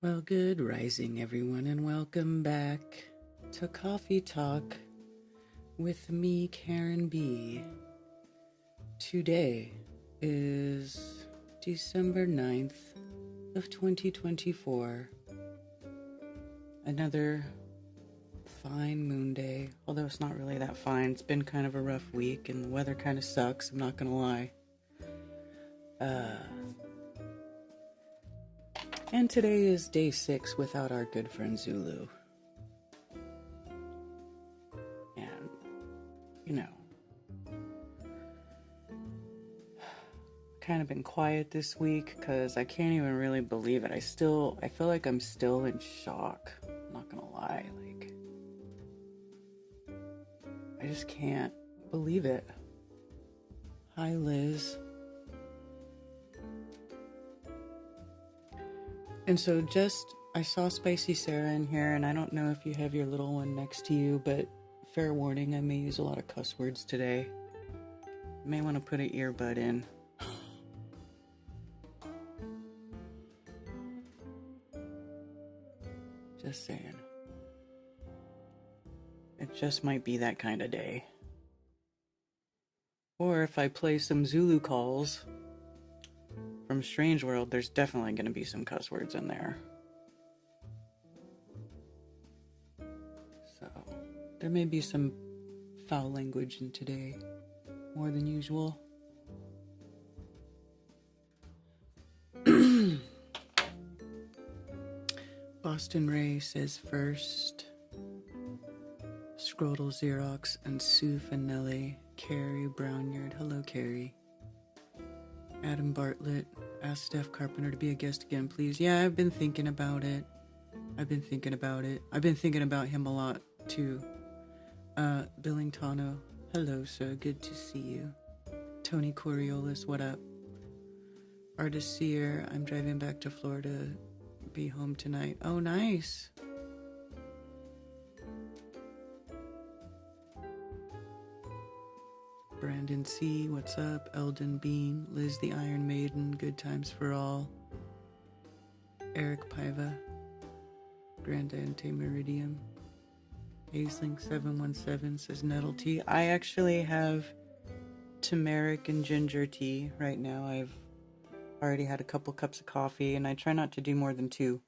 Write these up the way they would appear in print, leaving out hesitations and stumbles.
Well, good rising, everyone, and welcome back to Coffee Talk with me, Karen B. Today is December 9th of 2024. Another fine moon day, although it's not really that fine. It's been kind of a rough week, and the weather kind of sucks, I'm not gonna lie. And today is day 6 without our good friend Zulu. And, kind of been quiet this week because I can't even really believe it. I feel like I'm still in shock. I'm not gonna lie. I just can't believe it. Hi, Liz. And so I saw Spicy Sarah in here, and I don't know if you have your little one next to you, but fair warning, I may use a lot of cuss words today. You may want to put an earbud in. Just saying. It just might be that kind of day. Or if I play some Zulu calls from Strange World, there's definitely going to be some cuss words in there. So, there may be some foul language in today, more than usual. Boston Ray says first. Scrotal Xerox and Sue Finelli. Carrie Brownyard. Hello, Carrie. Adam Bartlett asked Steph Carpenter to be a guest again, please. Yeah, I've been thinking about it. I've been thinking about him a lot, too. Billingtano. Hello, sir. Good to see you. Tony Coriolis, what up? Artist Seer. I'm driving back to Florida. Be home tonight. Oh, nice. Brandon C, what's up? Eldon Bean, Liz the Iron Maiden, good times for all. Eric Paiva, Grandante Meridium. Aisling 717 says nettle tea. I actually have turmeric and ginger tea right now. I've already had a couple cups of coffee, and I try not to do more than 2.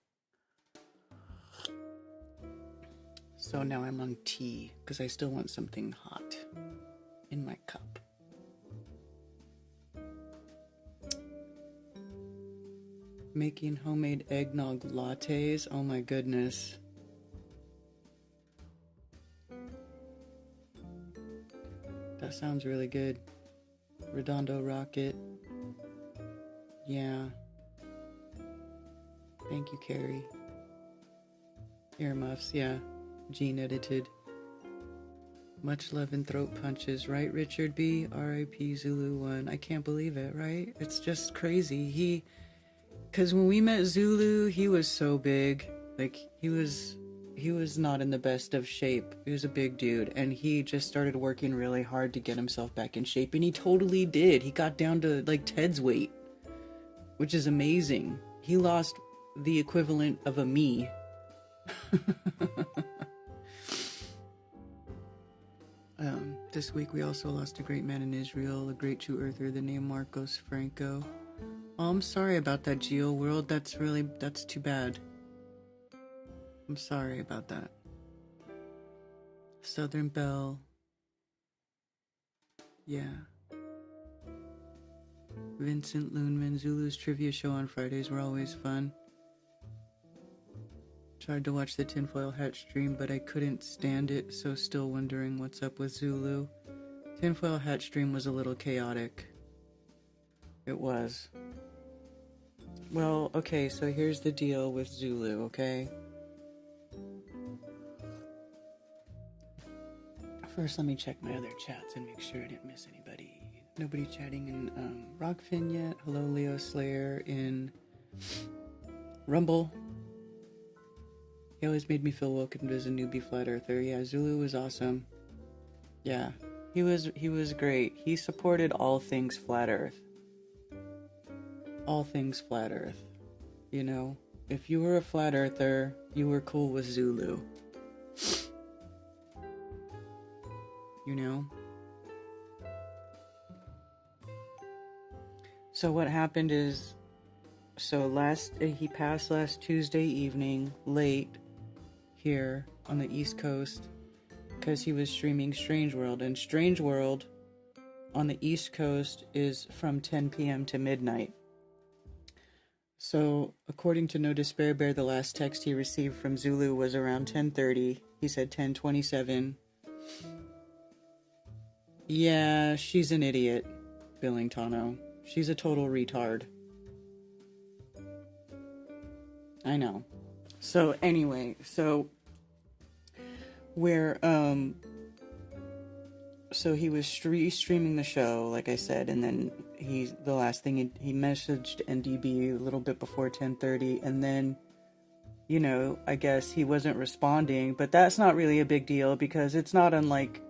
So now I'm on tea, because I still want something hot in my cup. Making homemade eggnog lattes. Oh my goodness. That sounds really good. Redondo Rocket. Yeah. Thank you, Carrie. Earmuffs, yeah. Gene edited. Much love and throat punches, right, Richard B? R.I.P. Zulu 1. I can't believe it, right? It's just crazy. Because when we met Zulu, he was so big. He was not in the best of shape. He was a big dude, and he just started working really hard to get himself back in shape, and he totally did. He got down to, Ted's weight, which is amazing. He lost the equivalent of a me. This week we also lost a great man in Israel, a great true earther, the name Marcos Franco. Oh, I'm sorry about that, Geo World. That's too bad. I'm sorry about that. Southern Belle. Yeah. Vincent Loonman, Zulu's trivia show on Fridays were always fun. Tried to watch the Tinfoil Hat stream, but I couldn't stand it, so still wondering what's up with Zulu. Tinfoil Hat stream was a little chaotic. It was. Well, okay, so here's the deal with Zulu, okay? First, let me check my other chats and make sure I didn't miss anybody. Nobody chatting in Rockfin yet. Hello, Leo Slayer in Rumble. He always made me feel welcomed as a newbie flat earther. Yeah, Zulu was awesome. Yeah, he was great. He supported all things flat earth. All things flat earth, you know? if you were a flat earther, you were cool with Zulu. You know? So what happened is, he passed last Tuesday evening, late, here on the East Coast, because he was streaming Strange World, and Strange World on the East Coast is from 10 p.m. to midnight. So, according to No Despair Bear, the last text he received from Zulu was around 10:30. He said 10:27. Yeah, she's an idiot, Billingtano. She's a total retard. I know. So, anyway, so he was streaming the show, like I said, and then the last thing he messaged NDB a little bit before 10:30, and then, I guess he wasn't responding, but that's not really a big deal because it's not unlike,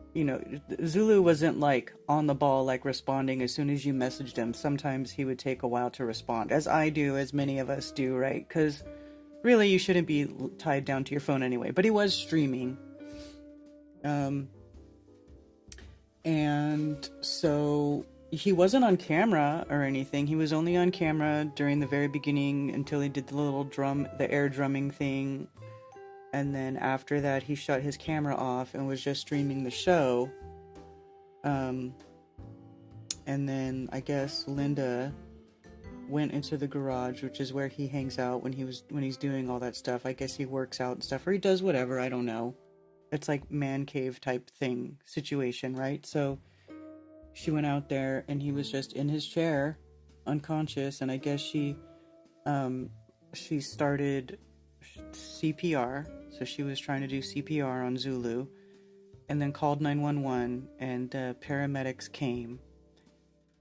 Zulu wasn't like on the ball, like responding as soon as you messaged him. Sometimes he would take a while to respond, as I do, as many of us do, right? Because really you shouldn't be tied down to your phone anyway, but he was streaming. And so he wasn't on camera or anything. He was only on camera during the very beginning until he did the air drumming thing. And then after that, he shut his camera off and was just streaming the show. And then I guess Linda went into the garage, which is where he hangs out when he's doing all that stuff. I guess he works out and stuff, or he does whatever, I don't know. It's like man cave type situation, right? So she went out there and he was just in his chair, unconscious, and I guess she started CPR. So she was trying to do CPR on Zulu, and then called 911, and paramedics came,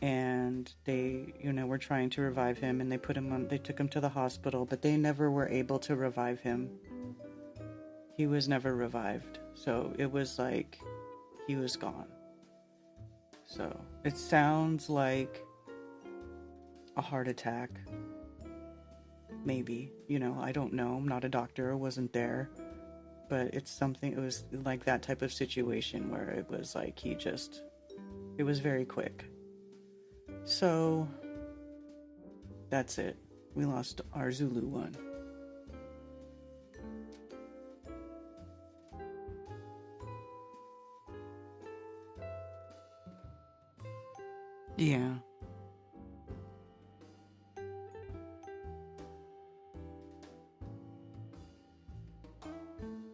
and they, were trying to revive him, and they took him to the hospital, but they never were able to revive him. He was never revived. So it was like he was gone. So it sounds like a heart attack. Maybe. I don't know. I'm not a doctor. I wasn't there. But it was like that type of situation where it was like it was very quick. So that's it. We lost our Zulu one. Yeah.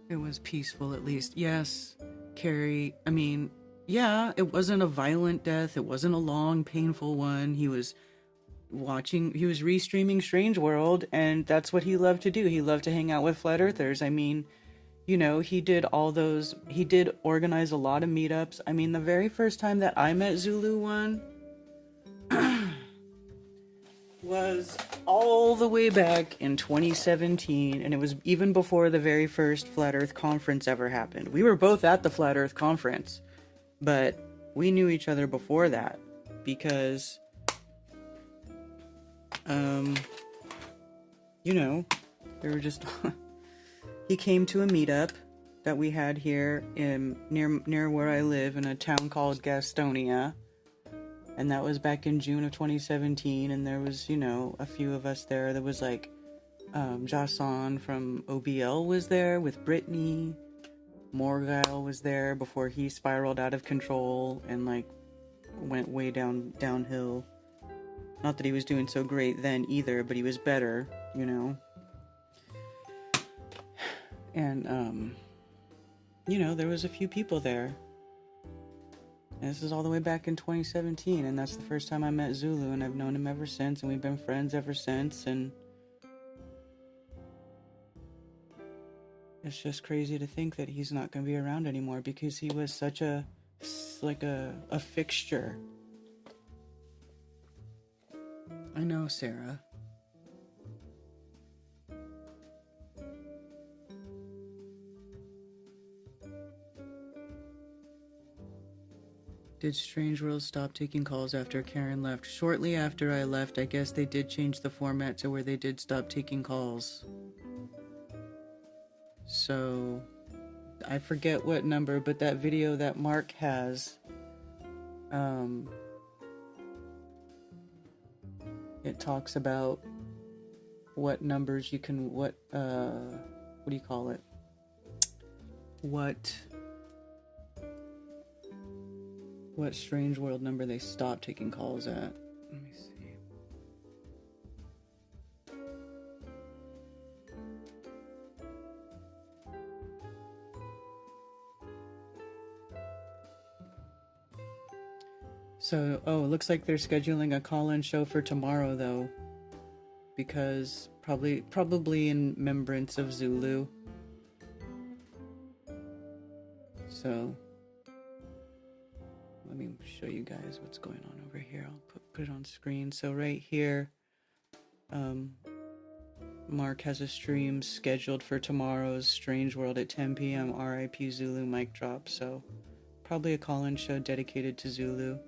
It was peaceful, at least. Yes, Carrie. I mean, yeah, it wasn't a violent death. It wasn't a long, painful one. He was restreaming Strange World, and that's what he loved to do. He loved to hang out with flat earthers. I mean, he did organize a lot of meetups. I mean, the very first time that I met Zulu One was all the way back in 2017, and it was even before the very first Flat Earth conference ever happened. We were both at the Flat Earth conference, but we knew each other before that because, they were just... He came to a meetup that we had here near where I live in a town called Gastonia. And that was back in June of 2017, and there was, a few of us there. There was, like, Jason from OBL was there with Brittany. Morgile was there before he spiraled out of control and, like, went way downhill. Not that he was doing so great then either, but he was better, And, there was a few people there. And this is all the way back in 2017, and that's the first time I met Zulu, and I've known him ever since, and we've been friends ever since, and it's just crazy to think that he's not going to be around anymore, because he was such a fixture. I know, Sarah. Did Strange World stop taking calls after Karen left? Shortly after I left, I guess they did change the format to where they did stop taking calls. So, I forget what number, but that video that Mark has, it talks about what numbers you can, what do you call it? What Strange World number they stopped taking calls at. Let me see. So, it looks like they're scheduling a call-in show for tomorrow, though. Because probably in remembrance of Zulu. So, let me show you guys what's going on over here. I'll put it on screen. So right here, Mark has a stream scheduled for tomorrow's Strange World at 10 p.m. RIP Zulu mic drop. So, probably a call-in show dedicated to Zulu.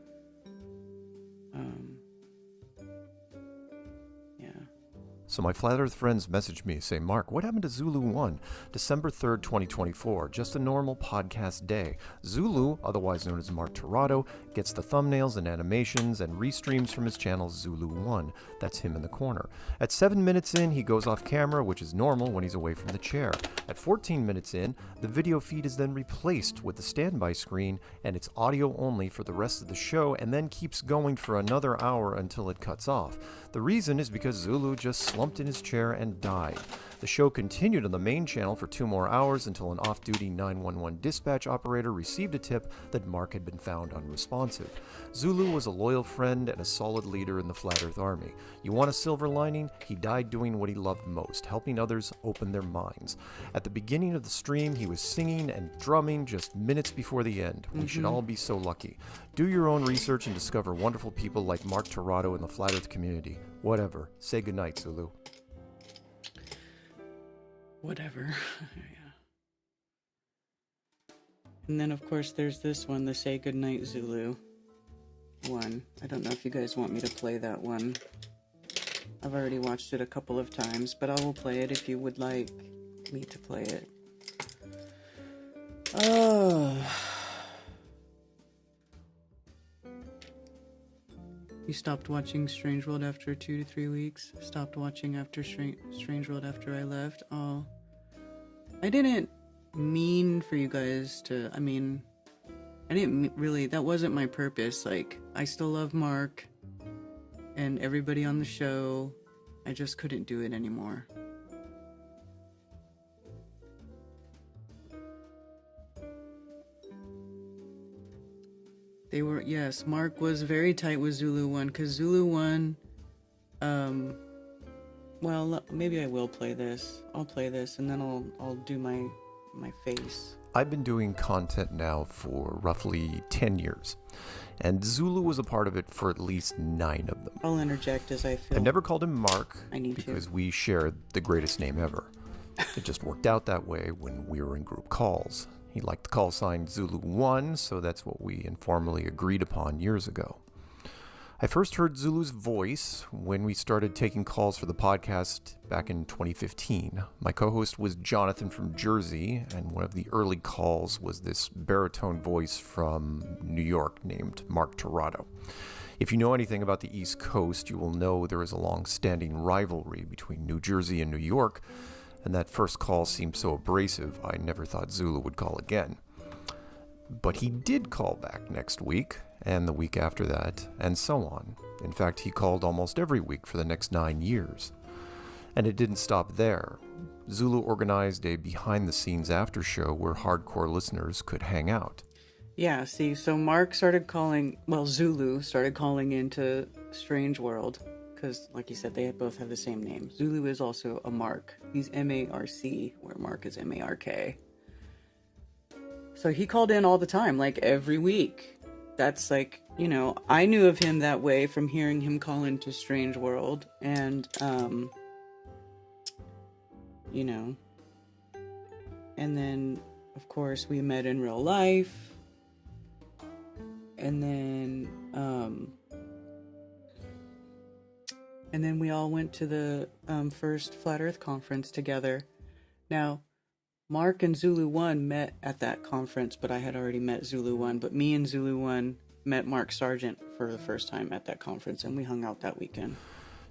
So my Flat Earth friends messaged me, say, Mark, what happened to Zulu 1? December 3rd, 2024, just a normal podcast day. Zulu, otherwise known as Mark Tirado, gets the thumbnails and animations and restreams from his channel Zulu 1. That's him in the corner. At 7 minutes in, he goes off camera, which is normal when he's away from the chair. At 14 minutes in, the video feed is then replaced with the standby screen, and it's audio only for the rest of the show, and then keeps going for another hour until it cuts off. The reason is because Zulu just slumped in his chair and died. The show continued on the main channel for 2 more hours until an off-duty 911 dispatch operator received a tip that Mark had been found unresponsive. Zulu was a loyal friend and a solid leader in the Flat Earth Army. You want a silver lining? He died doing what he loved most, helping others open their minds. At the beginning of the stream, he was singing and drumming just minutes before the end. We should all be so lucky. Do your own research and discover wonderful people like Mark Tirado in the Flat Earth community. Whatever. Say goodnight, Zulu. Whatever. Yeah. And then, of course, there's this one, the Say Goodnight Zulu one. I don't know if you guys want me to play that one. I've already watched it a couple of times, but I will play it if you would like me to play it. Oh. You stopped watching Strange World after 2 to 3 weeks? Stopped watching after Strange World after I left? Oh. I didn't mean for you guys to, I didn't really, that wasn't my purpose. Like, I still love Mark and everybody on the show. I just couldn't do it anymore. They were, yes, Mark was very tight with Zulu 1, because Zulu 1, well, maybe I will play this. I'll play this, and then I'll do my face. I've been doing content now for roughly 10 years, and Zulu was a part of it for at least 9 of them. I'll interject as I feel. I've never called him Mark because we shared the greatest name ever. It just worked out that way when we were in group calls. He liked the call sign Zulu 1, so that's what we informally agreed upon years ago. I first heard Zulu's voice when we started taking calls for the podcast back in 2015. My co-host was Jonathan from Jersey, and one of the early calls was this baritone voice from New York named Mark Tirado. If you know anything about the East Coast, you will know there is a long-standing rivalry between New Jersey and New York, and that first call seemed so abrasive, I never thought Zulu would call again. But he did call back next week, and the week after that, and so on. In fact, he called almost every week for the next 9 years. And it didn't stop there. Zulu organized a behind-the-scenes after show where hardcore listeners could hang out. Yeah, see, so Mark started calling, Zulu started calling into Strange World. Because, like you said, they both have the same name. Zulu is also a Mark. He's M-A-R-C, where Mark is M-A-R-K. So he called in all the time, like every week. That's like, I knew of him that way from hearing him call into Strange World. And, and then, of course, we met in real life. and then we all went to the first Flat Earth conference together. Now, Mark and Zulu 1 met at that conference, but I had already met Zulu 1. But me and Zulu 1 met Mark Sargent for the first time at that conference, and we hung out that weekend.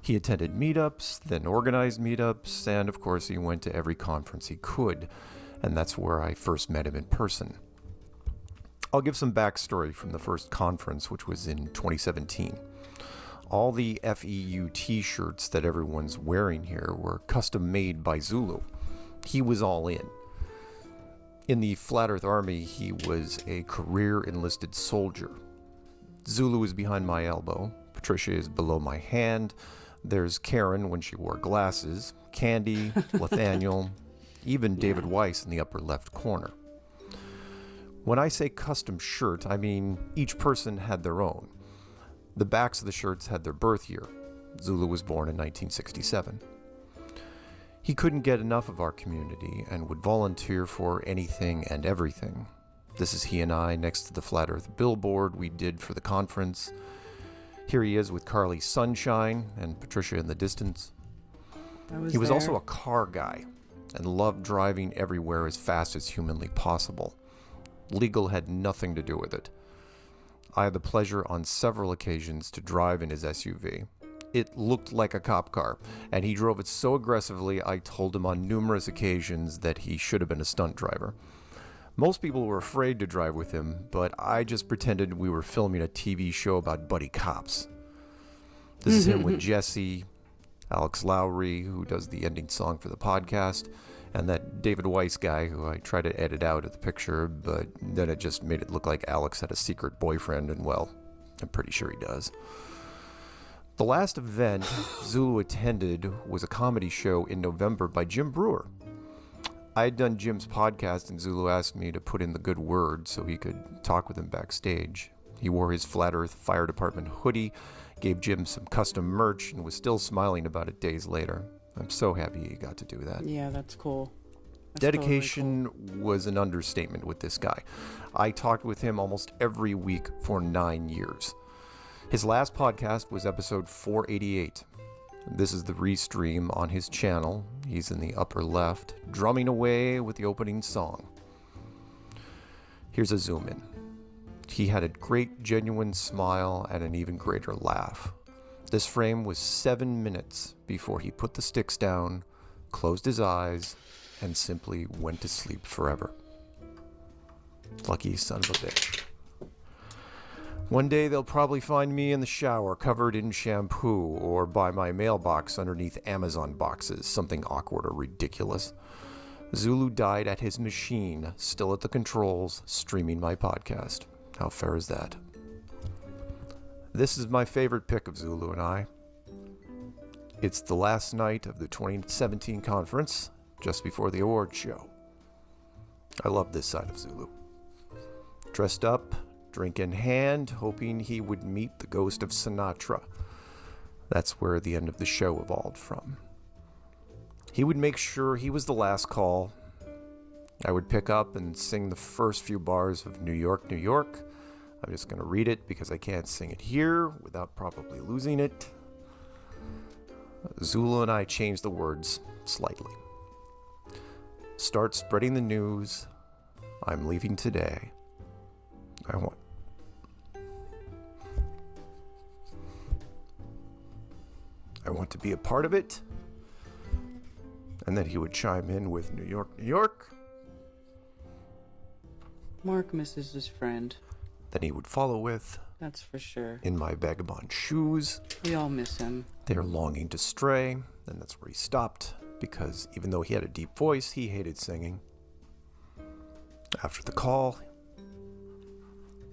He attended meetups, then organized meetups, and of course he went to every conference he could, and that's where I first met him in person. I'll give some backstory from the first conference, which was in 2017. All the FEU t-shirts that everyone's wearing here were custom made by Zulu. He was all in. In the Flat Earth Army, he was a career enlisted soldier. Zulu is behind my elbow. Patricia is below my hand. There's Karen when she wore glasses, Candy, Nathaniel, even David Weiss in the upper left corner. When I say custom shirt, I mean each person had their own. The backs of the shirts had their birth year. Zulu was born in 1967. He couldn't get enough of our community and would volunteer for anything and everything. This is he and I next to the Flat Earth billboard we did for the conference. Here he is with Carly Sunshine and Patricia in the distance. He was also a car guy and loved driving everywhere as fast as humanly possible. Legal had nothing to do with it. I had the pleasure on several occasions to drive in his SUV. It looked like a cop car, and he drove it so aggressively I told him on numerous occasions that he should have been a stunt driver. Most people were afraid to drive with him, but I just pretended we were filming a TV show about buddy cops. This is him with Jesse, Alex Lowry, who does the ending song for the podcast, and that David Weiss guy who I tried to edit out of the picture, but then it just made it look like Alex had a secret boyfriend, and well, I'm pretty sure he does. The last event Zulu attended was a comedy show in November by Jim Brewer. I had done Jim's podcast and Zulu asked me to put in the good word so he could talk with him backstage. He wore his Flat Earth Fire Department hoodie, gave Jim some custom merch, and was still smiling about it days later. I'm so happy he got to do that. Yeah, that's cool. Dedication totally cool. was an understatement with this guy. I talked with him almost every week for 9 years. His last podcast was episode 488. This is the restream on his channel. He's in the upper left, drumming away with the opening song. Here's a zoom in. He had a great, genuine smile and an even greater laugh. This frame was 7 minutes before he put the sticks down, closed his eyes, and simply went to sleep forever. Lucky son of a bitch. One day they'll probably find me in the shower covered in shampoo or by my mailbox underneath Amazon boxes, something awkward or ridiculous. Zulu died at his machine, still at the controls, streaming my podcast. How fair is that? This is my favorite pic of Zulu and I. It's the last night of the 2017 conference, just before the awards show. I love this side of Zulu. Dressed up, drink in hand, hoping he would meet the ghost of Sinatra. That's where the end of the show evolved from. He would make sure he was the last call. I would pick up and sing the first few bars of New York, New York. I'm just going to read it because I can't sing it here without probably losing it. Zulu and I changed the words slightly. Start spreading the news. I'm leaving today. I want to be a part of it. And then he would chime in with New York, New York. Mark misses his friend. Then he would follow with, that's for sure. In my vagabond shoes. We all miss him. They're longing to stray. And that's where he stopped, because even though he had a deep voice, he hated singing. After the call,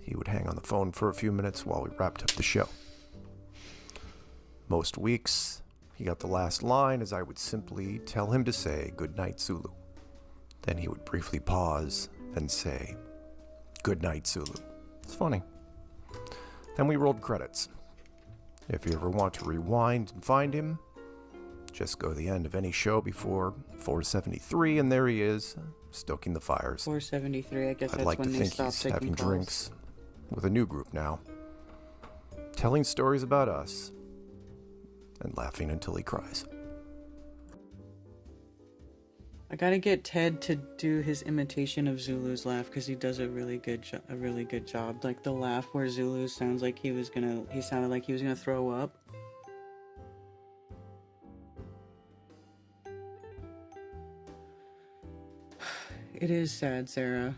he would hang on the phone for a few minutes while we wrapped up the show. Most weeks, he got the last line as I would simply tell him to say, "Good night, Zulu." Then he would briefly pause and say, "Good night, Zulu." It's funny. Then we rolled credits. If you ever want to rewind and find him, just go to the end of any show before 473, and there he is, stoking the fires. 473, I guess I'd that's like when to they think stopped he's taking having calls. drinks with a new group now, telling stories about us and laughing until he cries. I gotta get Ted to do his imitation of Zulu's laugh because he does a really good job. Like the laugh where Zulu sounds like he sounded like he was gonna throw up. It is sad, Sarah.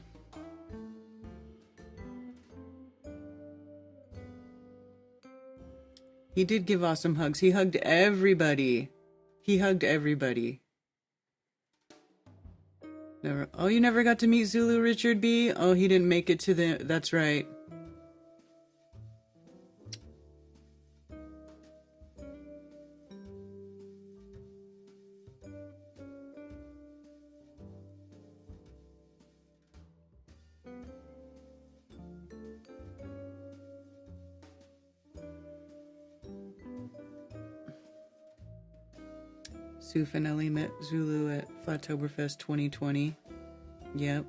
He did give awesome hugs. He hugged everybody. Never. Oh, you never got to meet Zulu Richard B? Oh, he didn't make it to the... That's right. Sue Finelli met Zulu at Flattoberfest 2020. Yep.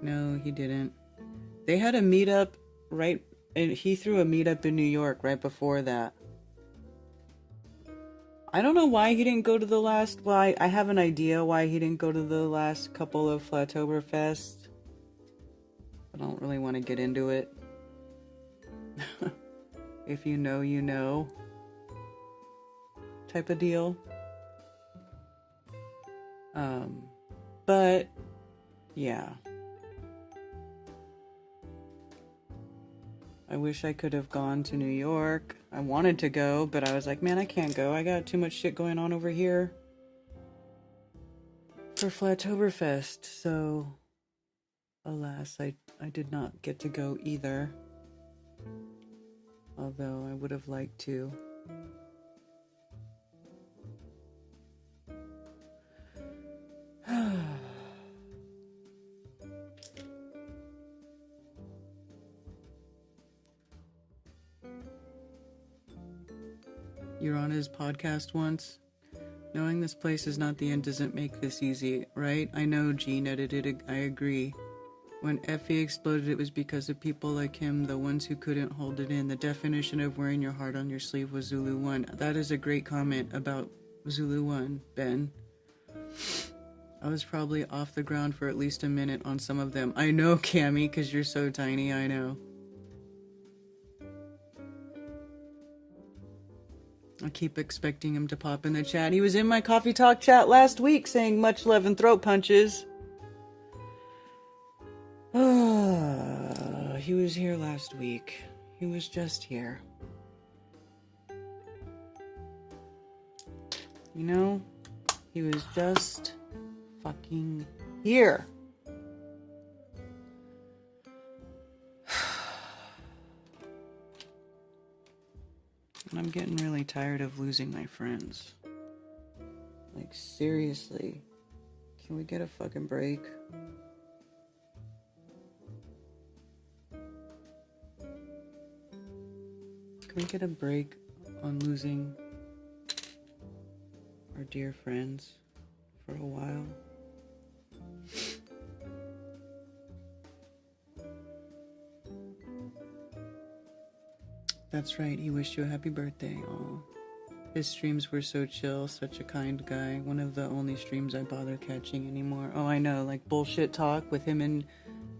No, he didn't. They had a meetup and he threw a meetup in New York right before that. I don't know why he didn't go to the last... Well, I have an idea why he didn't go to the last couple of Flattoberfest. I don't really want to get into it. If you know, you know. Type of deal. But yeah, I wish I could have gone to New York. I wanted to go, but I was like, man, I can't go. I got too much shit going on over here for Flattoberfest. So alas, I did not get to go either, although I would have liked to. You're on his podcast once. Knowing this place is not the end doesn't make this easy, right? I know Gene edited it. I agree. When Effie exploded, it was because of people like him, the ones who couldn't hold it in. The definition of wearing your heart on your sleeve was Zulu 1. That is a great comment about Zulu 1, Ben. I was probably off the ground for at least a minute on some of them. I know, Cammy, because you're so tiny, I know. I keep expecting him to pop in the chat. He was in my Coffee Talk chat last week saying much love and throat punches. He was here last week. He was just here. You know, he was just fucking here. And I'm getting really tired of losing my friends. Like, seriously. Can we get a fucking break? Can we get a break on losing our dear friends for a while? That's right, he wished you a happy birthday. Oh, his streams were so chill, such a kind guy. One of the only streams I bother catching anymore. Oh, I know, like bullshit talk with him and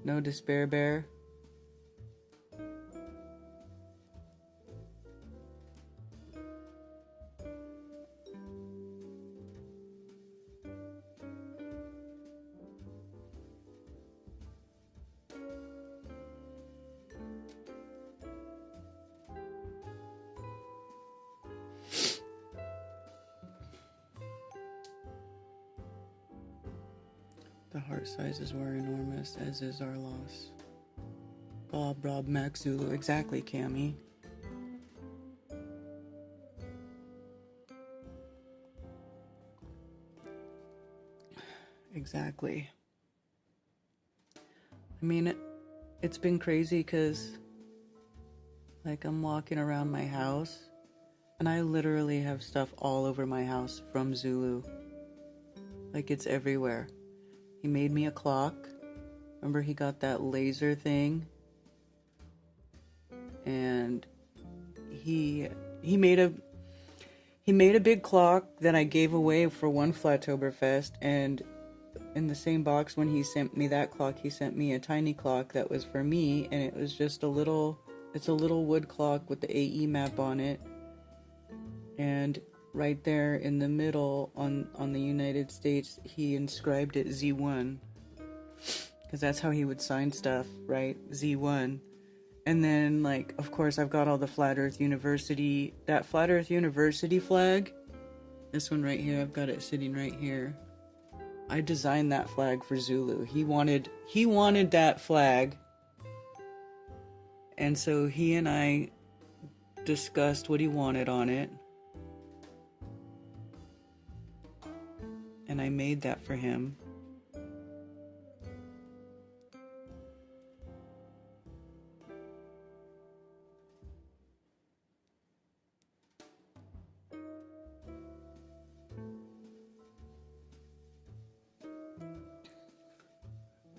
No Despair Bear. The heart sizes were enormous, as is our loss. Bob, Rob, Max, Zulu. Exactly, Cammy. Exactly. I mean, it's been crazy because, like, I'm walking around my house, and I literally have stuff all over my house from Zulu. Like, it's everywhere. He made me a clock. Remember he got that laser thing? And he made a big clock that I gave away for one Flattoberfest, and in the same box when he sent me that clock, he sent me a tiny clock that was for me, and it was just it's a little wood clock with the AE map on it. And right there in the middle on the United States, he inscribed it Z1. Because that's how he would sign stuff, right? Z1. And then, like, of course, I've got all the Flat Earth University, that Flat Earth University flag. This one right here, I've got it sitting right here. I designed that flag for Zulu. He wanted that flag. And so he and I discussed what he wanted on it. And I made that for him.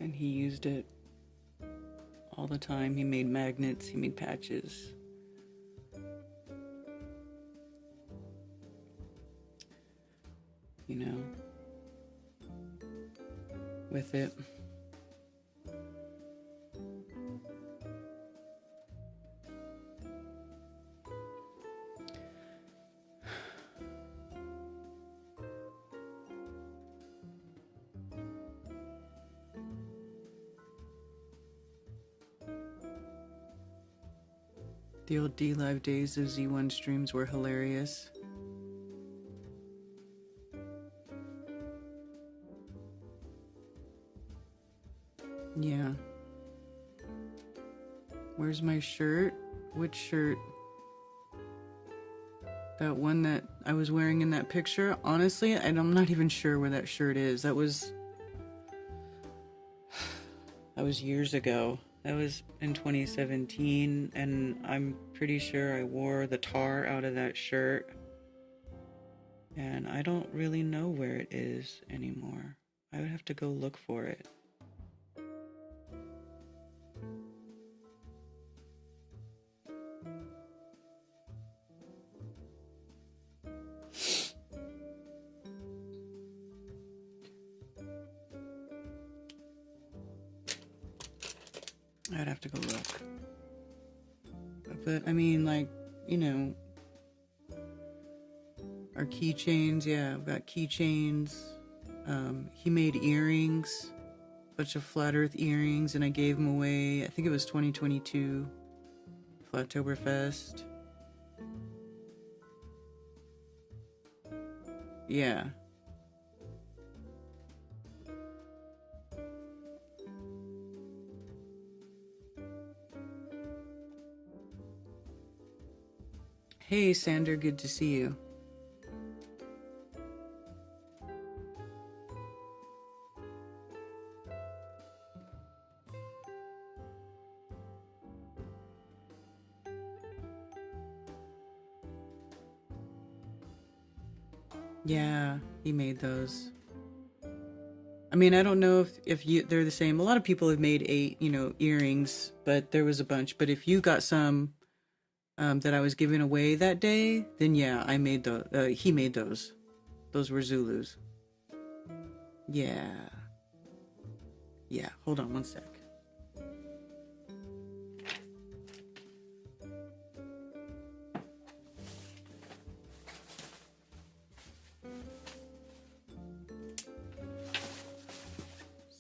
And he used it all the time. He made magnets, he made patches. You know, with it. The old D-Live days of Z1 streams were hilarious. Yeah. Where's my shirt? Which shirt? That one that I was wearing in that picture? Honestly, I'm not even sure where that shirt is. That was years ago. That was in 2017, and I'm pretty sure I wore the tar out of that shirt. And I don't really know where it is anymore. I would have to go look for it. I'd have to go look. But I mean, like, you know, our keychains, yeah, I've got keychains. He made earrings, a bunch of flat earth earrings, and I gave them away. I think it was 2022, Flattoberfest. Yeah. Hey, Sander, good to see you. Yeah, he made those. I mean, I don't know if they're the same. A lot of people have made earrings, but there was a bunch. But if you got some that I was giving away that day, then yeah, I made those. He made those. Those were Zulus. Yeah. Yeah, hold on one sec.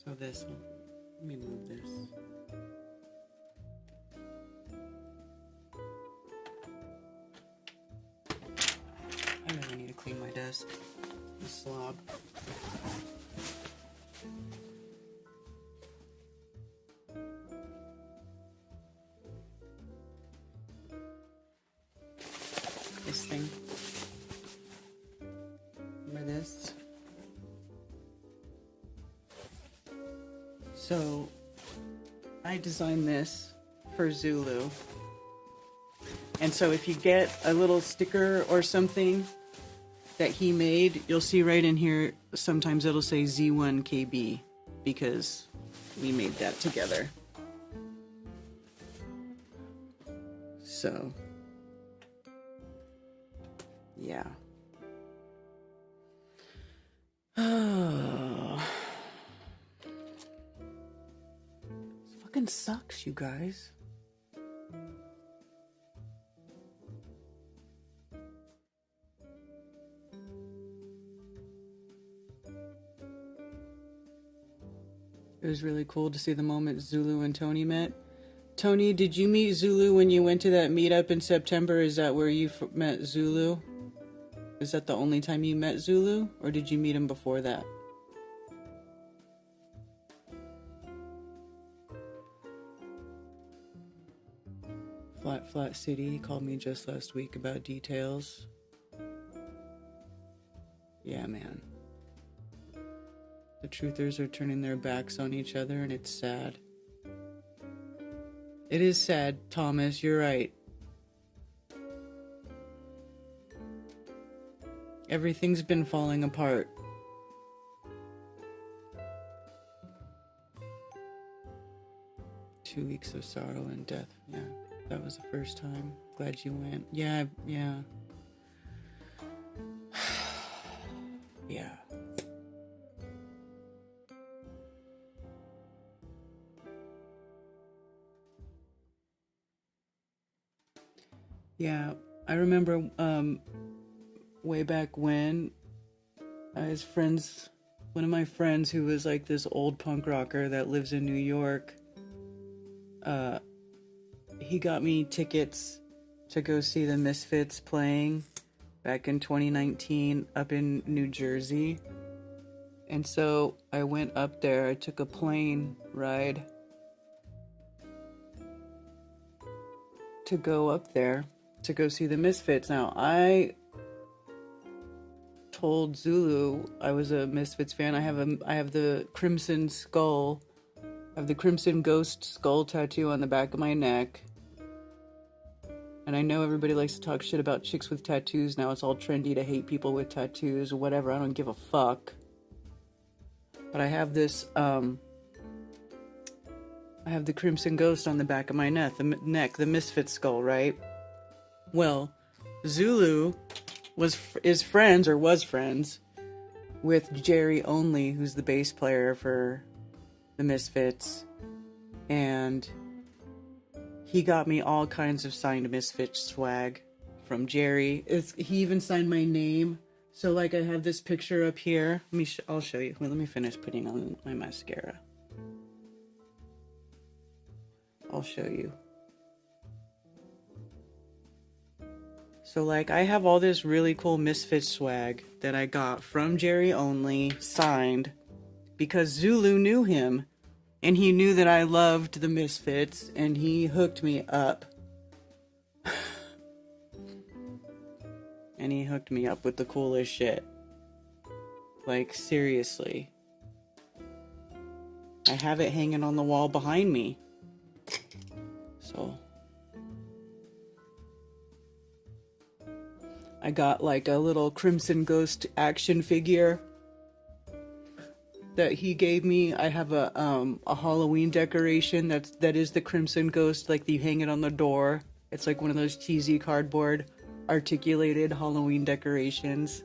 So this one, let me move this. I really need to clean my desk. The slob. This thing. Remember this? So, I designed this for Zulu. And so if you get a little sticker or something that he made, you'll see right in here, sometimes it'll say Z1KB, because We made that together. So, yeah. Oh. This fucking sucks, you guys. It was really cool to see the moment Zulu and Tony met. Tony, did you meet Zulu when you went to that meetup in September? Is that where you met Zulu? Is that the only time you met Zulu? Or did you meet him before that? Flat City called me just last week about details. Yeah, man. The truthers are turning their backs on each other, and it's sad. It is sad, Thomas, you're right. Everything's been falling apart. Two weeks of sorrow and death. Yeah, that was the first time. Glad you went. Yeah. Yeah. Yeah, I remember way back when I was friends, one of my friends who was like this old punk rocker that lives in New York, he got me tickets to go see the Misfits playing back in 2019 up in New Jersey. And so I went up there, I took a plane ride to go up there to go see the Misfits. Now, I told Zulu I was a Misfits fan. I have the Crimson Skull. I have the Crimson Ghost skull tattoo on the back of my neck. And I know everybody likes to talk shit about chicks with tattoos now. It's all trendy to hate people with tattoos or whatever. I don't give a fuck. But I have this, I have the Crimson Ghost on the back of my neck, the Misfits skull, right? Well, Zulu was friends with Jerry Only, who's the bass player for the Misfits, and he got me all kinds of signed Misfits swag from Jerry. He even signed my name. So, like, I have this picture up here. I'll show you. Let me finish putting on my mascara. I'll show you. So, like, I have all this really cool Misfits swag that I got from Jerry Only, signed, because Zulu knew him, and he knew that I loved the Misfits, and he hooked me up. And he hooked me up with the coolest shit. Like, seriously. I have it hanging on the wall behind me. So... I got like a little Crimson Ghost action figure that he gave me. I have a Halloween decoration that is the Crimson Ghost, like you hang it on the door. It's like one of those cheesy cardboard articulated Halloween decorations.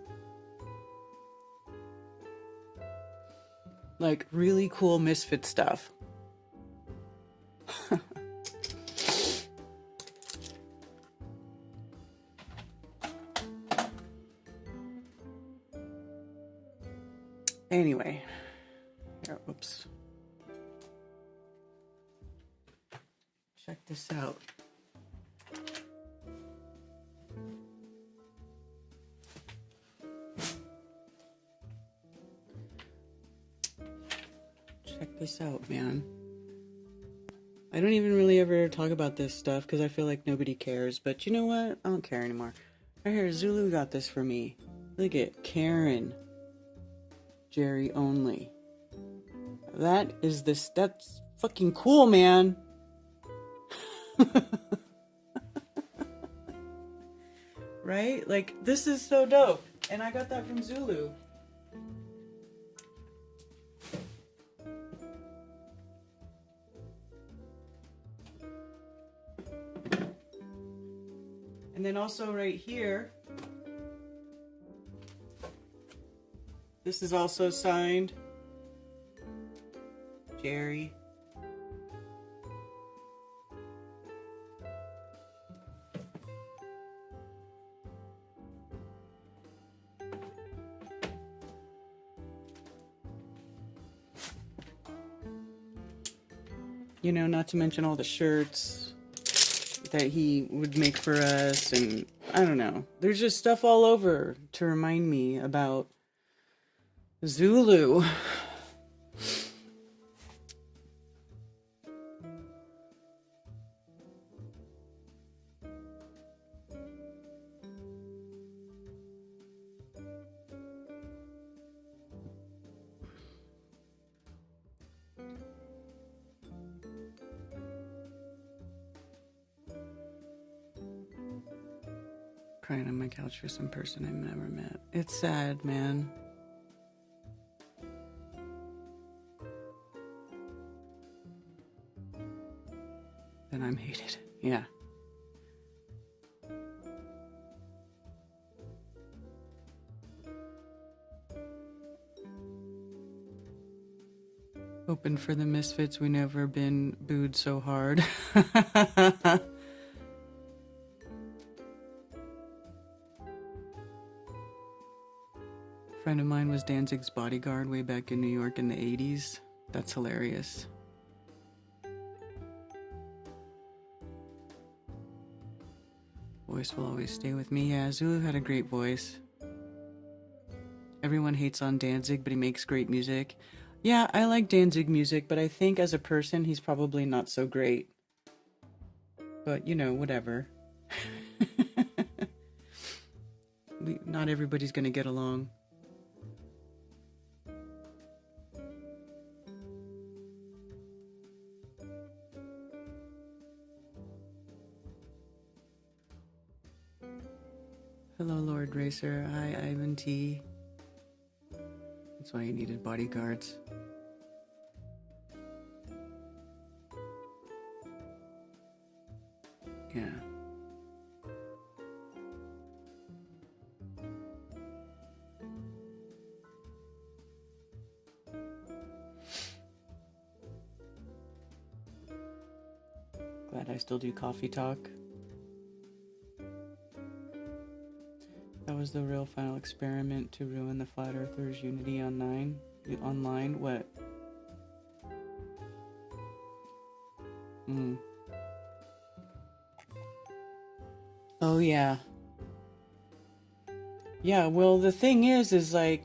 Like really cool Misfit stuff. Anyway, here, whoops. Check this out. Check this out, man. I don't even really ever talk about this stuff because I feel like nobody cares, but you know what? I don't care anymore. Right here, Zulu got this for me. Look at Karen. Jerry Only. That's fucking cool, man. Right? Like, this is so dope. And I got that from Zulu. And then also right here, this is also signed Jerry. You know, not to mention all the shirts that he would make for us, and I don't know. There's just stuff all over to remind me about Zulu. Crying on my couch for some person I've never met. It's sad, man. Then I'm hated. Yeah. Hoping for the misfits, we never been booed so hard. Friend of mine was Danzig's bodyguard way back in New York in the 80s. That's hilarious. Voice will always stay with me. Yeah, Zulu had a great voice. Everyone hates on Danzig, but he makes great music. Yeah, I like Danzig music, but I think as a person, he's probably not so great. But, you know, whatever. Not everybody's gonna get along. Hello, Lord Racer. Hi, Ivan T. That's why he needed bodyguards. Yeah. Glad I still do coffee talk. That was the real final experiment to ruin the Flat Earthers' unity online. What? Oh, yeah. Yeah, well, the thing is like,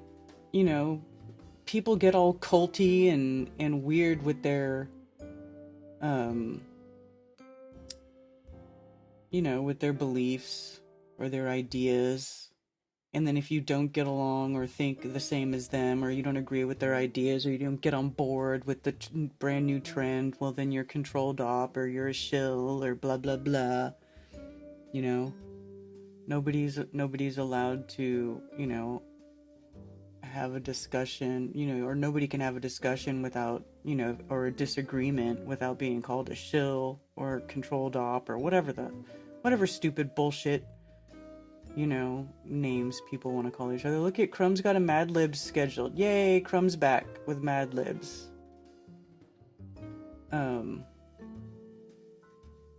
you know, people get all culty and weird with their, you know, with their beliefs or their ideas. And then if you don't get along or think the same as them, or you don't agree with their ideas, or you don't get on board with the brand new trend, well, then you're controlled op, or you're a shill, or blah, blah, blah. You know? Nobody's allowed to, you know, have a discussion, you know, or nobody can have a discussion without, you know, or a disagreement without being called a shill, or controlled op, or whatever stupid bullshit, you know, names people want to call each other. Look at Crumb's got a Mad Libs scheduled. Yay, Crumb's back with Mad Libs.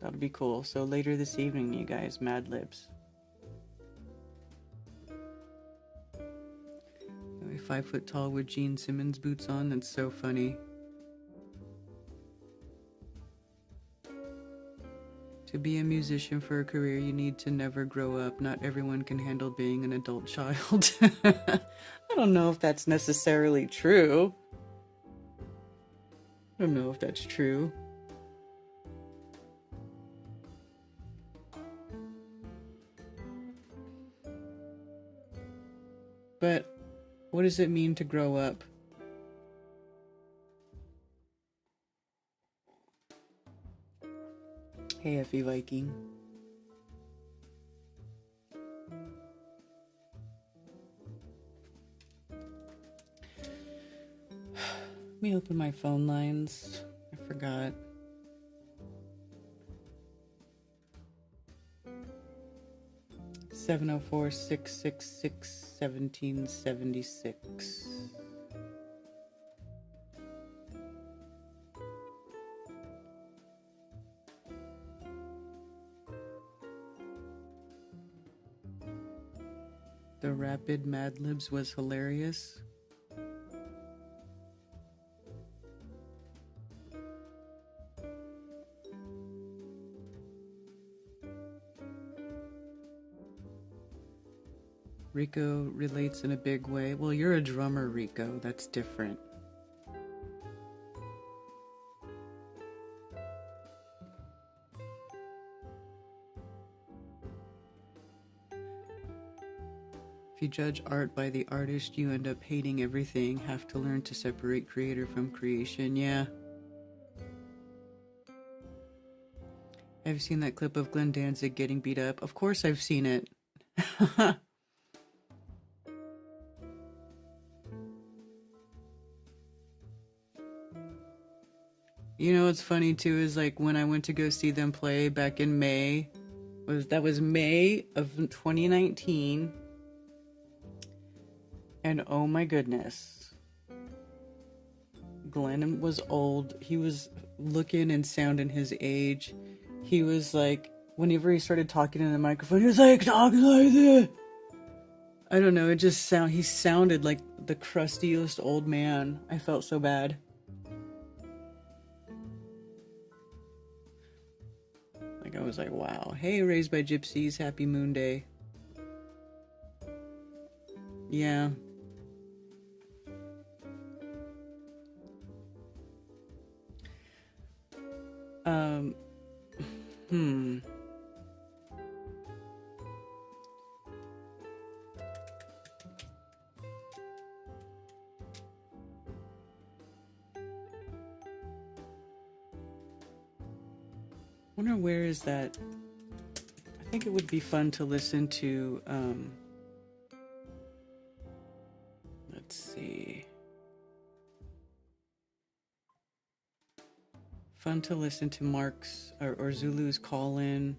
That'll be cool. So later this evening, you guys, Mad Libs. A 5 foot tall with Gene Simmons boots on. That's so funny. To be a musician for a career, you need to never grow up. Not everyone can handle being an adult child. I don't know if that's necessarily true. I don't know if that's true. But what does it mean to grow up? Hey, Effie Viking. Let me open my phone lines. I forgot. 704-666-1776. The rapid Mad Libs was hilarious. Rico relates in a big way. Well, you're a drummer, Rico. That's different. If you judge art by the artist, you end up hating everything. Have to learn to separate creator from creation. Yeah. Have you seen that clip of Glenn Danzig getting beat up? Of course I've seen it. You know what's funny too is like when I went to go see them play back in May, that was May of 2019. And oh my goodness, Glenn was old. He was looking and sounding his age. He was like, whenever he started talking in the microphone, he was like talking like this. I don't know, he sounded like the crustiest old man. I felt so bad. Like I was like, wow. Hey, Raised by Gypsies, happy Moonday. Yeah. Wonder where is that? I think it would be fun to listen to, let's see. Fun to listen to Mark's or Zulu's call in.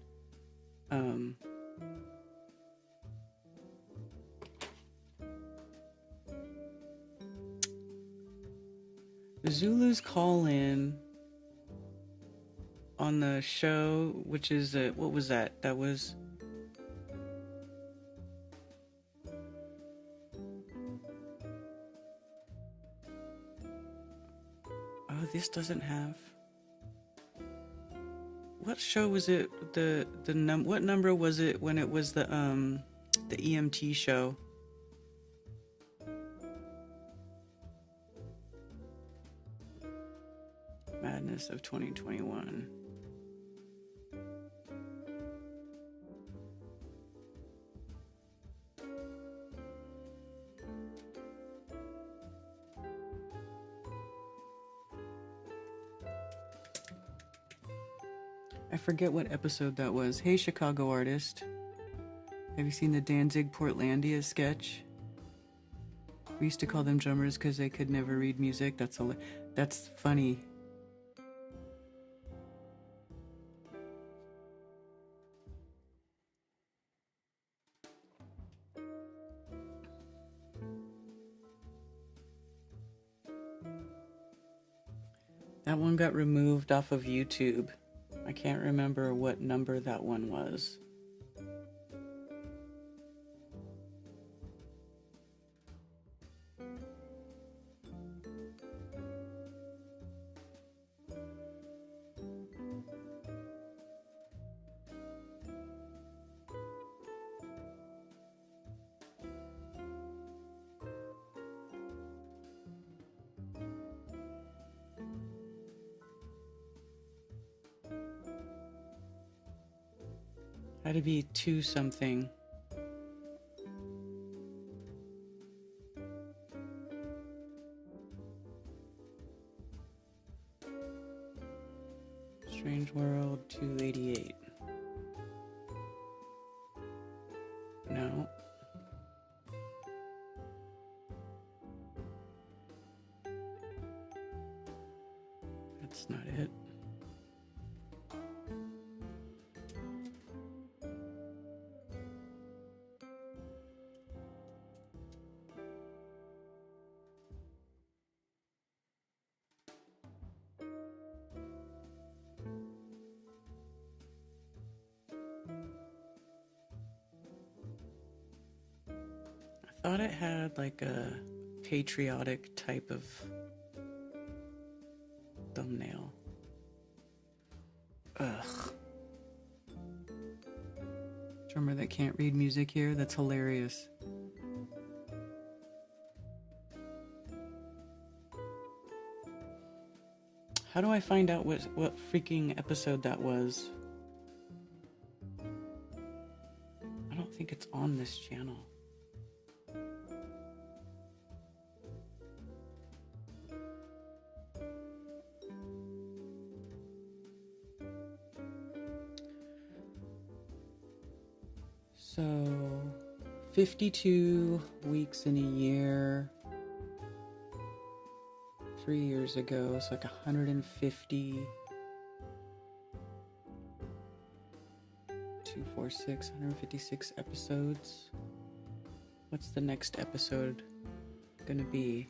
Zulu's call in on the show, which is what was that? That was this doesn't have. What show was it? What number was it when it was the EMT show? Madness of 2021. I forget what episode that was. Hey, Chicago artist. Have you seen the Danzig Portlandia sketch? We used to call them drummers because they could never read music. That's funny. That one got removed off of YouTube. I can't remember what number that one was. Had to be 2 something. Strange World 288. No. That's not it. thought it had like a patriotic type of thumbnail. Ugh. Drummer that can't read music here? That's hilarious. How do I find out what freaking episode that was? I don't think it's on this channel. So, 52 weeks in a year. 3 years ago, it's like 150. 246, 156 episodes. What's the next episode gonna be?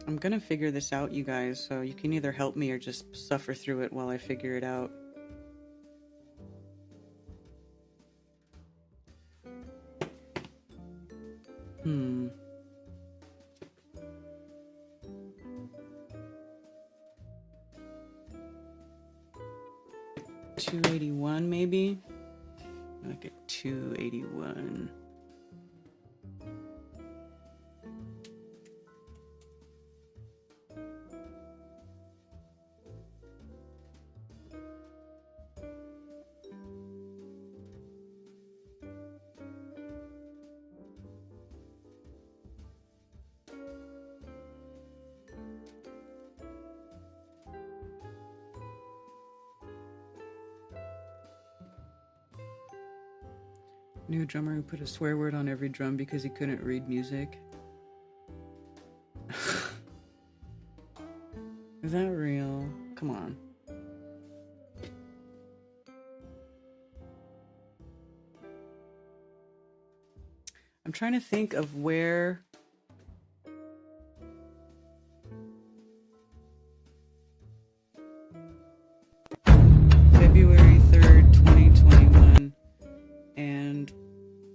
I'm gonna figure this out, you guys, so you can either help me or just suffer through it while I figure it out. Hmm. $281 maybe? Look at $281. New drummer who put a swear word on every drum because he couldn't read music. Is that real? Come on. I'm trying to think of where... February 3rd, 2021. And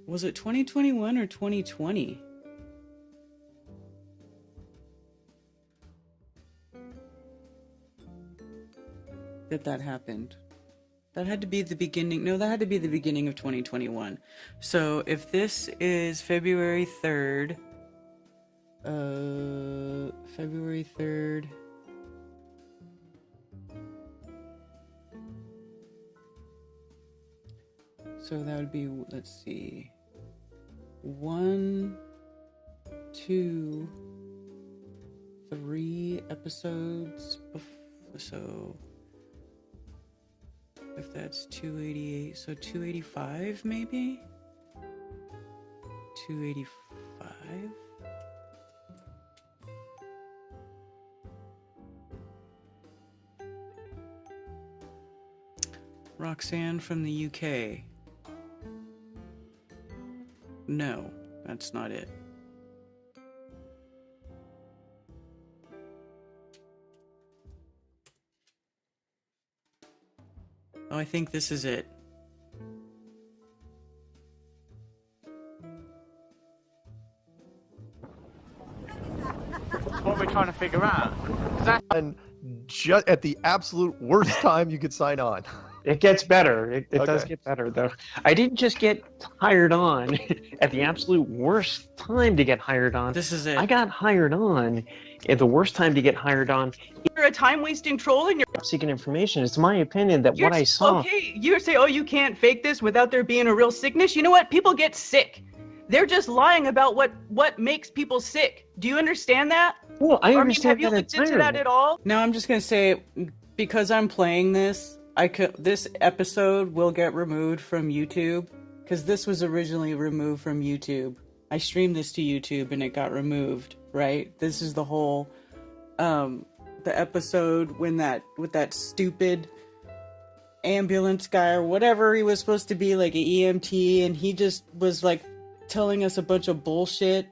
was it 2021 or 2020? That happened. That had to be the beginning. No, that had to be the beginning of 2021. So if this is February 3rd, February 3rd. So that would be, let's see, 1, 2, 3 episodes. So if that's 288, so 285 maybe? 285? Roxanne from the UK. No, that's not it. Oh, I think this is it. What we're trying to figure out. And just at the absolute worst time you could sign on. It gets better. It Okay. does get better, though. I didn't just get hired on at the absolute worst time to get hired on. This is it. I got hired on at the worst time to get hired on. You're a time-wasting troll and you're Seeking information. It's my opinion that what I saw. okay. You say, oh, you can't fake this without there being a real sickness. You know what? People get sick. They're just lying about what makes people sick. Do you understand that? Well, I Have understand you that looked into entirely. that at all? Now I'm just gonna say, because I'm playing this, this episode will get removed from YouTube, because this was originally removed from YouTube. I streamed this to YouTube and it got removed, right? This is the whole, the episode with that stupid ambulance guy or whatever he was supposed to be, like an EMT, and he just was like telling us a bunch of bullshit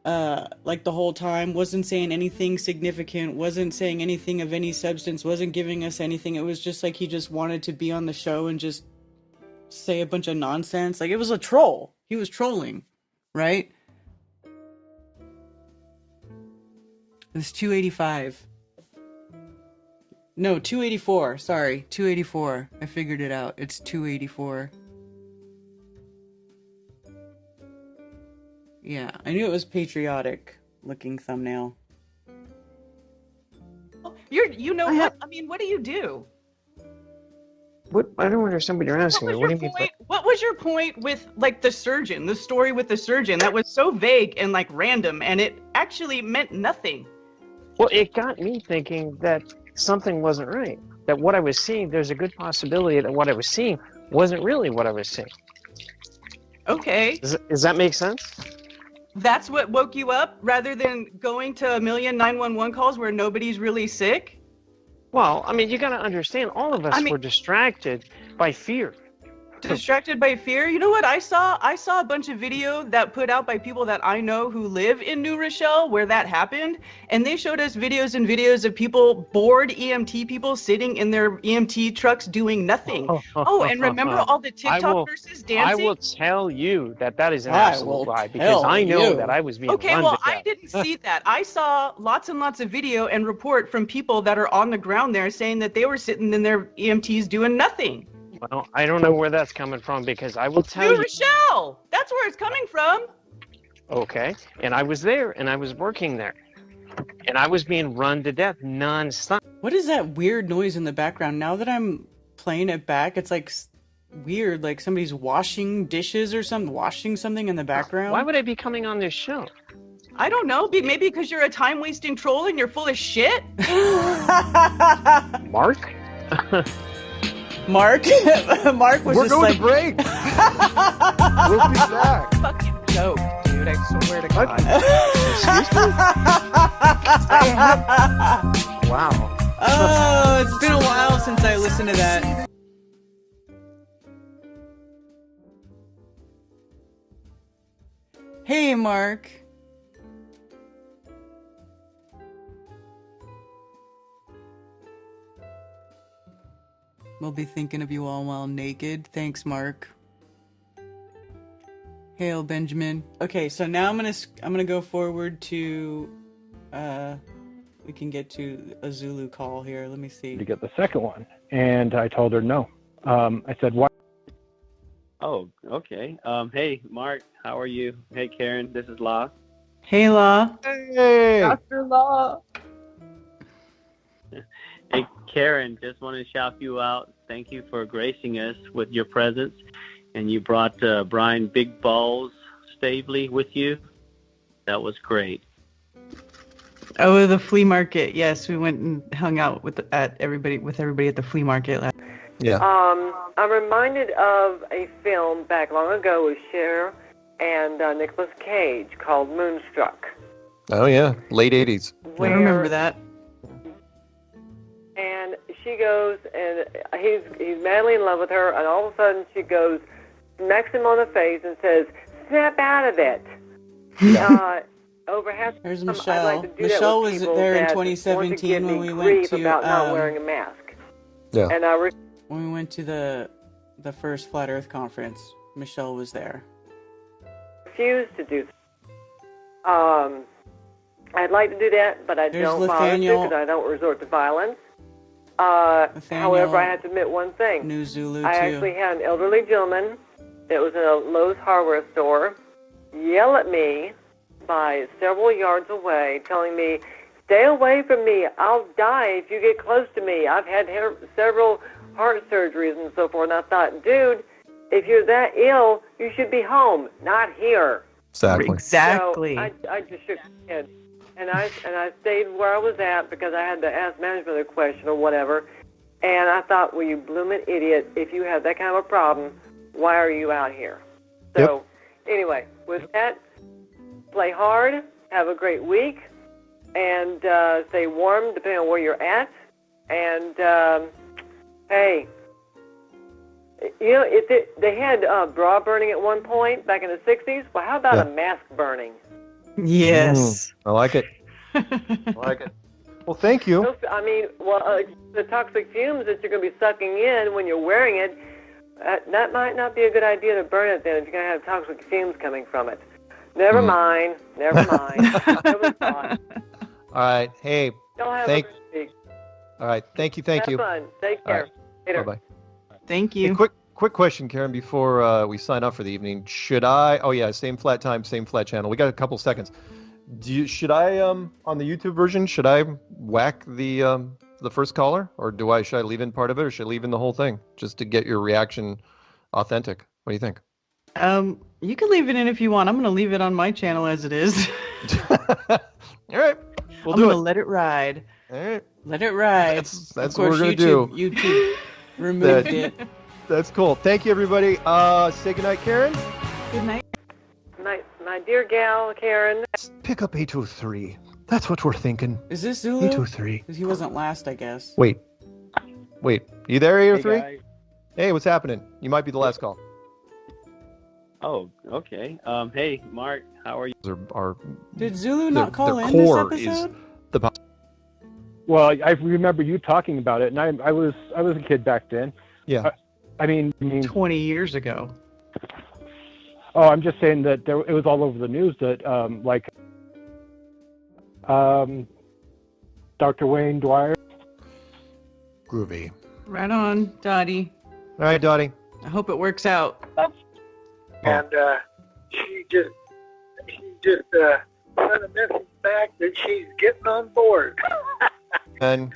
like the whole time, wasn't saying anything significant, wasn't saying anything of any substance, wasn't giving us anything. It was just like he just wanted to be on the show and just say a bunch of nonsense. Like, it was a troll. He was trolling, right? It's 285. No, 284. Sorry, 284. I figured it out. It's 284. Yeah, I knew it was patriotic looking thumbnail. You know what? I mean, what do you do? What? I don't understand what you're asking me. What do you mean? What was your point with like the surgeon? The story with the surgeon that was so vague and like random, and it actually meant nothing. Well, it got me thinking that something wasn't right. That what I was seeing, there's a good possibility that what I was seeing wasn't really what I was seeing. Okay. Does that make sense? That's what woke you up rather than going to a million 911 calls where nobody's really sick? Well, I mean, you got to understand, all of us were distracted by fear. Distracted by fear? You know what I saw? I saw a bunch of video that put out by people that I know who live in New Rochelle where that happened, and they showed us videos and videos of people, bored EMT people, sitting in their EMT trucks doing nothing. Oh, and remember all the TikTok nurses dancing? I will tell you that is an absolute lie, because I know that I was being run to death. I didn't see that. I saw lots and lots of video and report from people that are on the ground there saying that they were sitting in their EMTs doing nothing. Well, I don't know where that's coming from, because I will tell you. New Rochelle! That's where it's coming from. Okay, and I was there, and I was working there, and I was being run to death nonstop. What is that weird noise in the background? Now that I'm playing it back, it's like weird, like somebody's washing dishes or something, washing something in the background. Why would I be coming on this show? I don't know. Maybe because you're a time-wasting troll and you're full of shit? Mark? Mark was We're just going like... to break. We'll be back. Fucking joke, dude. I swear to God. Excuse me? Wow. Oh, it's been a while since I listened to that. Hey, Mark. We'll be thinking of you all while naked. Thanks, Mark. Hail, Benjamin. Okay, so now I'm gonna go forward to we can get to a Zulu call here. Let me see. To get the second one, and I told her no. I said, why? Oh, okay. Hey, Mark, how are you? Hey, Karen, this is La. Hey, La. Hey. Dr. La. Hey, Karen, just want to shout you out. Thank you for gracing us with your presence. And you brought Brian Big Balls Stavely with you. That was great. Oh, the flea market. Yes, we went and hung out with everybody at the flea market. Yeah. I'm reminded of a film back long ago with Cher and Nicolas Cage called Moonstruck. Oh yeah, late 80s. I remember that. And she goes, and he's madly in love with her, and all of a sudden she goes, smacks him on the face and says, "Snap out of it." Over half There's the time, Michelle. I'd like to do Michelle that with was people there in that 2017 want to give when me we went grief to about not wearing a mask. Yeah. And when we went to the first Flat Earth conference. Michelle was there. refuse to do. I'd like to do that, but I There's don't Nathaniel. because I don't resort to violence. Nathaniel, However, I have to admit one thing. New Zulu I too. actually had an elderly gentleman that was in a Lowe's hardware store yell at me by several yards away, telling me, "Stay away from me. I'll die if you get close to me. I've had several heart surgeries and so forth." And I thought, dude, if you're that ill, you should be home, not here. Exactly. So I just shook my head. And I stayed where I was at because I had to ask management a question or whatever. And I thought, well, you bloomin' idiot, if you have that kind of a problem, why are you out here? So, Anyway, with that, play hard, have a great week, and stay warm depending on where you're at. And, hey, You know, they had bra burning at one point back in the 60s. Well, how about a mask burning? Yes. I like it. I like it. Well, thank you. I mean, the toxic fumes that you're going to be sucking in when you're wearing it, that might not be a good idea to burn it then if you're going to have toxic fumes coming from it. Never mind. It was fun. All right. Hey, Y'all have a good week. all right. Thank you. Have fun. Take care. Later. Bye-bye. Thank you. Hey, quick question, Karen, before we sign off for the evening. Should I? Oh yeah, same flat time, same flat channel. We got a couple seconds. Should I on the YouTube version? Should I whack the first caller, or should I leave in part of it, or should I leave in the whole thing just to get your reaction authentic? What do you think? You can leave it in if you want. I'm going to leave it on my channel as it is. All right, I'm going to let it ride. All right, Let it ride. That's of what course, we're gonna do. YouTube removed it. That's cool. Thank you, everybody. Say goodnight, Karen. Good night. My dear gal, Karen. Pick up 803. That's what we're thinking. Is this Zulu? 803. Because he wasn't last, I guess. Wait. You there, 803? Hey, guys. Hey, what's happening? You might be the last call. Oh, okay. Hey, Mark, how are you? Did Zulu not call in core this episode? Well, I remember you talking about it, and I was a kid back then. Yeah. I mean, 20 years ago. oh, I'm just saying that it was all over the news that Dr. Wayne Dwyer. Groovy. Right on, Dottie. All right, Dottie. I hope it works out. And she just sent a message back that she's getting on board. And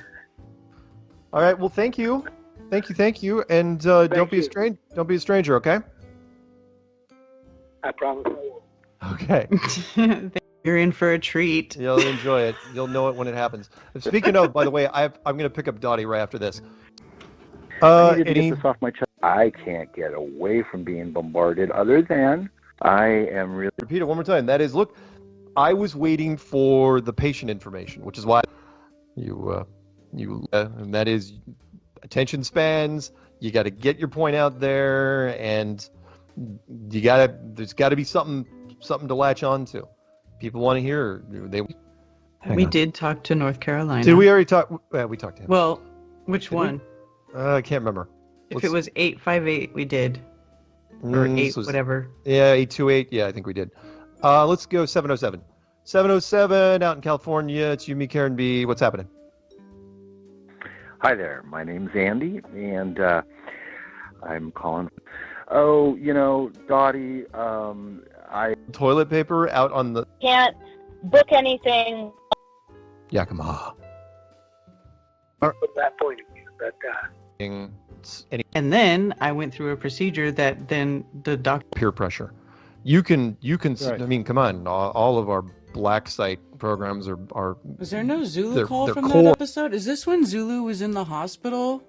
all right, well, thank you, and don't be a stranger, okay? I promise I will. Okay. You're in for a treat. You'll enjoy it. You'll know it when it happens. And speaking of, by the way, I'm going to pick up Dottie right after this. I needed to get this off my chest. I can't get away from being bombarded other than I am really... Repeat it one more time. That is, look, I was waiting for the patient information, which is why and that is attention spans. You got to get your point out there, and there's got to be something to latch on to. People want to hear. We did talk to North Carolina. Did we already talk? We talked to him. Well, which one? I can't remember. If it was 858, we did. Or 8, whatever. Yeah, 828. Yeah, I think we did. Let's go 707. 707 out in California. It's you, me, Karen B. What's happening? Hi there. My name's Andy, and I'm calling. Oh, Dottie, Toilet paper out on the... Can't book anything. Yakima. From that point of view, but And then I went through a procedure that then the doctor... Peer pressure. You can. Right. I mean, come on. All of our black site programs are. Was there no Zulu call they're from core. that episode? Is this when Zulu was in the hospital?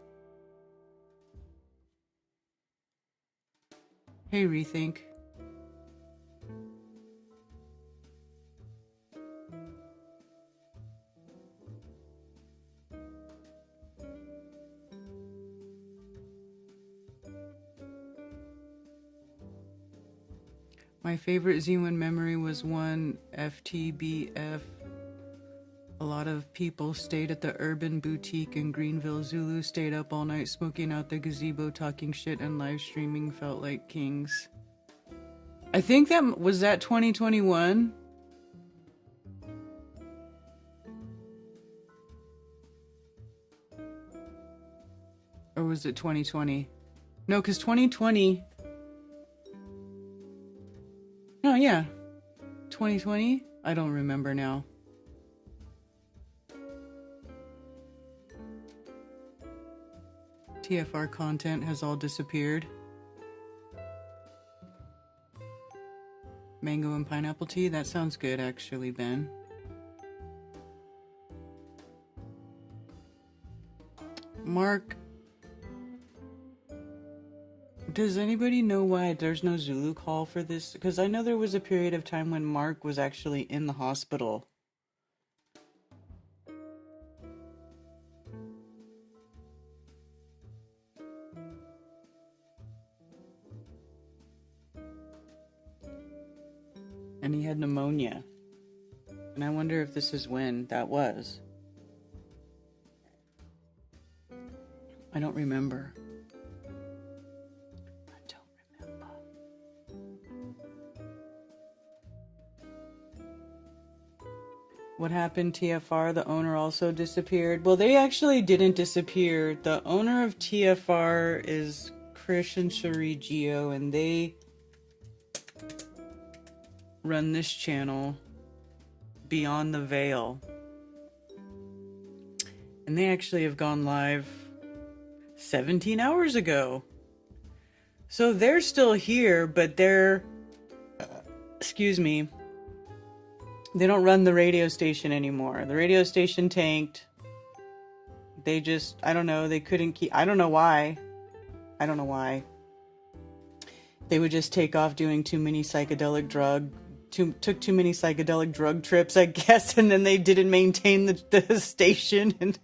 Hey, Rethink. My favorite Z1 memory was one FTBF. A lot of people stayed at the Urban Boutique in Greenville. Zulu stayed up all night smoking out the gazebo, talking shit, and live streaming. Felt like kings. I think was that 2021? Or was it 2020? No, because 2020... Oh, yeah. 2020? I don't remember now. TFR content has all disappeared. Mango and pineapple tea? That sounds good, actually, Ben. Mark... Does anybody know why there's no Zulu call for this? Because I know there was a period of time when Mark was actually in the hospital. and he had pneumonia. And I wonder if this is when that was. I don't remember. What happened, TFR? The owner also disappeared. Well, they actually didn't disappear. The owner of TFR is Chris and Cherie Geo, and they run this channel, Beyond the Veil. And they actually have gone live 17 hours ago. So they're still here, but they're, excuse me, they don't run the radio station anymore. The radio station tanked. They just, I don't know, they couldn't keep, I don't know why. They would just take off doing too many psychedelic drug trips, I guess, and then they didn't maintain the station. And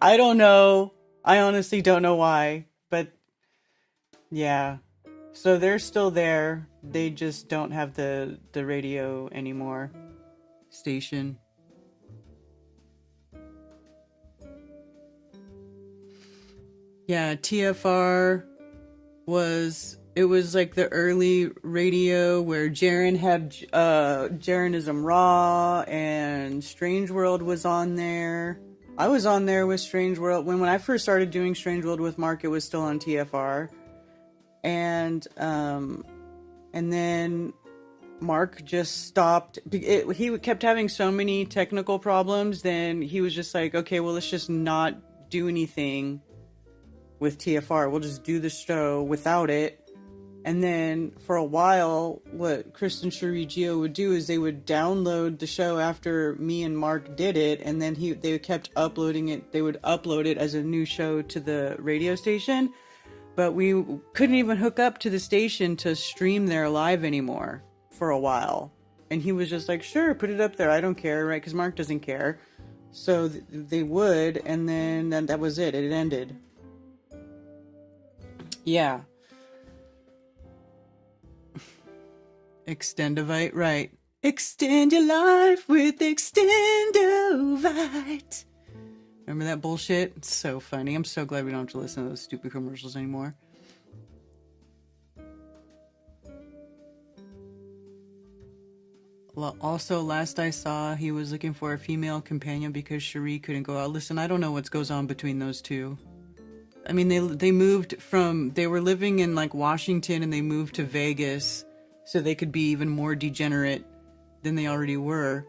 I don't know. I honestly don't know why, but yeah. So they're still there. They just don't have the radio anymore. Station. Yeah, TFR was like the early radio where Jaren had Jarenism Raw, and Strange World was on there. I was on there with Strange World when I first started doing Strange World with Mark. It was still on TFR, and then Mark just stopped. He kept having so many technical problems. Then he was just like, okay, well, let's just not do anything with TFR. We'll just do the show without it. And then for a while, what Chris and Cherie Geo would do is they would download the show after me and Mark did it, and then they kept uploading it. They would upload it as a new show to the radio station, but we couldn't even hook up to the station to stream there live anymore for a while. And he was just like, sure, put it up there. I don't care, right? Because Mark doesn't care. So they would, and then that was it. It ended. Yeah. Extendovite, right. Extend your life with Extendovite. Remember that bullshit? It's so funny. I'm so glad we don't have to listen to those stupid commercials anymore. Also, last I saw, he was looking for a female companion because Cherie couldn't go out. Listen, I don't know what goes on between those two. I mean, they moved from, they were living in like Washington, and they moved to Vegas so they could be even more degenerate than they already were.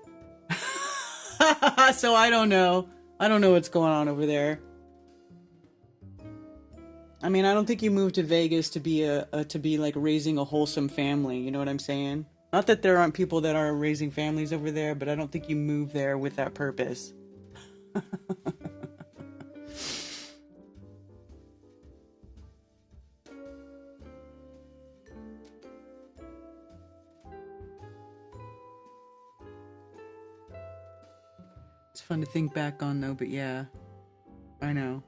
So I don't know. I don't know what's going on over there. I mean, I don't think you moved to Vegas to be to be like raising a wholesome family. You know what I'm saying? Not that there aren't people that are raising families over there, but I don't think you move there with that purpose. It's fun to think back on though, but yeah, I know.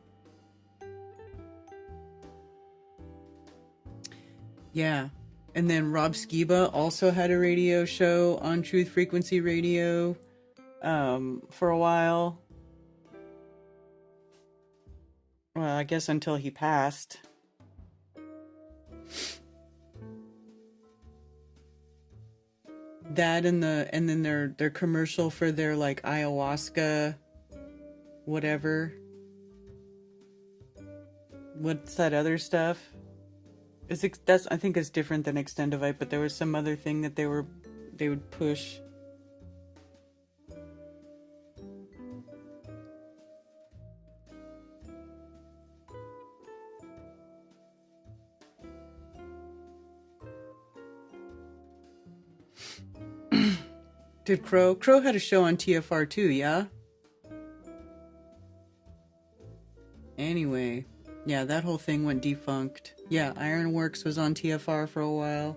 Yeah. And then Rob Skiba also had a radio show on Truth Frequency Radio for a while. Well, I guess until he passed. That and then their commercial for their like ayahuasca whatever. What's that other stuff? That's I think it's different than Extendovite, but there was some other thing that they would push. Did Crow had a show on TFR too, yeah? Anyway, yeah, that whole thing went defunct. Yeah, Ironworks was on TFR for a while.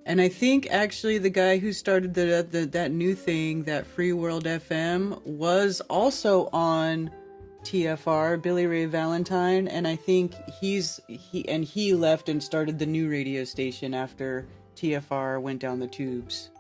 And I think actually the guy who started that new thing, that Free World FM, was also on TFR, Billy Ray Valentine, and I think he left and started the new radio station after TFR went down the tubes.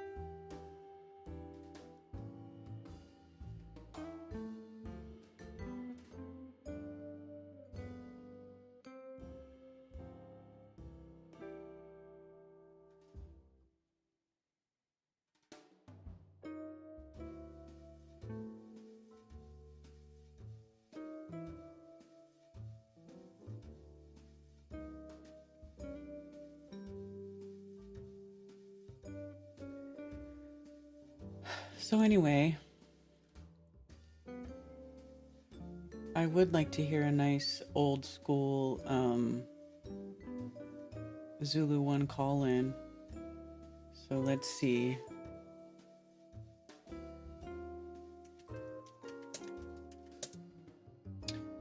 So anyway, I would like to hear a nice old school Zulu 1 call in. So let's see.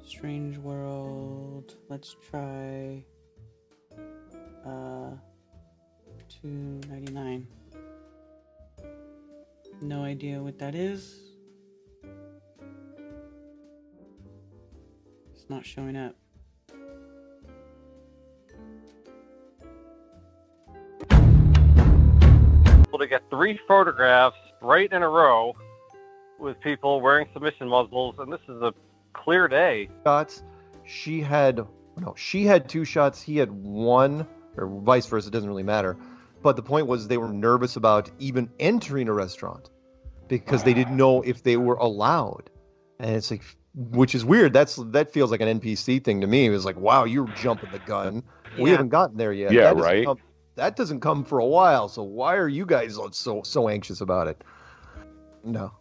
Strange World. Let's try 299. No idea what that is. It's not showing up. To get 3 photographs right in a row with people wearing submission muzzles, and this is a clear day. Shots. She had 2 shots. He had 1, or vice versa. It doesn't really matter. But the point was they were nervous about even entering a restaurant because they didn't know if they were allowed. And it's like, which is weird. That feels like an NPC thing to me. It was like, wow, you're jumping the gun. Yeah. We haven't gotten there yet. Yeah, right. That doesn't come for a while. So why are you guys so anxious about it? No.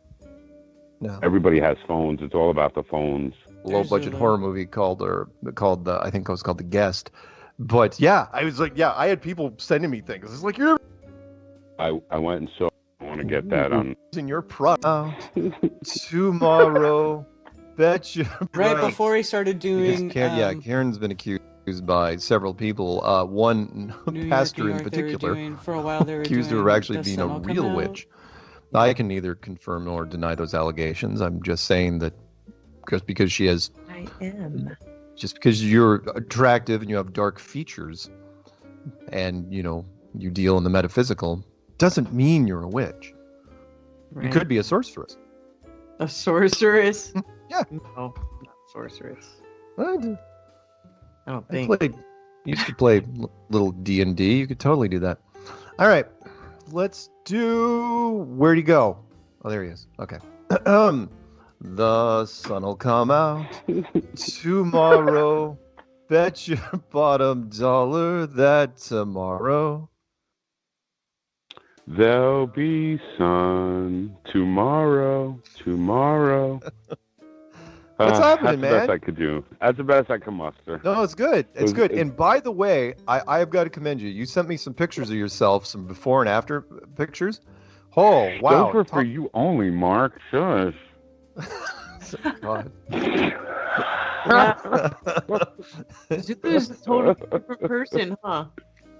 Everybody has phones. It's all about the phones. Low budget horror movie called I think it was called The Guest. But yeah, I was like, I had people sending me things. It's like, I went and saw. I want to get that on. In your product tomorrow. Betcha. Right before he started doing. Karen's been accused by several people. One pastor in particular for a while accused her of actually being a real witch. I can neither confirm nor deny those allegations. I'm just saying that just because she has. I am. Just because you're attractive and you have dark features and, you deal in the metaphysical, doesn't mean you're a witch. Right. You could be a sorceress. A sorceress? Yeah. No, not sorceress. I don't think. Used to play little D&D. You could totally do that. All right. Let's do... Where'd he go? Oh, there he is. Okay. The sun'll come out tomorrow. Bet your bottom dollar that tomorrow there'll be sun tomorrow. What's happening, man? That's the best I could do. That's the best I can muster. No, it's good. It's good. And by the way, I have got to commend you. You sent me some pictures of yourself, some before and after pictures. Oh, wow. Those were for you only, Mark. Shush. God. Zulu's a total different person, huh?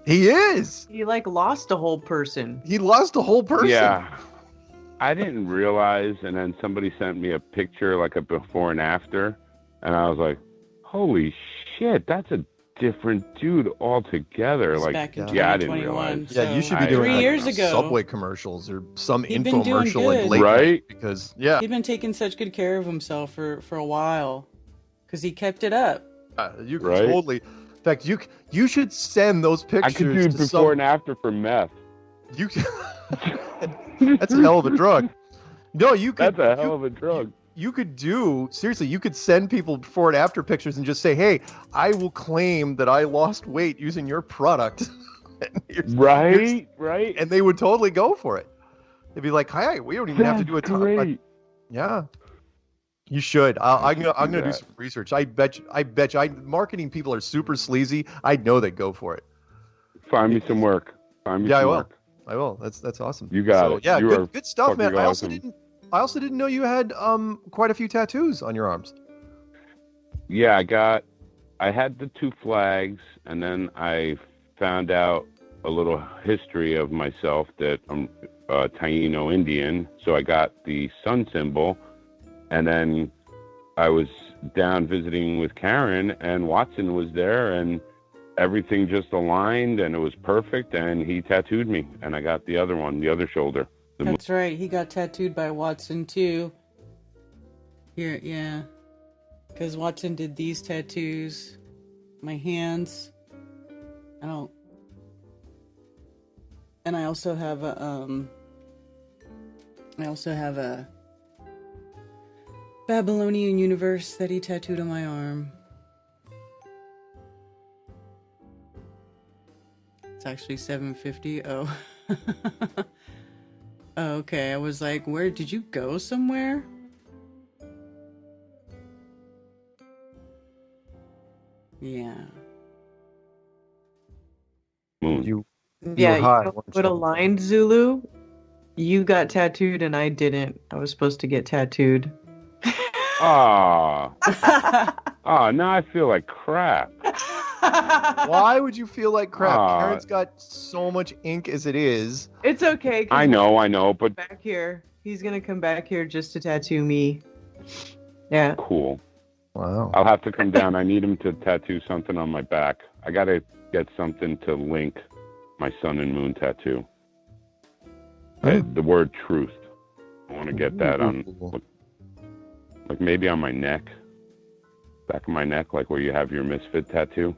He is. He lost a whole person. He lost a whole person. Yeah. I didn't realize, and then somebody sent me a picture, like a before and after, and I was like, holy shit, that's a different dude altogether. It's like, back in I didn't realize. Yeah, you should be doing 3 years ago. Subway commercials or some He'd been doing infomercial good. and late right? Because he'd been taking such good care of himself for a while because he kept it up. You could totally. In fact, you should send those pictures. I could do before and after for meth. That's a hell of a drug. No, you could. That's a hell of a drug. You could seriously, you could send people before and after pictures and just say, hey, I will claim that I lost weight using your product. Right. And they would totally go for it. They'd be like, hi, we don't even have to do a ton. Yeah. You should. I'm gonna do some research. I bet you. Marketing people are super sleazy. I know they'd go for it. Find me some work. I will. That's awesome. You got it. Yeah, you good stuff, man. Awesome. I also didn't know you had quite a few tattoos on your arms. Yeah, I had the 2 flags, and then I found out a little history of myself that I'm a Taino Indian, so I got the sun symbol, and then I was down visiting with Karen, and Watson was there, and everything just aligned and it was perfect, and he tattooed me, and I got the other one, the other shoulder. That's right. He got tattooed by Watson too. Here, yeah. Because Watson did these tattoos. My hands. And I also have a Babylonian universe that he tattooed on my arm. It's actually $750. Oh. Oh, okay. I was like, where did you go somewhere? Yeah. You Yeah, were high, you know weren't what you? aligned, Zulu? You got tattooed and I didn't. I was supposed to get tattooed. Ah. Now I feel like crap. Why would you feel like crap? Ah. Karen's got so much ink as it is. It's okay. 'Cause I know, but back here, he's gonna come back here just to tattoo me. Yeah. Cool. Wow. I'll have to come down. I need him to tattoo something on my back. I gotta get something to link my sun and moon tattoo. The word truth. I want to get that on, like maybe on my neck, back of my neck, like where you have your misfit tattoo.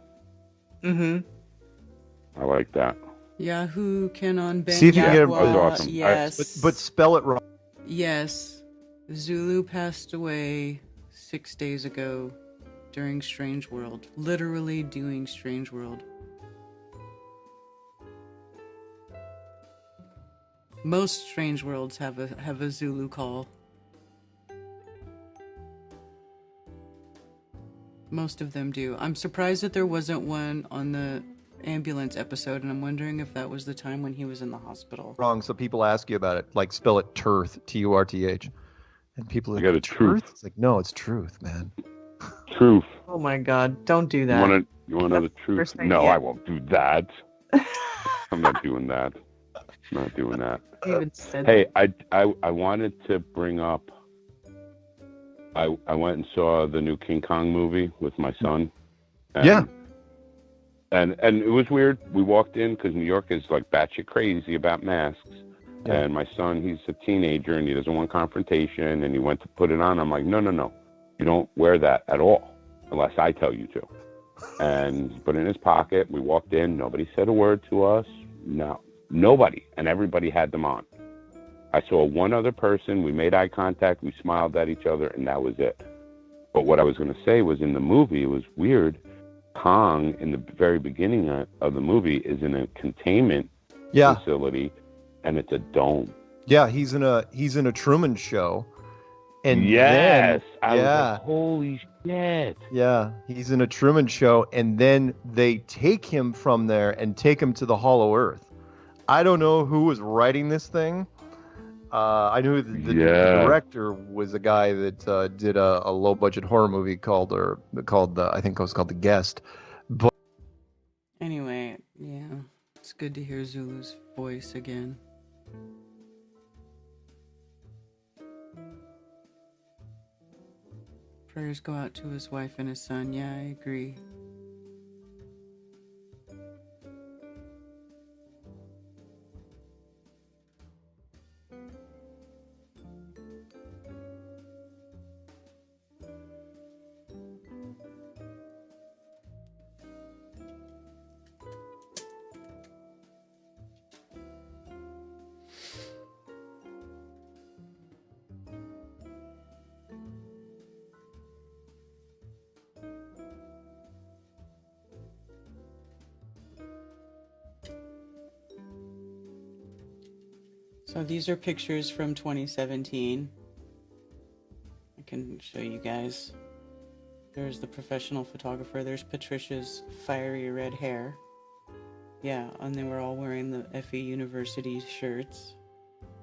Mm-hmm. I like that. Yahoo Canon Ben See if you can get him. That's awesome. Yes. But spell it wrong. Yes. Zulu passed away 6 days ago during Strange World. Literally doing Strange World. Most Strange Worlds have a Zulu call. Most of them do. I'm surprised that there wasn't one on the ambulance episode, and I'm wondering if that was the time when he was in the hospital. Wrong, so people ask you about it. Like, spell it Turth, Turth. And people are I got a like, truth. It's like, no, it's truth, man. Truth. Oh my God! Don't do that. You want to know the truth? First No, idea. I won't do that. I'm not doing that. I'm not doing that. Even said Hey, I wanted to bring up. I went and saw the new King Kong movie with my son. And, Yeah. And it was weird. We walked in because New York is like batshit crazy about masks. Yeah. And my son, he's a teenager and he doesn't want confrontation. And he went to put it on. I'm like, no. You don't wear that at all unless I tell you to. And he put it in his pocket. We walked in. Nobody said a word to us. No. Nobody. And everybody had them on. I saw one other person. We made eye contact. We smiled at each other, and that was it. But what I was going to say was in the movie, it was weird. Kong, in the very beginning of the movie, is in a containment facility, and it's a dome. Yeah, he's in a Truman Show. And yes, then, I was like, holy shit. Yeah, he's in a Truman Show, and then they take him from there and take him to the Hollow Earth. I don't know who was writing this thing. I knew the director was a guy that did a low-budget horror movie called I think it was called The Guest. But Anyway, yeah, it's good to hear Zulu's voice again. Prayers go out to his wife and his son. Yeah, I agree. So these are pictures from 2017. I can show you guys. There's the professional photographer. There's Patricia's fiery red hair. Yeah, and they were all wearing the FE University shirts.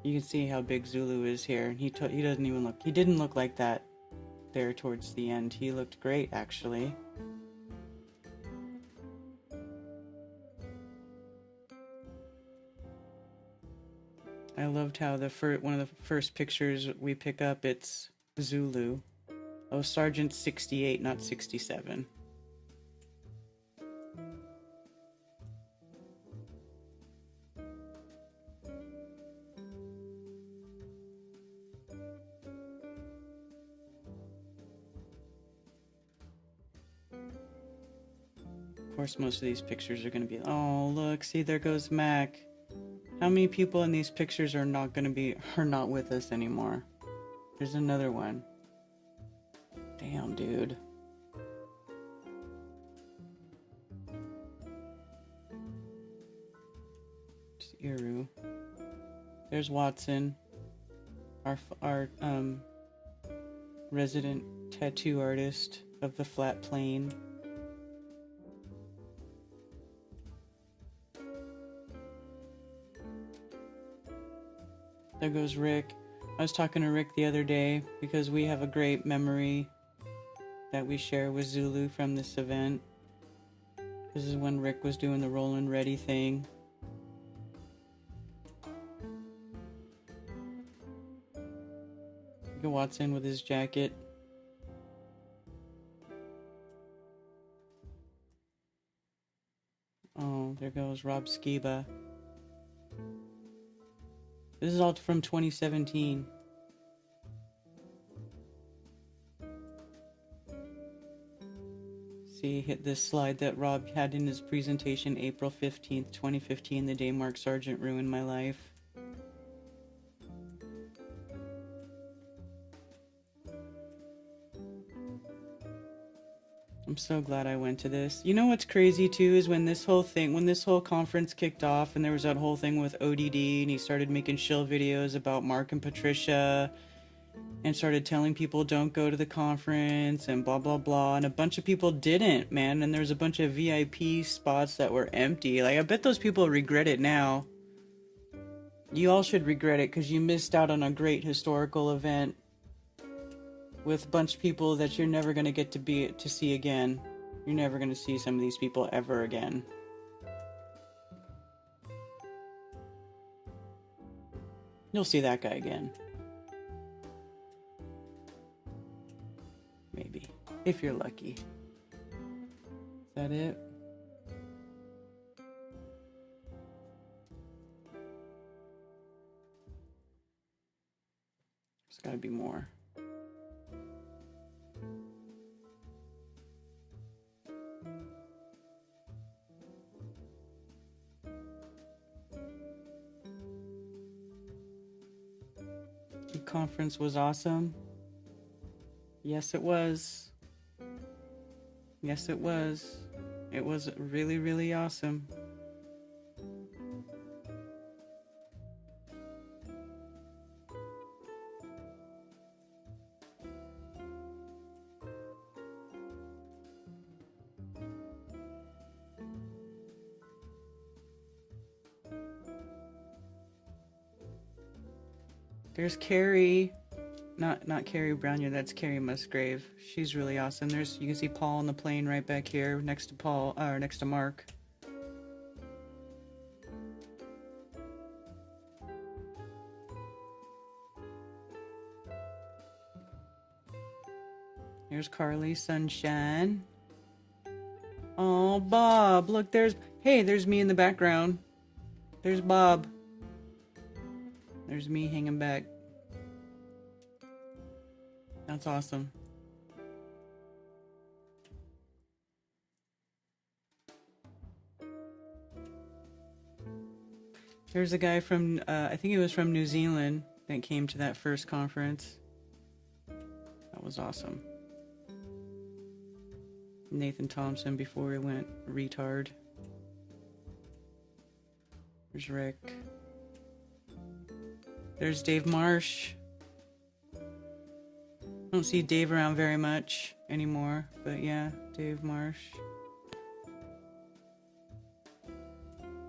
You can see how big Zulu is here. He doesn't even look. He didn't look like that there towards the end. He looked great, actually. I loved how one of the first pictures we pick up, it's Zulu. Oh, Sergeant 68, not 67. course, most of these pictures are going to be, oh, look, see, there goes Mac. How many people in these pictures are not with us anymore? There's another one. Damn, dude. Just Iru. There's Watson, our resident tattoo artist of the flat plane. There goes Rick. I was talking to Rick the other day because we have a great memory that we share with Zulu from this event. This is when Rick was doing the Rollin' Ready thing. Look at Watson with his jacket. Oh, there goes Rob Skiba. This is all from 2017. See, hit this slide that Rob had in his presentation April 15th, 2015, the day Mark Sargent ruined my life. I'm so glad I went to this. You know what's crazy too is when this whole conference kicked off and there was that whole thing with ODD and he started making shill videos about Mark and Patricia and started telling people don't go to the conference and blah blah blah, and a bunch of people didn't, man, and there's a bunch of VIP spots that were empty. Like, I bet those people regret it now. You all should regret it because you missed out on a great historical event with a bunch of people that you're never going to get to see again. You're never going to see some of these people ever again. You'll see that guy again. Maybe. If you're lucky. Is that it? There's gotta be more. The conference was awesome. Yes, it was. Yes, it was. It was really, really awesome. There's Carrie. Not Carrie Brownier, that's Carrie Musgrave. She's really awesome. You can see Paul on the plane right back here next to next to Mark. Here's Carly Sunshine. Oh, Bob, look, there's me in the background. There's Bob. There's me hanging back. That's awesome. There's a guy from, I think he was from New Zealand that came to that first conference. That was awesome. Nathan Thompson before he went retard. There's Rick. There's Dave Marsh. I don't see Dave around very much anymore, but yeah, Dave Marsh.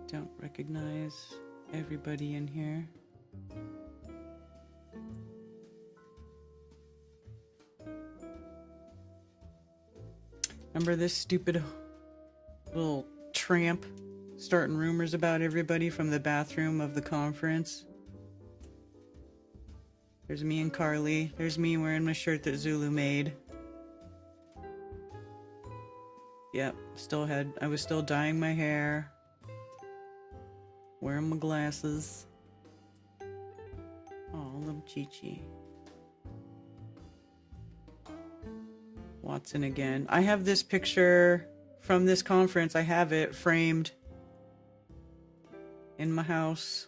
Don't recognize everybody in here. Remember this stupid little tramp starting rumors about everybody from the bathroom of the conference? There's me and Carly. There's me wearing my shirt that Zulu made. Yep, I was still dyeing my hair. Wearing my glasses. Oh, little Chi-Chi. Watson again. I have this picture from this conference. I have it framed in my house.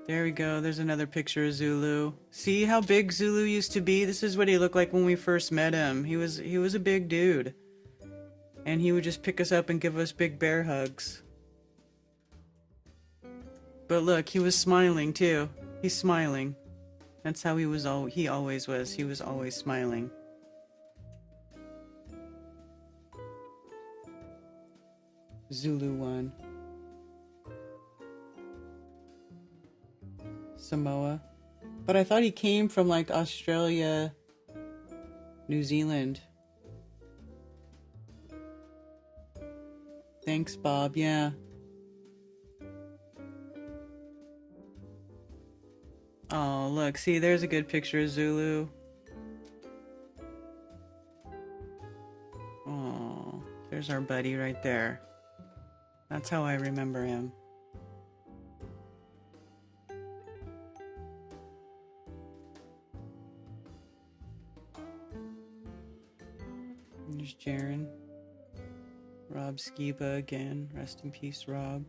There we go. There's another picture of Zulu. See how big Zulu used to be? This is what he looked like when we first met him. He was a big dude. And he would just pick us up and give us big bear hugs. But look, he was smiling too. He's smiling. That's how he always was. He was always smiling. Zulu 1. Samoa. But I thought he came from like Australia, New Zealand. Thanks, Bob. Yeah. Oh, look. See, there's a good picture of Zulu. Oh, there's our buddy right there. That's how I remember him. There's Jaren. Rob Skiba again. Rest in peace, Rob.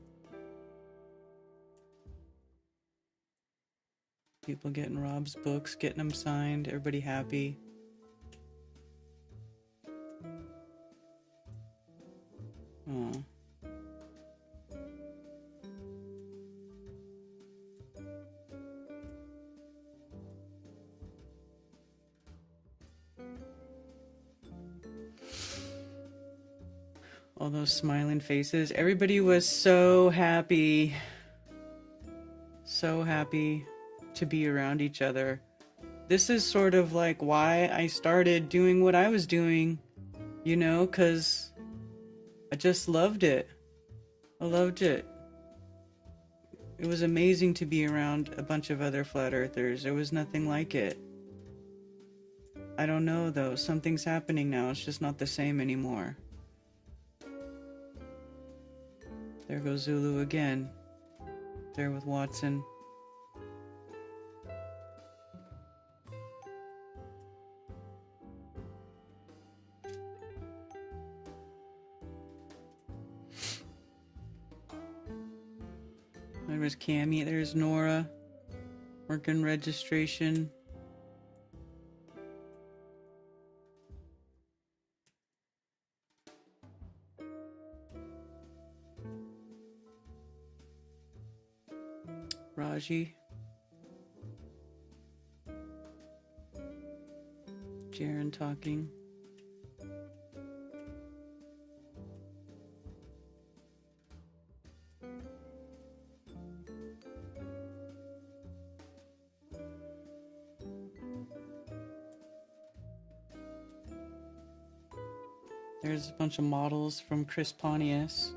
People getting Rob's books, getting them signed. Everybody happy. Oh. All those smiling faces. Everybody was so happy. So happy to be around each other. This is sort of like why I started doing what I was doing, you know, because I just loved it. I loved it. It was amazing to be around a bunch of other flat earthers. There was nothing like it. I don't know though, something's happening now. It's just not the same anymore. There goes Zulu again. There with Watson. There was Cammie. There's Nora. Working registration. Raji. Jaren talking. There's a bunch of models from Chris Pontius.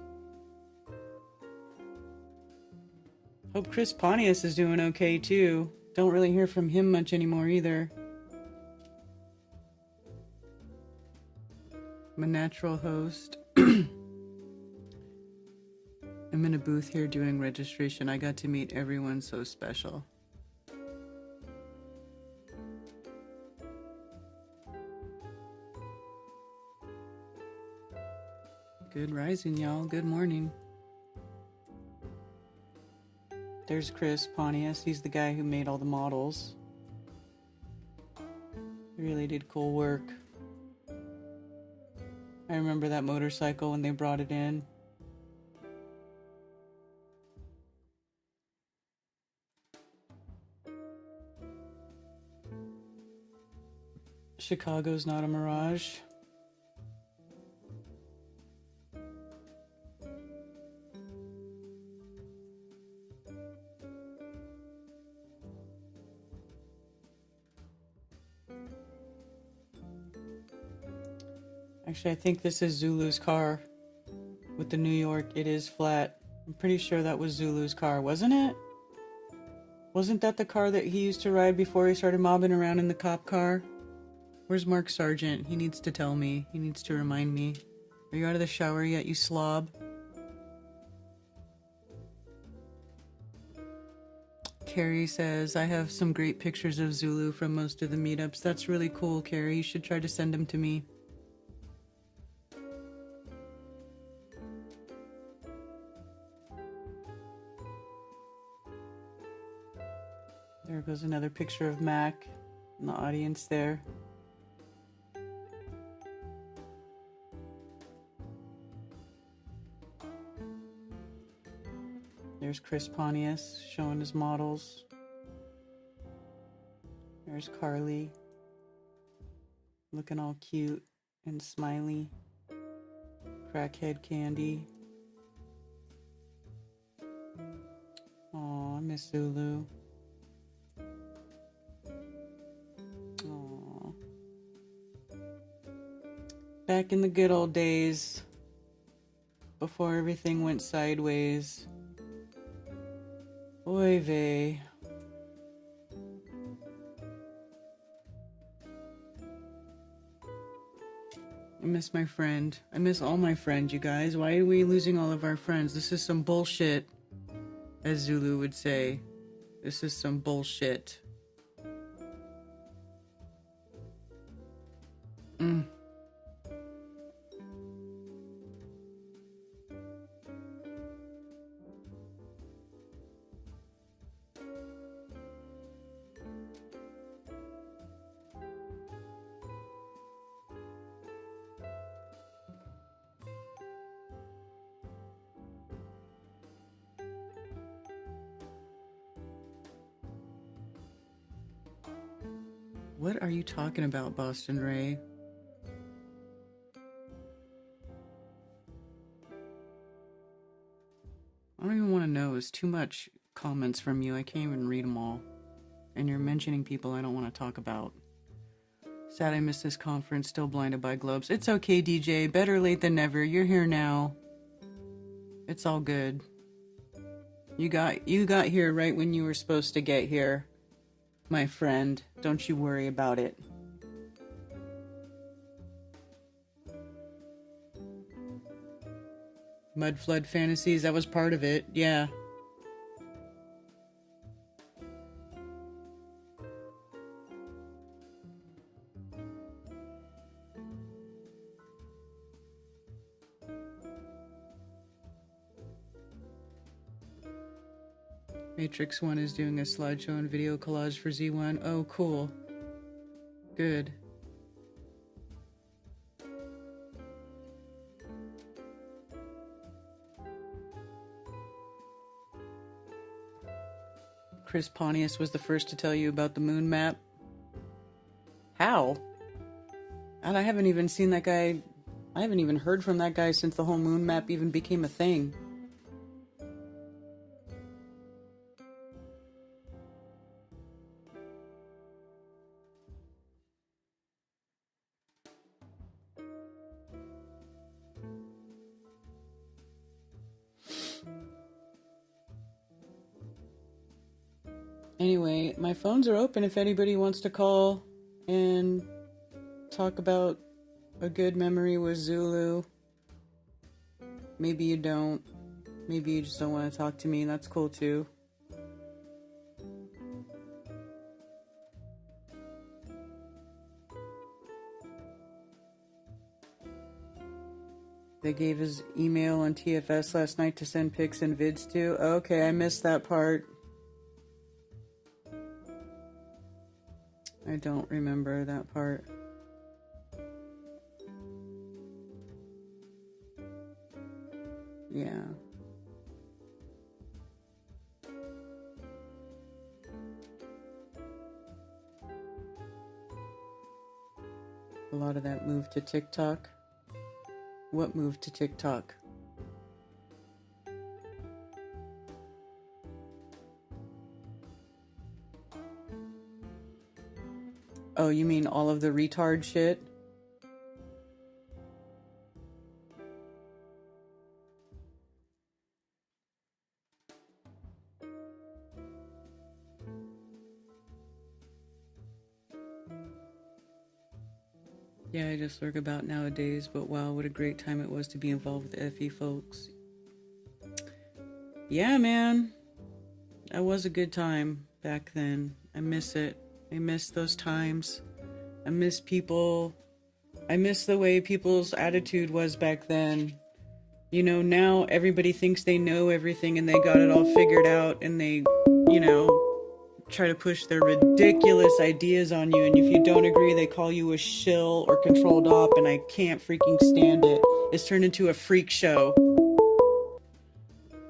Hope Chris Pontius is doing okay too. Don't really hear from him much anymore either. I'm a natural host. I'm in a booth here doing registration. I got to meet everyone so special. Good rising, y'all. Good morning. There's Chris Pontius. He's the guy who made all the models. He really did cool work. I remember that motorcycle when they brought it in. Chicago's not a mirage. Actually, I think this is Zulu's car. With the New York, it is flat. I'm pretty sure that was Zulu's car, wasn't it? Wasn't that the car that he used to ride before he started mobbing around in the cop car? Where's Mark Sargent? He needs to tell me. He needs to remind me. Are you out of the shower yet, you slob? Carrie says, I have some great pictures of Zulu from most of the meetups. That's really cool, Carrie. You should try to send them to me. There goes another picture of Mac in the audience there. There's Chris Pontius showing his models. There's Carly, looking all cute and smiley. Crackhead Candy. Aw, I miss Zulu. Aw. Back in the good old days, before everything went sideways. Oy vey. I miss my friend. I miss all my friends, you guys. Why are we losing all of our friends? This is some bullshit, as Zulu would say. This is some bullshit. What are you talking about, Boston Ray? I don't even want to know. It's too much comments from you. I can't even read them all. And you're mentioning people I don't want to talk about. Sad I missed this conference. Still blinded by globes. It's okay, DJ. Better late than never. You're here now. It's all good. You got here right when you were supposed to get here. My friend, don't you worry about it. Mud Flood Fantasies, that was part of it, yeah. Matrix 1 is doing a slideshow and video collage for Z1. Oh, cool. Good. Chris Pontius was the first to tell you about the moon map. How? And I haven't even seen that guy. I haven't even heard from that guy since the whole moon map even became a thing. Anyway, my phones are open if anybody wants to call and talk about a good memory with Zulu. Maybe you don't. Maybe you just don't want to talk to me. That's cool too. They gave his email on TFS last night to send pics and vids to. Okay, I missed that part. I don't remember that part. Yeah. A lot of that moved to TikTok. What moved to TikTok? Oh, you mean all of the retard shit? Yeah, I just lurk about nowadays, but wow, what a great time it was to be involved with FE folks. Yeah, man. That was a good time back then. I miss it. I miss those times. I miss people. I miss the way people's attitude was back then. You know, now everybody thinks they know everything and they got it all figured out, and they, you know, try to push their ridiculous ideas on you, and if you don't agree, they call you a shill or controlled op, and I can't freaking stand it. It's turned into a freak show.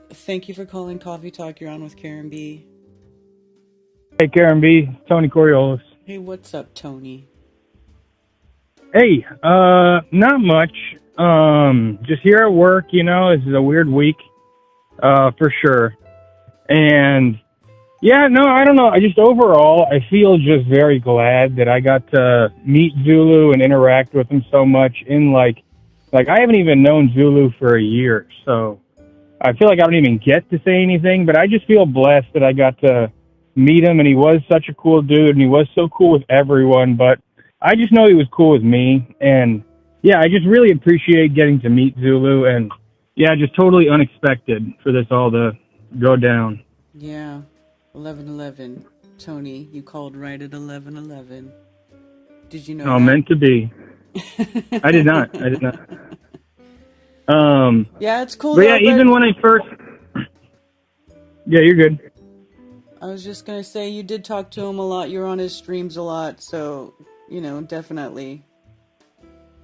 Thank you for calling Coffee Talk. You're on with Karen B. Hey, Karen B. Tony Coriolis. Hey, what's up, Tony? Hey, not much. Just here at work, you know, this is a weird week, for sure. And yeah, no, I don't know. I just overall, I feel just very glad that I got to meet Zulu and interact with him so much in like I haven't even known Zulu for a year. So I feel like I don't even get to say anything, but I just feel blessed that I got to meet him, and he was such a cool dude, and he was so cool with everyone, but I just know he was cool with me, and yeah, I just really appreciate getting to meet Zulu, and yeah, just totally unexpected for this all to go down. Yeah, 11:11. Tony, you called right at 11:11. Did you know that? Meant to be. I did not. Yeah, it's cool. But though, yeah, even when I first... Yeah, you're good. I was just going to say, you did talk to him a lot. You're on his streams a lot, so, you know, definitely.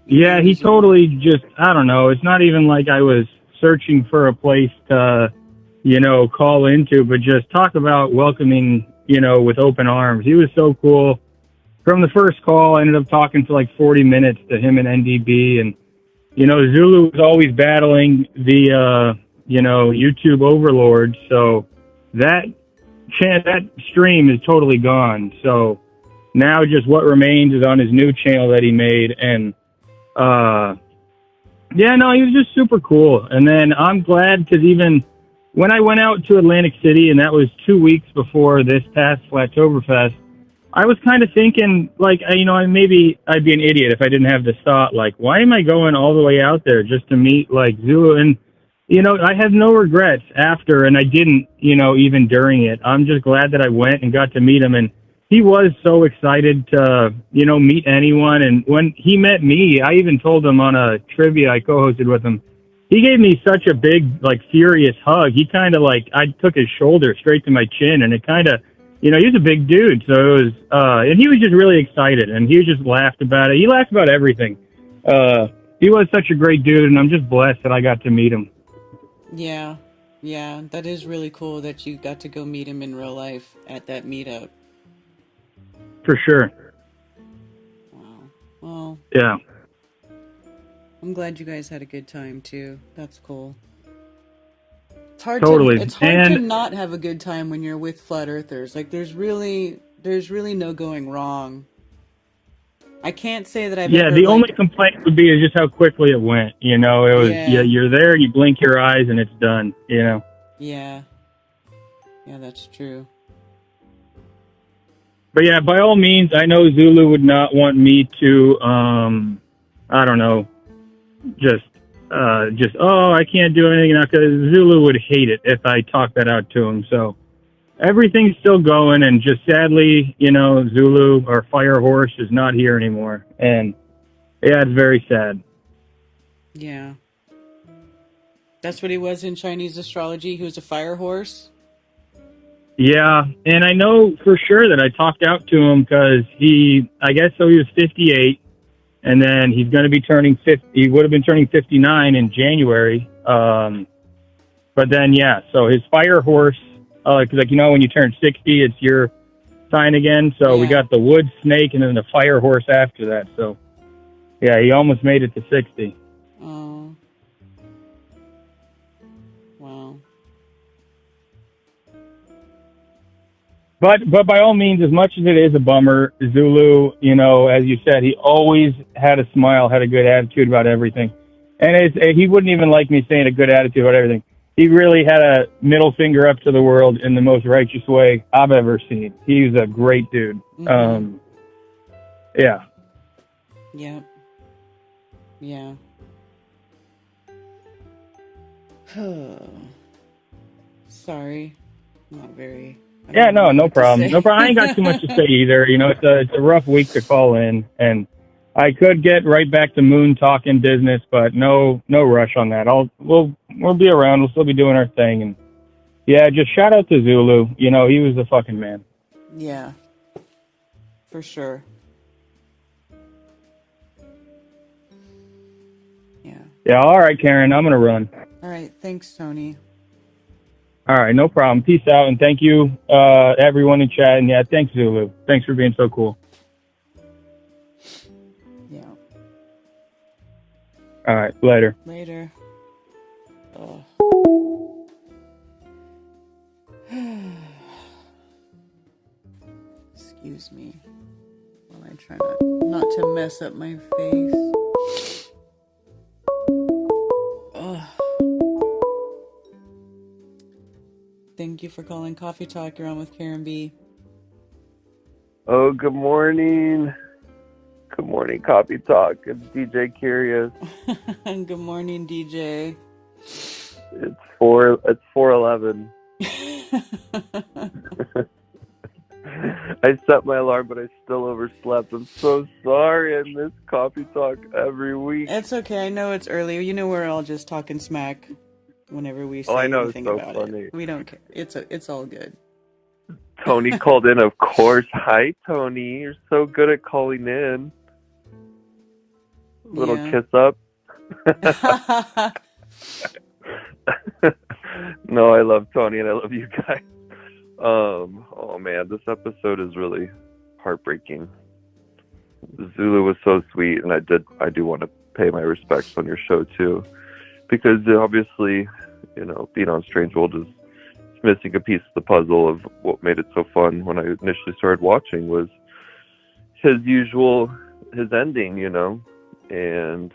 Yeah, he totally just, I don't know, it's not even like I was searching for a place to, you know, call into, but just talk about welcoming, you know, with open arms. He was so cool. From the first call, I ended up talking for like 40 minutes to him and NDB, and, you know, Zulu was always battling the, you know, YouTube overlord, so that stream is totally gone. So now just what remains is on his new channel that he made, and yeah, no, he was just super cool. And then I'm glad, because even when I went out to Atlantic City, and that was 2 weeks before this past Flattoberfest, I was kind of thinking, like, you know, maybe I'd be an idiot if I didn't have this thought, like, why am I going all the way out there just to meet, like, Zulu? And, you know, I have no regrets after, and I didn't, you know, even during it. I'm just glad that I went and got to meet him, and he was so excited to, you know, meet anyone. And when he met me, I even told him on a trivia I co-hosted with him, he gave me such a big, like, furious hug. He kind of, like, I took his shoulder straight to my chin, and it kind of, you know, he's a big dude, so it was, and he was just really excited, and he just laughed about it. He laughed about everything. He was such a great dude, and I'm just blessed that I got to meet him. Yeah, that is really cool that you got to go meet him in real life at that meetup. For sure. Wow. Well. Yeah. I'm glad you guys had a good time too. That's cool. It's hard to not have a good time when you're with flat earthers. Like there's really no going wrong. I can't say that I've ever, the only complaint would be is just how quickly it went. You know, it was you're there, you blink your eyes, and it's done. You know. Yeah, that's true. But yeah, by all means, I know Zulu would not want me to, I don't know, just oh, I can't do anything now, because Zulu would hate it if I talked that out to him. So everything's still going, and just sadly, you know, Zulu, our fire horse, is not here anymore. And yeah, it's very sad. Yeah. That's what he was in Chinese astrology. He was a fire horse. Yeah, and I know for sure that I talked out to him because he was 58, and then he's going to be turning 50. He would have been turning 59 in January. But then, yeah, so his fire horse, like, you know, when you turn 60, it's your sign again. So we got the wood snake and then the fire horse after that. So, yeah, he almost made it to 60. Oh. Wow. But by all means, as much as it is a bummer, Zulu, you know, as you said, he always had a smile, had a good attitude about everything. And he wouldn't even like me saying a good attitude about everything. He really had a middle finger up to the world in the most righteous way I've ever seen. He was a great dude. Mm-hmm. Yeah. Yeah. Yeah. Sorry. Not very. Yeah, no problem. No problem. I ain't got too much to say either. You know, it's a rough week to call in, and I could get right back to Moon talking business, but no rush on that. We'll be around. We'll still be doing our thing, and yeah, just shout out to Zulu. You know, he was the fucking man. Yeah, for sure. Yeah. Yeah. All right, Karen. I'm gonna run. All right. Thanks, Tony. All right, no problem. Peace out, and thank you, everyone in chat. And yeah, thanks, Zulu. Thanks for being so cool. Yeah. All right, later. Later. Oh. Excuse me while I try not to mess up my face. Oh. Thank you for calling Coffee Talk. You're on with Karen B. Oh, good morning. Good morning, Coffee Talk. It's DJ Curious. Good morning, DJ. It's 4:11. I set my alarm, but I still overslept. I'm so sorry. I miss Coffee Talk every week. It's okay. I know it's early. You know we're all just talking smack whenever we say I know, anything it's so about funny. it. We don't care. It's all good. Tony called in, of course. Hi, Tony. You're so good at calling in. Little kiss up. No, I love Tony and I love you guys. Oh man, this episode is really heartbreaking. Zulu was so sweet, and I do want to pay my respects on your show too, because obviously, you know, being on Strange World is missing a piece of the puzzle of what made it so fun when I initially started watching was his ending, you know, and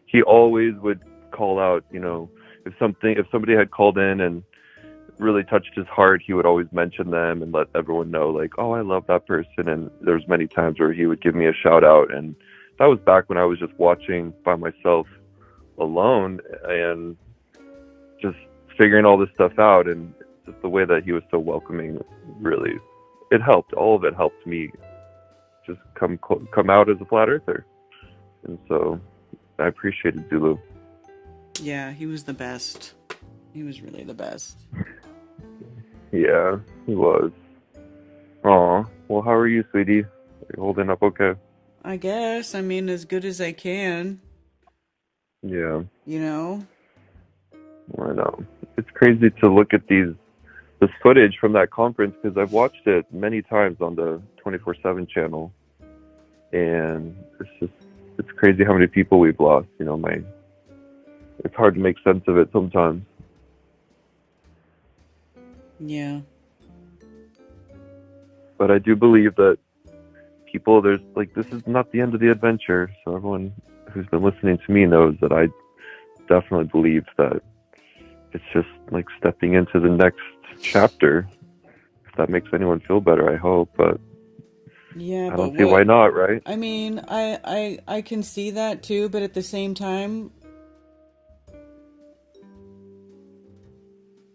he always would call out, you know, if somebody had called in and really touched his heart, he would always mention them and let everyone know, like, oh, I love that person. And there's many times where he would give me a shout out, and that was back when I was just watching by myself alone and just figuring all this stuff out. And just the way that he was so welcoming, really, it helped. All of it helped me just come out as a flat earther. And so I appreciated Zulu. Yeah, he was the best. He was really the best. Yeah, he was. Aw, well, how are you, sweetie? Are you holding up okay? I guess. I mean, as good as I can. Yeah. You know? I know. It's crazy to look at this footage from that conference, because I've watched it many times on the 24/7 channel, and it's crazy how many people we've lost. You know, it's hard to make sense of it sometimes. Yeah. But I do believe that people, this is not the end of the adventure. So everyone who's been listening to me knows that I definitely believe that it's just like stepping into the next chapter. If that makes anyone feel better, I hope. But yeah, I don't see why not, right? I mean, I can see that too, but at the same time,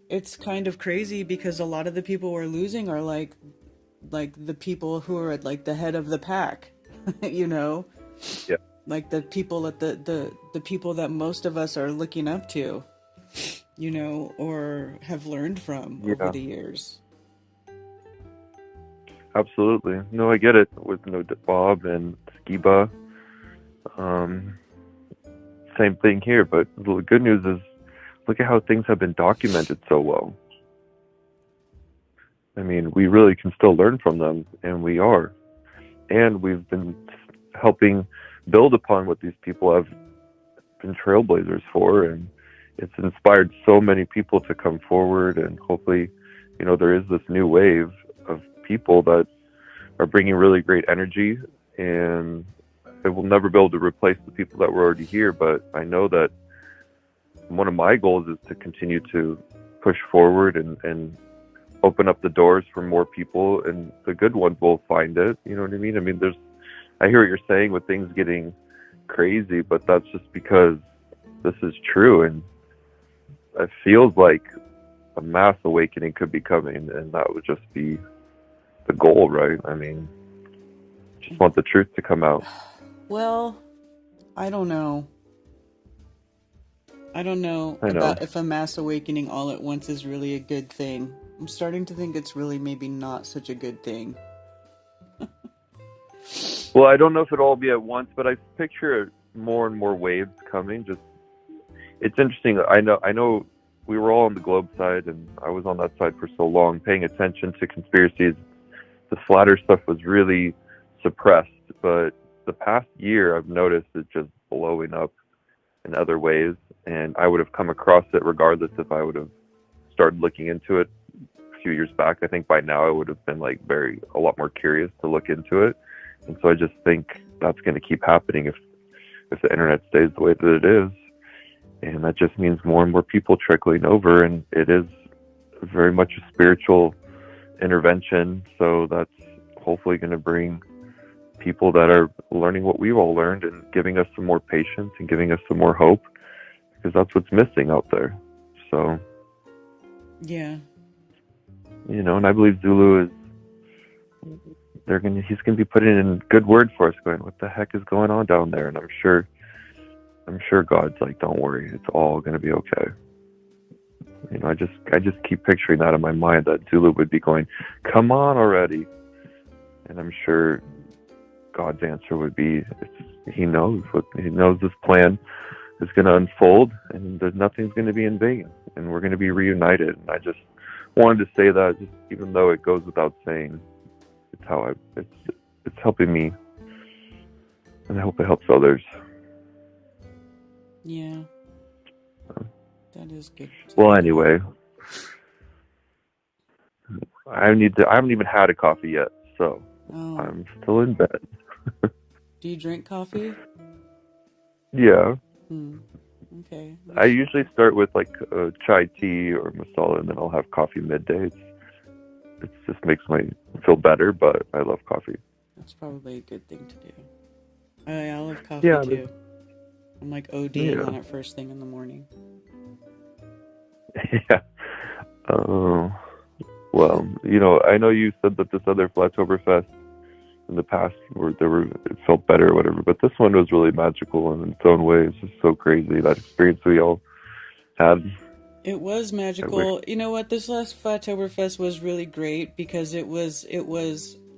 it's kind of crazy because a lot of the people we're losing are like the people who are at like the head of the pack, you know? Yeah. Like the people at the people that most of us are looking up to, you know, or have learned from over the years. Absolutely. No, I get it with Bob and Skiba. Same thing here, but the good news is, look at how things have been documented so well. I mean, we really can still learn from them, and we are. And we've been helping build upon what these people have been trailblazers for, and it's inspired so many people to come forward, and hopefully, you know, there is this new wave of people that are bringing really great energy, and I will never be able to replace the people that were already here, but I know that one of my goals is to continue to push forward and open up the doors for more people, and the good ones will find it. You know what I mean? I mean, I hear what you're saying with things getting crazy, but that's just because this is true, and it feels like a mass awakening could be coming, and that would just be the goal, right? I mean, just want the truth to come out. Well, I don't know. I don't know I know. about if a mass awakening all at once is really a good thing. I'm starting to think it's really maybe not such a good thing. Well, I don't know if it'll all be at once, but I picture more and more waves coming. Just, it's interesting. I know we were all on the globe side, and I was on that side for so long, paying attention to conspiracies. The flat earth stuff was really suppressed, but the past year I've noticed it just blowing up in other ways, and I would have come across it regardless if I would have started looking into it a few years back. I think by now I would have been like a lot more curious to look into it, and so I just think that's going to keep happening if the internet stays the way that it is, and that just means more and more people trickling over, and it is very much a spiritual intervention, so that's hopefully going to bring people that are learning what we've all learned and giving us some more patience and giving us some more hope, because that's what's missing out there. So yeah, and I believe Zulu is he's gonna be putting in good word for us, going, what the heck is going on down there? And I'm sure God's like, don't worry, it's all gonna be okay. I just keep picturing that in my mind, that Zulu would be going, come on already. And I'm sure God's answer would be, he knows this plan is going to unfold, and there's nothing's going to be in vain, and we're going to be reunited. And I just wanted to say that, just even though it goes without saying, it's helping me, and I hope it helps others. Yeah, that is good. Well, anyway, I haven't even had a coffee yet, so I'm still in bed. Do you drink coffee? Yeah. Okay. I usually start with like a chai tea or masala, and then I'll have coffee midday. It just makes me feel better, but I love coffee. That's probably a good thing to do. I love coffee too. I'm like ODing on it first thing in the morning. Yeah. Well, I know you said that this other Flattoberfest in the past it felt better or whatever, but this one was really magical in its own way. It's just so crazy, that experience we all had. It was magical. You know what? This last Flattoberfest was really great because it was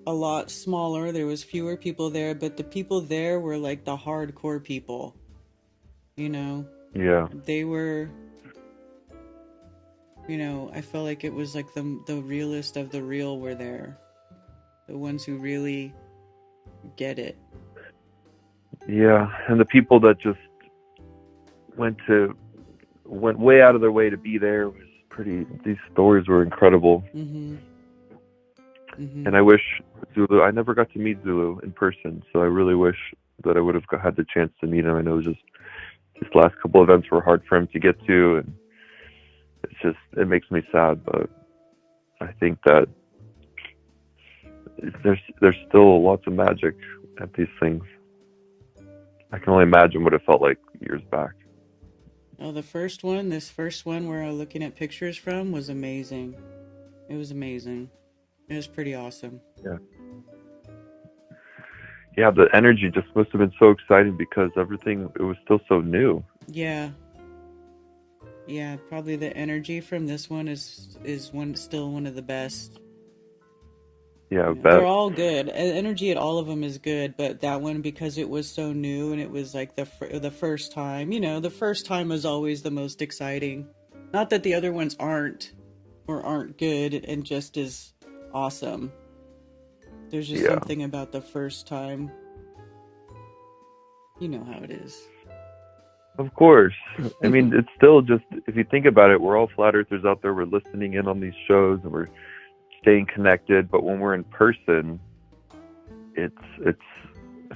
a lot smaller. There was fewer people there, but the people there were like the hardcore people. Yeah. They were. I felt like it was like the realest of the real were there. The ones who really get it. Yeah, and the people that just went way out of their way to be there was these stories were incredible. Mm-hmm. Mm-hmm. And I wish I never got to meet Zulu in person, so I really wish that I would have had the chance to meet him. I know these last couple of events were hard for him to get to, and it makes me sad, but I think that there's still lots of magic at these things. I can only imagine what it felt like years back. Oh, this first one where I'm looking at pictures from was amazing. It was amazing. It was pretty awesome. Yeah. Yeah, the energy just must have been so exciting because it was still so new. Yeah. Yeah, probably the energy from this one is still one of the best. Yeah, I bet. They're all good. Energy at all of them is good, but that one, because it was so new and it was like the first time. The first time is always the most exciting. Not that the other ones aren't good and just as awesome. There's just something about the first time. You know how it is. Of course. I mean, it's still just, if you think about it, we're all flat earthers out there. We're listening in on these shows and we're staying connected. But when we're in person, it's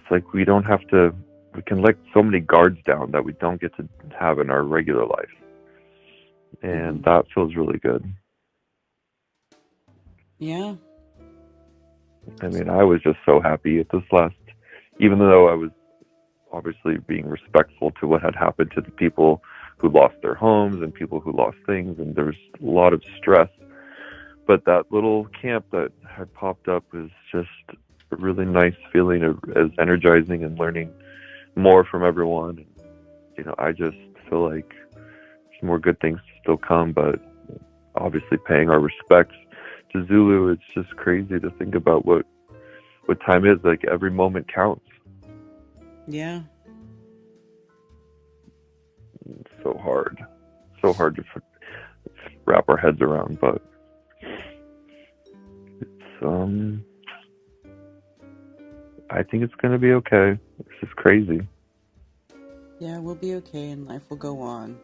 like we can let so many guards down that we don't get to have in our regular life. And that feels really good. Yeah. I mean, I was just so happy at this last, even though I was obviously being respectful to what had happened to the people who lost their homes and people who lost things, and there was a lot of stress. But that little camp that had popped up was just a really nice feeling of as energizing and learning more from everyone. And, I just feel like there's more good things to still come, but obviously paying our respects to Zulu. It's just crazy to think about what time is. Like, every moment counts. Yeah. It's so hard to wrap our heads around, but it's I think it's gonna be okay. It's just crazy. Yeah, we'll be okay and life will go on.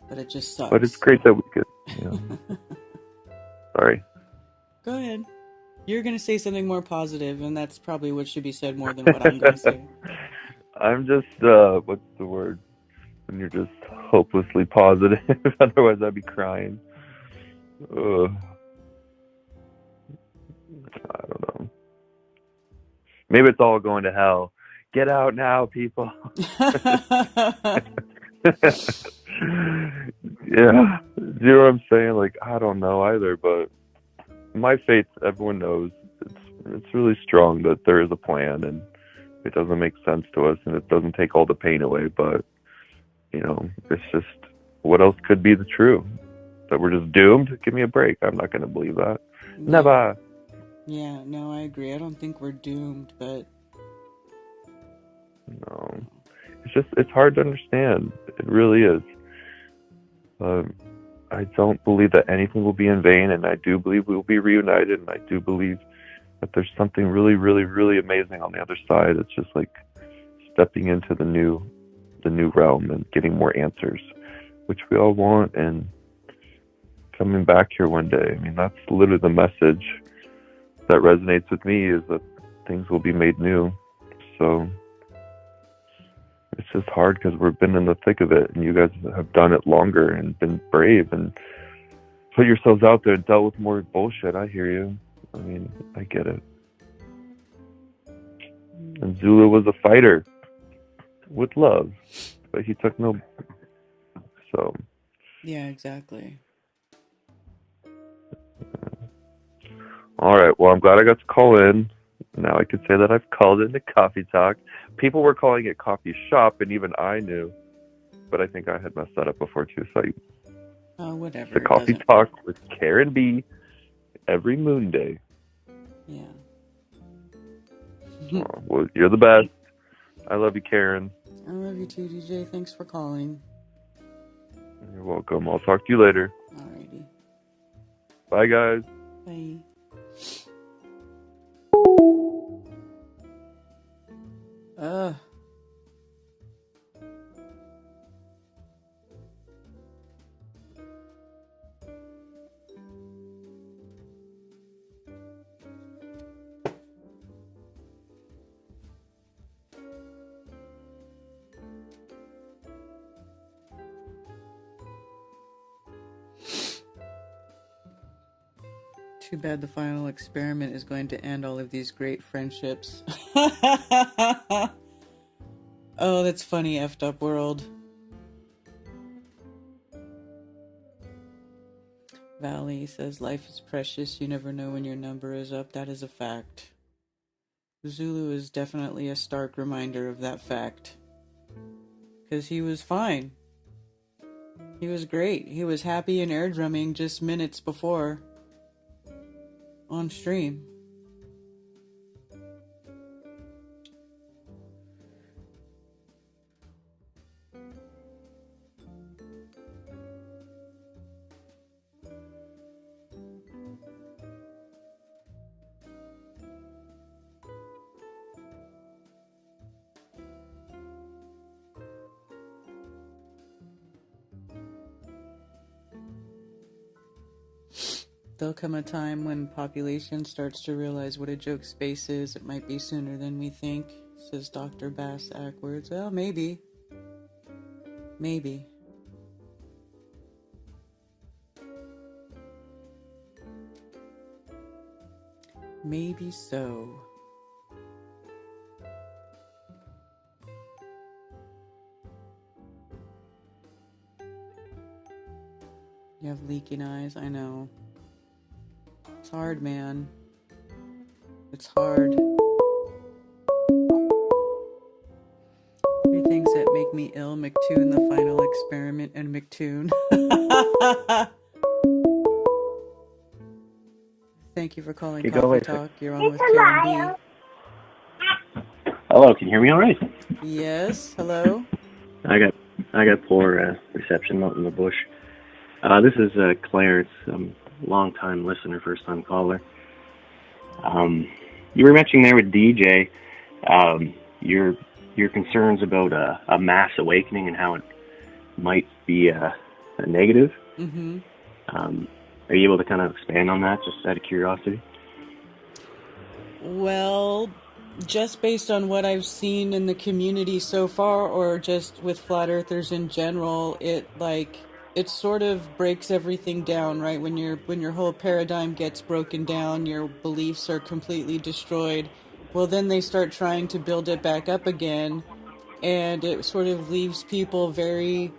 But it just sucks. But it's great that we could. Sorry. Go ahead. You're going to say something more positive, and that's probably what should be said more than what I'm going to say. I'm just, what's the word? When you're just hopelessly positive. Otherwise, I'd be crying. Ugh. I don't know. Maybe it's all going to hell. Get out now, people. Yeah. You know what I'm saying? Like, I don't know either, but my faith, everyone knows, it's really strong that there is a plan, and it doesn't make sense to us, and it doesn't take all the pain away, but, it's just, what else could be the true? That we're just doomed? Give me a break. I'm not going to believe that. Yeah. Never. Yeah, no, I agree. I don't think we're doomed, but... No. It's hard to understand. It really is. I don't believe that anything will be in vain, and I do believe we will be reunited, and I do believe that there's something really, really, really amazing on the other side. It's just like stepping into the new realm and getting more answers, which we all want, and coming back here one day. I mean, that's literally the message that resonates with me, is that things will be made new. So it's just hard because we've been in the thick of it, and you guys have done it longer and been brave and put yourselves out there and dealt with more bullshit. I hear you. I mean, I get it. And Zulu was a fighter with love, but he took no. So. Yeah, exactly. All right. Well, I'm glad I got to call in. Now I can say that I've called into Coffee Talk. People were calling it Coffee Shop, and even I knew. But I think I had messed that up before, too. So whatever. The Coffee Talk with Karen B. every Moonday. Yeah. Oh, well, you're the best. I love you, Karen. I love you too, DJ. Thanks for calling. You're welcome. I'll talk to you later. Alrighty. Bye, guys. Bye. Too bad the final experiment is going to end all of these great friendships. Oh, that's funny, effed up world. Valley says, life is precious. You never know when your number is up. That is a fact. Zulu is definitely a stark reminder of that fact. Because he was fine. He was great. He was happy and air drumming just minutes before. On stream. There'll come a time when population starts to realize what a joke space is. It might be sooner than we think, says Dr. Bass Ackwards. Well, maybe. Maybe. Maybe so. You have leaking eyes, I know. It's hard, man. It's hard. 3 things that make me ill: McToon, the final experiment, and McToon. Thank you for calling Coffee Talk. You're on with Karen B. Hello, can you hear me all right? Yes, hello. I got poor reception out in the bush. This is Clarence, long-time listener, first-time caller. You were mentioning there with DJ your concerns about a mass awakening and how it might be a negative. Mm-hmm. Are you able to kind of expand on that, just out of curiosity? Well, just based on what I've seen in the community so far, or just with flat earthers in general, it sort of breaks everything down, right? When your whole paradigm gets broken down, your beliefs are completely destroyed. Well, then they start trying to build it back up again, and it sort of leaves people very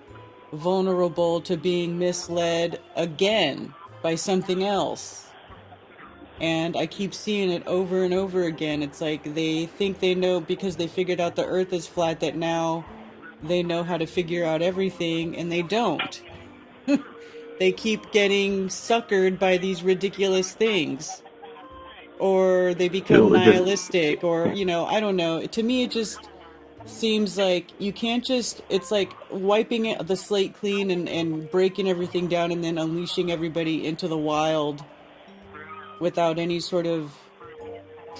vulnerable to being misled again by something else. And I keep seeing it over and over again. It's like they think they know because they figured out the earth is flat, that now they know how to figure out everything, and they don't. They keep getting suckered by these ridiculous things. Or they become nihilistic, or, I don't know. To me, it just seems like you can't just, it's like wiping the slate clean and breaking everything down and then unleashing everybody into the wild without any sort of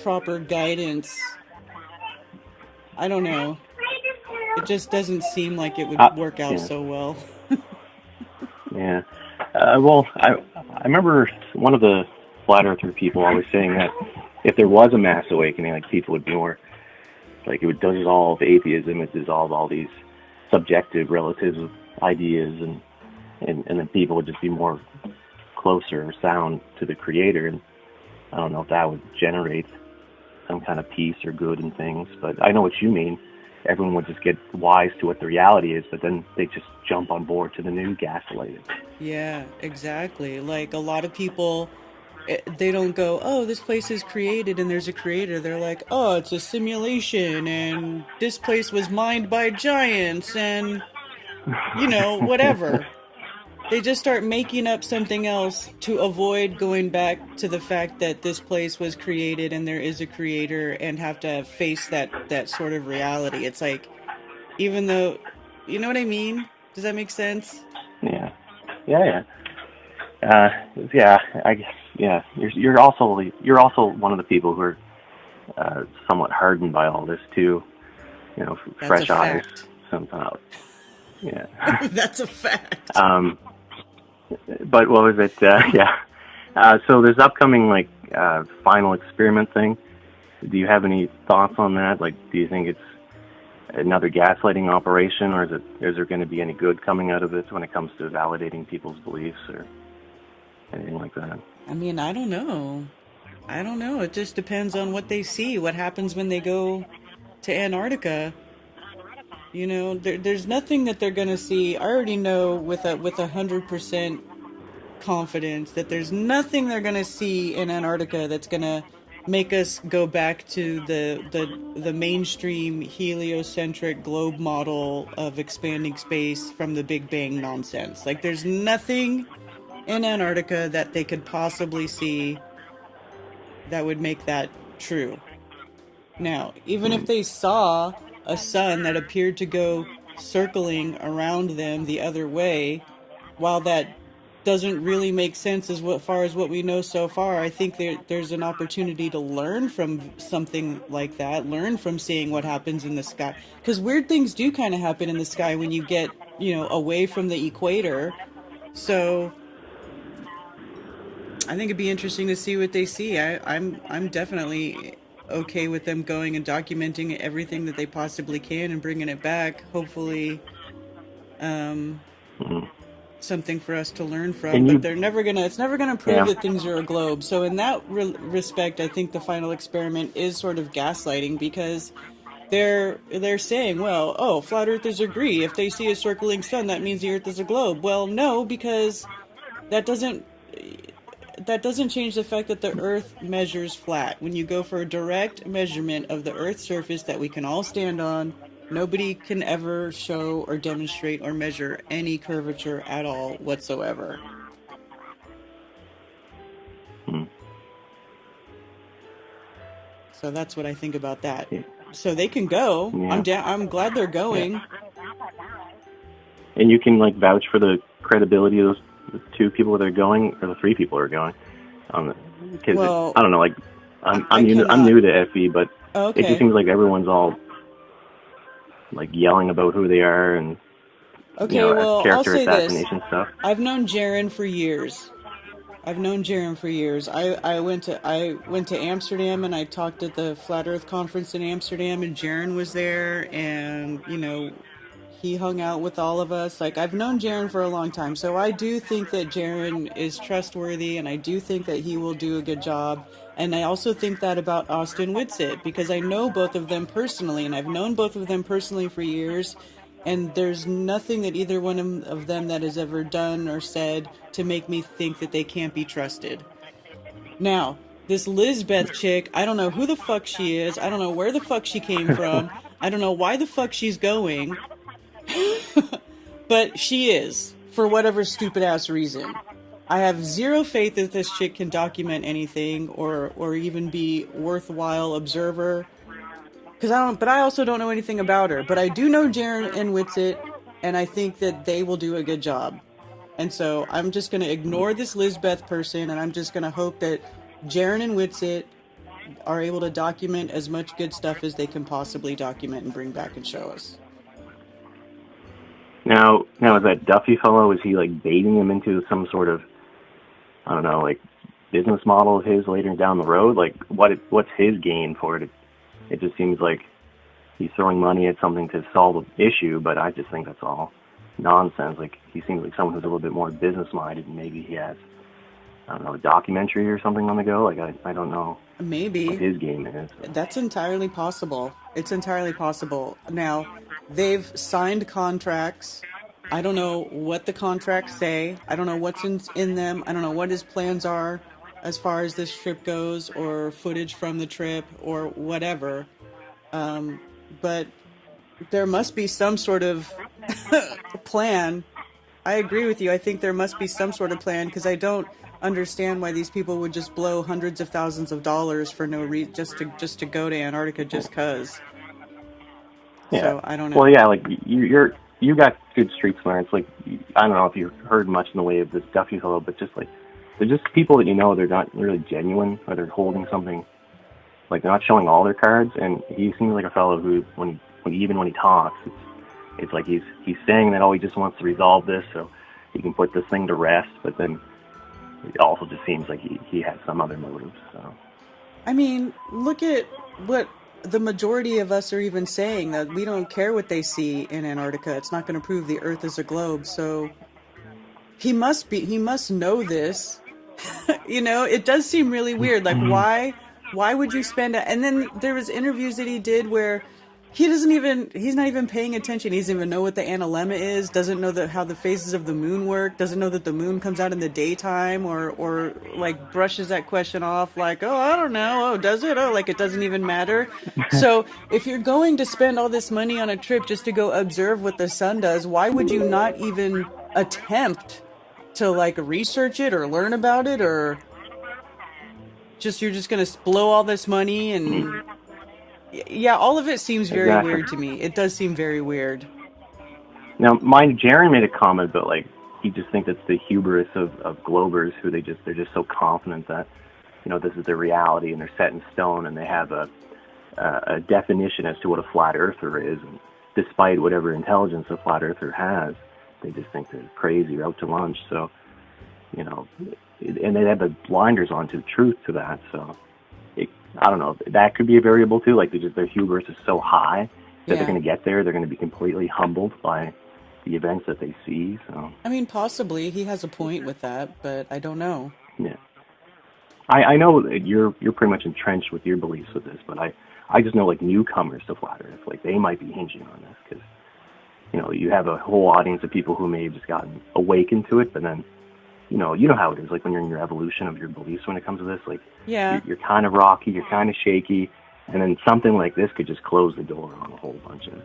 proper guidance. I don't know. It just doesn't seem like it would work out so well. Yeah. Well, I remember one of the flat earther people always saying that if there was a mass awakening, like, people would be more, like, it would dissolve atheism, it would dissolve all these subjective, relative ideas, and then people would just be more closer or sound to the creator. And I don't know if that would generate some kind of peace or good in things, but I know what you mean. Everyone would just get wise to what the reality is, but then they just jump on board to the new gaslighting. Yeah, exactly. Like, a lot of people, they don't go, oh, this place is created and there's a creator. They're like, oh, it's a simulation and this place was mined by giants and, whatever. They just start making up something else to avoid going back to the fact that this place was created and there is a creator, and have to face that sort of reality. It's like, even though, you know what I mean? Does that make sense? Yeah. I guess. Yeah. You're also one of the people who are somewhat hardened by all this too. Fresh eyes somehow. Yeah. That's a fact. But what was it? So there's upcoming final experiment thing. Do you have any thoughts on that? Like, do you think it's another gaslighting operation, or is there going to be any good coming out of this when it comes to validating people's beliefs or anything like that? I mean, I don't know. It just depends on what they see. What happens when they go to Antarctica? There's nothing that they're going to see. I already know with 100% confidence that there's nothing they're going to see in Antarctica that's going to make us go back to the mainstream heliocentric globe model of expanding space from the Big Bang nonsense. Like, there's nothing in Antarctica that they could possibly see that would make that true. Now, even if they saw a sun that appeared to go circling around them the other way, while that doesn't really make sense as far as what we know so far, I think there's an opportunity to learn from something like that, learn from seeing what happens in the sky. Because weird things do kind of happen in the sky when you get, away from the equator. So I think it'd be interesting to see what they see. I'm definitely okay with them going and documenting everything that they possibly can and bringing it back. Hopefully, something for us to learn from. But it's never gonna prove that things are a globe. So in that respect, I think the final experiment is sort of gaslighting, because they're saying, well, flat earthers agree. If they see a circling sun, that means the earth is a globe. Well, no, because that doesn't change the fact that the Earth measures flat. When you go for a direct measurement of the Earth's surface that we can all stand on, nobody can ever show or demonstrate or measure any curvature at all whatsoever. So that's what I think about that. So they can go. Yeah. I'm glad they're going. Yeah. And you can like vouch for the credibility of those 2 people that are going, or the 3 people that are going. Because I don't know, like I'm new to FE, but it just seems like everyone's all like yelling about who they are and character I'll say assassination this. stuff. I've known Jaron for years. I went to Amsterdam and I talked at the Flat Earth conference in Amsterdam, and Jaron was there, and he hung out with all of us. Like, I've known Jaron for a long time, so I do think that Jaron is trustworthy, and I do think that he will do a good job. And I also think that about Austin Whitsitt, because I know both of them personally, and I've known both of them personally for years, and there's nothing that either one of them that has ever done or said to make me think that they can't be trusted. Now, this Lizbeth chick, I don't know who the fuck she is. I don't know where the fuck she came from. I don't know why the fuck she's going. But she is, for whatever stupid ass reason. I have zero faith that this chick can document anything or even be worthwhile observer. But I also don't know anything about her. But I do know Jaron and Whitsitt, and I think that they will do a good job. And so I'm just going to ignore this Lizbeth person, and I'm just going to hope that Jaron and Whitsitt are able to document as much good stuff as they can possibly document and bring back and show us. Now is that Duffy fellow, is he like baiting him into some sort of, I don't know, like business model of his later down the road? Like what's his gain for it? It just seems like he's throwing money at something to solve an issue, but I just think that's all nonsense. Like, he seems like someone who's a little bit more business-minded, and maybe he has, I don't know, a documentary or something on the go. Like, I don't know. Maybe. What his game is. That's entirely possible. It's entirely possible. Now, they've signed contracts. I don't know what the contracts say. I don't know what's in them. I don't know what his plans are as far as this trip goes, or footage from the trip, or whatever. But there must be some sort of plan. I agree with you. I think there must be some sort of plan, because I don't understand why these people would just blow hundreds of thousands of dollars for no reason, just to go to Antarctica just cause. Yeah. So I don't know. Well, yeah, like you got good street smarts. Like, I don't know if you've heard much in the way of this Duffy fellow, but just like they're just people that they're not really genuine, or they're holding something. Like, they're not showing all their cards, and he seems like a fellow who, when he talks, it's like he's saying that, he just wants to resolve this so he can put this thing to rest, but then it also just seems like he has some other motives. So, I mean, look at what the majority of us are even saying, that we don't care what they see in Antarctica. It's not going to prove the Earth is a globe. So he must know this. It does seem really weird. Like, why would you spend it? And then there was interviews that he did where he's not even paying attention. He doesn't even know what the analemma is, doesn't know how the phases of the moon work, doesn't know that the moon comes out in the daytime, or like brushes that question off like, oh, I don't know, oh, does it? Oh, like it doesn't even matter. So if you're going to spend all this money on a trip just to go observe what the sun does, why would you not even attempt to like research it or learn about it, or you're just going to blow all this money? And yeah, all of it seems very weird to me. It does seem very weird. Now, Jaron made a comment, but like he just thinks it's the hubris of Globers, who they're just so confident that this is their reality and they're set in stone, and they have a definition as to what a flat earther is. And despite whatever intelligence a flat earther has, they just think they're crazy or out to lunch. So, and they have the blinders on to truth to that. So, I don't know. That could be a variable too. Like, their hubris is so high that they're going to get there. They're going to be completely humbled by the events that they see. So, I mean, possibly he has a point with that, but I don't know. Yeah, I know that you're pretty much entrenched with your beliefs with this, but I just know, like, newcomers to flat Earth, like, they might be hinging on this because you have a whole audience of people who may have just gotten awakened to it, but then you know how it is, like when you're in your evolution of your beliefs when it comes to this, like Yeah. you're kind of rocky, you're kind of shaky, and then something like this could just close the door on a whole bunch of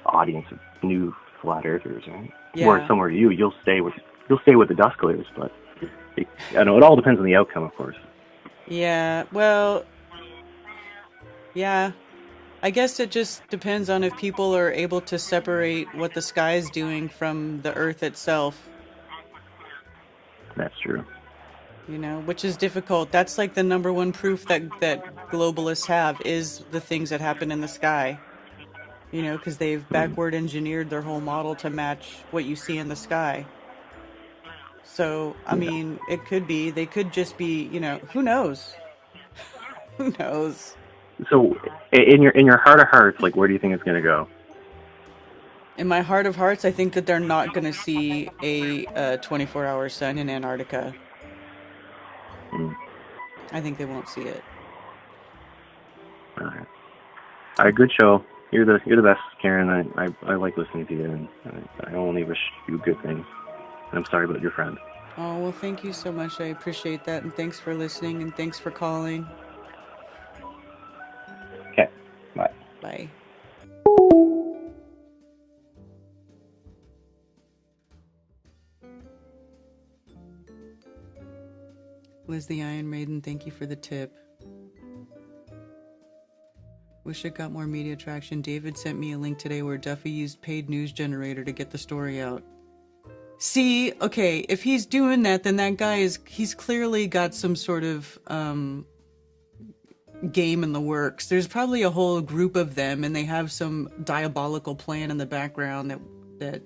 audience of new flat earthers, right? Yeah. Whereas somewhere you'll stay with the dust clears, but I know it all depends on the outcome, of course. Yeah, well, yeah. I guess it just depends on if people are able to separate what the sky is doing from the earth itself. That's true. You know, which is difficult. That's like the number one proof that globalists have is the things that happen in the sky. You know, because they've backward engineered their whole model to match what you see in the sky. So, I mean, it could be, they could just be, you know, who knows? Who knows? So, in your heart of hearts, like, where do you think it's going to go? In my heart of hearts, I think that they're not going to see a 24-hour sun in Antarctica. I think they won't see it. All right, good show. You're the best, Karen. I like listening to you, and I only wish you good things. And I'm sorry about your friend. Oh, well, thank you so much. I appreciate that, and thanks for listening, and thanks for calling. Okay, bye. Bye. Liz the Iron Maiden, thank you for the tip. Wish it got more media traction. David sent me a link today where Duffy used paid news generator to get the story out. See, okay, if he's doing that, then that guy he's clearly got some sort of game in the works. There's probably a whole group of them, and they have some diabolical plan in the background that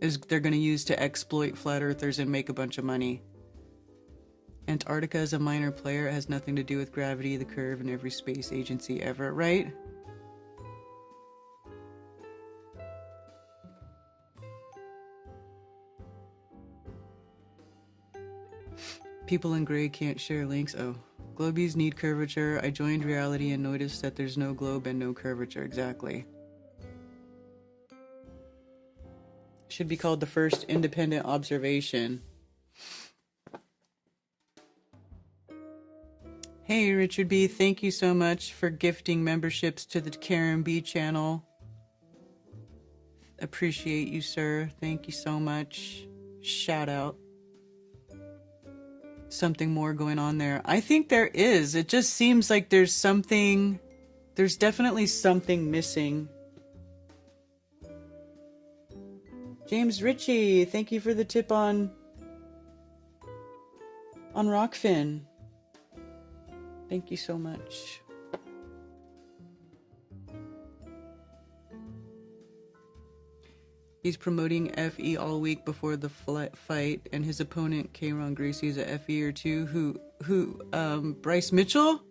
they're going to use to exploit flat earthers and make a bunch of money. Antarctica is a minor player. It has nothing to do with gravity, the curve, and every space agency ever, right? People in gray can't share links. Oh. Globies need curvature. I joined reality and noticed that there's no globe and no curvature. Exactly. Should be called the first independent observation. Hey, Richard B., thank you so much for gifting memberships to the Karen B channel. Appreciate you, sir. Thank you so much. Shout out. Something more going on there. I think there is. It just seems like there's definitely something missing. James Ritchie, thank you for the tip on Rockfin. Thank you so much. He's promoting FE all week before the fight, and his opponent, Kayron Gracie, is a FE or two. Who, Bryce Mitchell?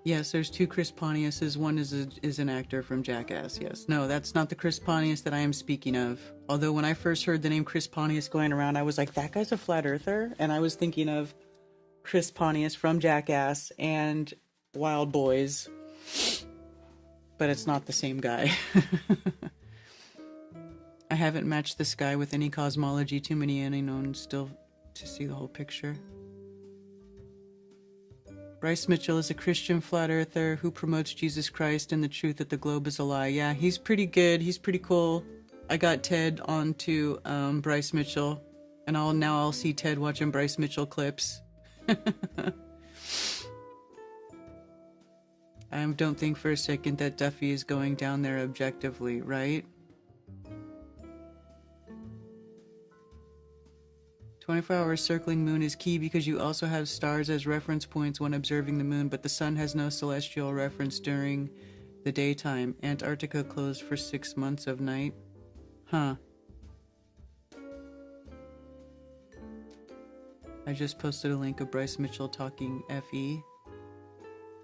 Yes, there's two Chris Pontiuses. One is an actor from Jackass, yes. No, that's not the Chris Pontius that I am speaking of. Although when I first heard the name Chris Pontius going around, I was like, that guy's a flat earther? And I was thinking of Chris Pontius from Jackass and Wild Boys. But it's not the same guy. I haven't matched this guy with any cosmology. Too many unknowns still to see the whole picture. Bryce Mitchell is a Christian flat earther who promotes Jesus Christ and the truth that the globe is a lie. Yeah, he's pretty good. He's pretty cool. I got Ted onto Bryce Mitchell, and I'll see Ted watching Bryce Mitchell clips. I don't think for a second that Duffy is going down there objectively, right? 24-hour circling moon is key because you also have stars as reference points when observing the moon, but the sun has no celestial reference during the daytime. Antarctica closed for 6 months of night. Huh. I just posted a link of Bryce Mitchell talking FE.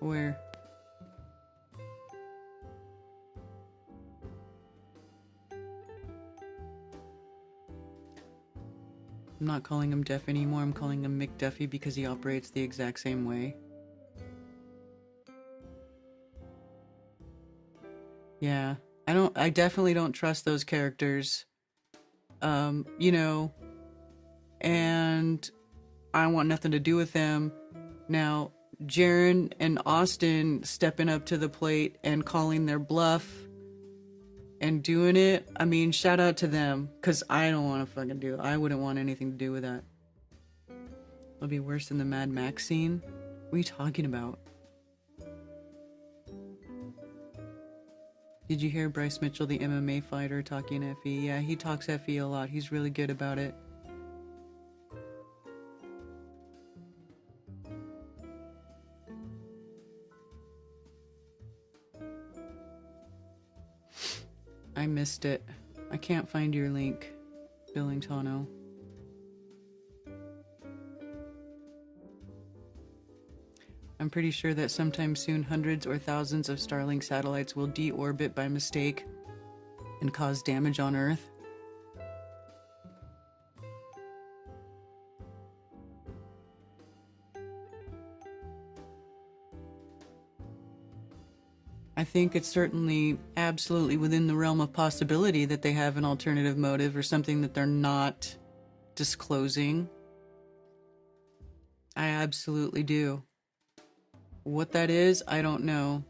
Where? I'm not calling him Duff anymore. I'm calling him McDuffie because he operates the exact same way. Yeah. I definitely don't trust those characters. You know, and I want nothing to do with them. Now, Jaren and Austin stepping up to the plate and calling their bluff and doing it. I mean, shout out to them, because I don't want to fucking do it. I wouldn't want anything to do with that. It'll be worse than the Mad Max scene. What are you talking about? Did you hear Bryce Mitchell, the MMA fighter, talking FE? Yeah, he talks FE a lot. He's really good about it. I missed it. I can't find your link, Billingtano. I'm pretty sure that sometime soon hundreds or thousands of Starlink satellites will deorbit by mistake and cause damage on Earth. I think it's certainly absolutely within the realm of possibility that they have an alternative motive or something that they're not disclosing. I absolutely do. What that is, I don't know.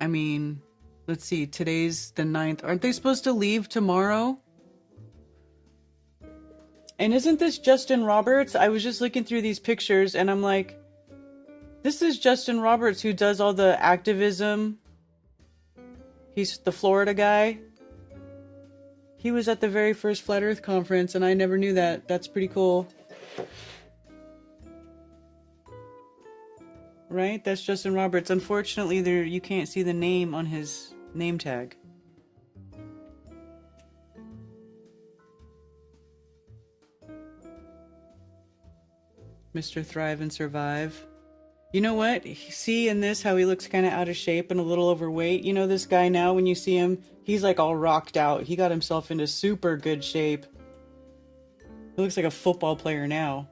I mean, let's see, today's the 9th. Aren't they supposed to leave tomorrow? And isn't this Justin Roberts? I was just looking through these pictures and I'm like, this is Justin Roberts who does all the activism. He's the Florida guy. He was at the very first Flat Earth conference and I never knew that. That's pretty cool. Right? That's Justin Roberts. Unfortunately, you can't see the name on his name tag. Mr. Thrive and Survive. You know what? See in this how he looks kind of out of shape and a little overweight? You know this guy now, when you see him, he's like all rocked out. He got himself into super good shape. He looks like a football player now.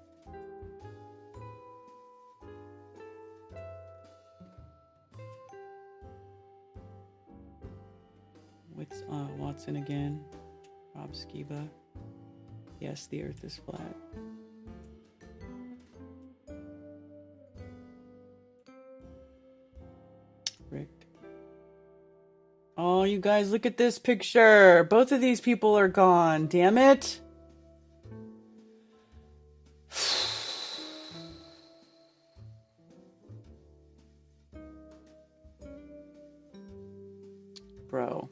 What's Watson again? Rob Skiba. Yes, the earth is flat. Rick. Oh, you guys, look at this picture. Both of these people are gone. Damn it. Bro.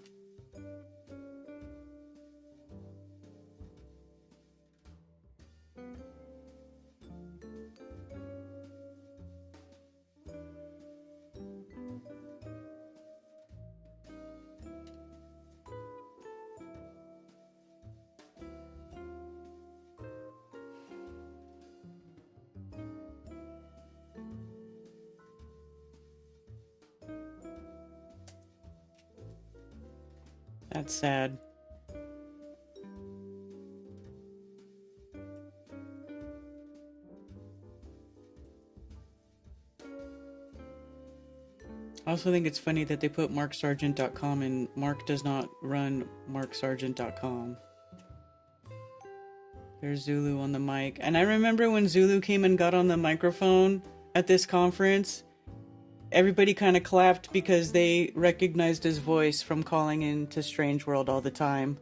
That's sad. I also think it's funny that they put marksargent.com and Mark does not run marksargent.com. There's Zulu on the mic. And I remember when Zulu came and got on the microphone at this conference, everybody kind of clapped because they recognized his voice from calling into Strange World all the time.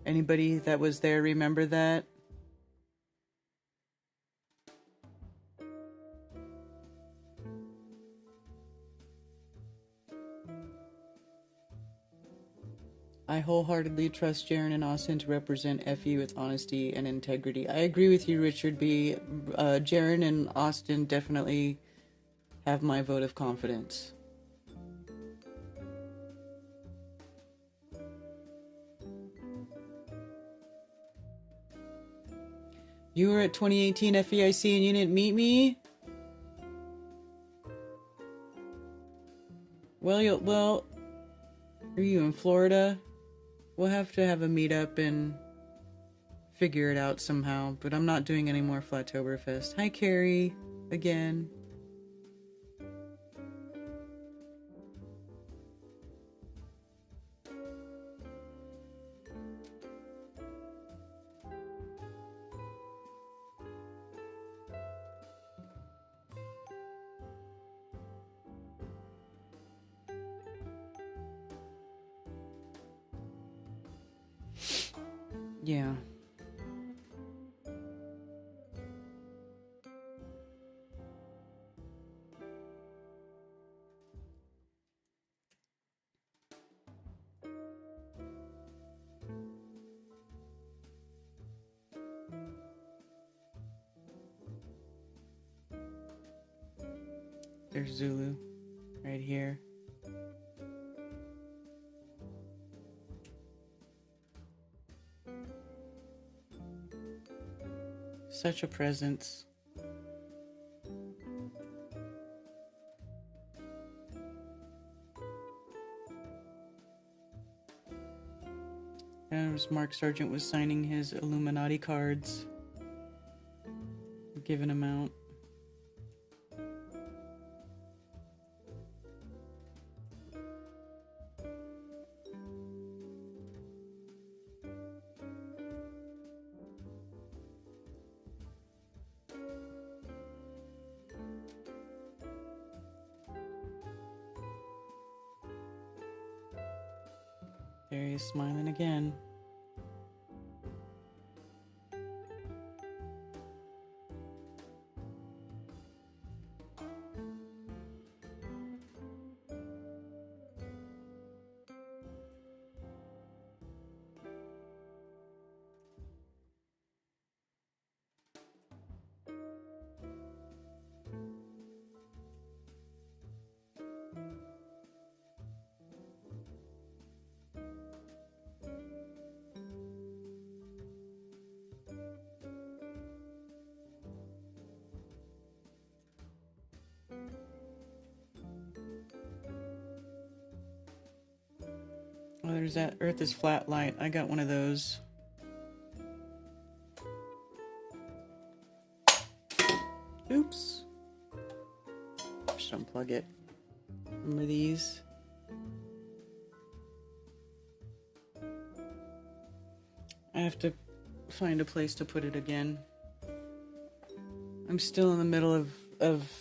Anybody that was there remember that? I wholeheartedly trust Jaren and Austin to represent FE with honesty and integrity. I agree with you, Richard B. Jaren and Austin definitely have my vote of confidence. You were at 2018 FEIC and you didn't meet me? Well, are you in Florida? We'll have to have a meetup and figure it out somehow, but I'm not doing any more Flattoberfest. Hi, Carrie, again. Yeah. There's Zulu right here. Such a presence. And as Mark Sargent was signing his Illuminati cards, giving them out. There he is smiling again. Oh, there's that Earth is flat light. I got one of those. Oops. Just unplug it. Remember these? I have to find a place to put it again. I'm still in the middle of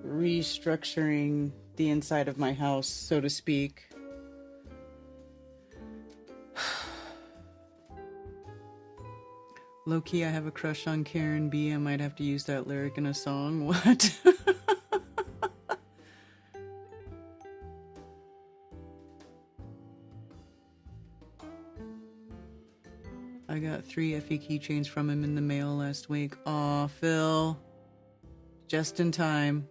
restructuring the inside of my house, so to speak. Low-key, I have a crush on Karen B. I might have to use that lyric in a song. What? I got 3 FE keychains from him in the mail last week. Aw, Phil. Just in time.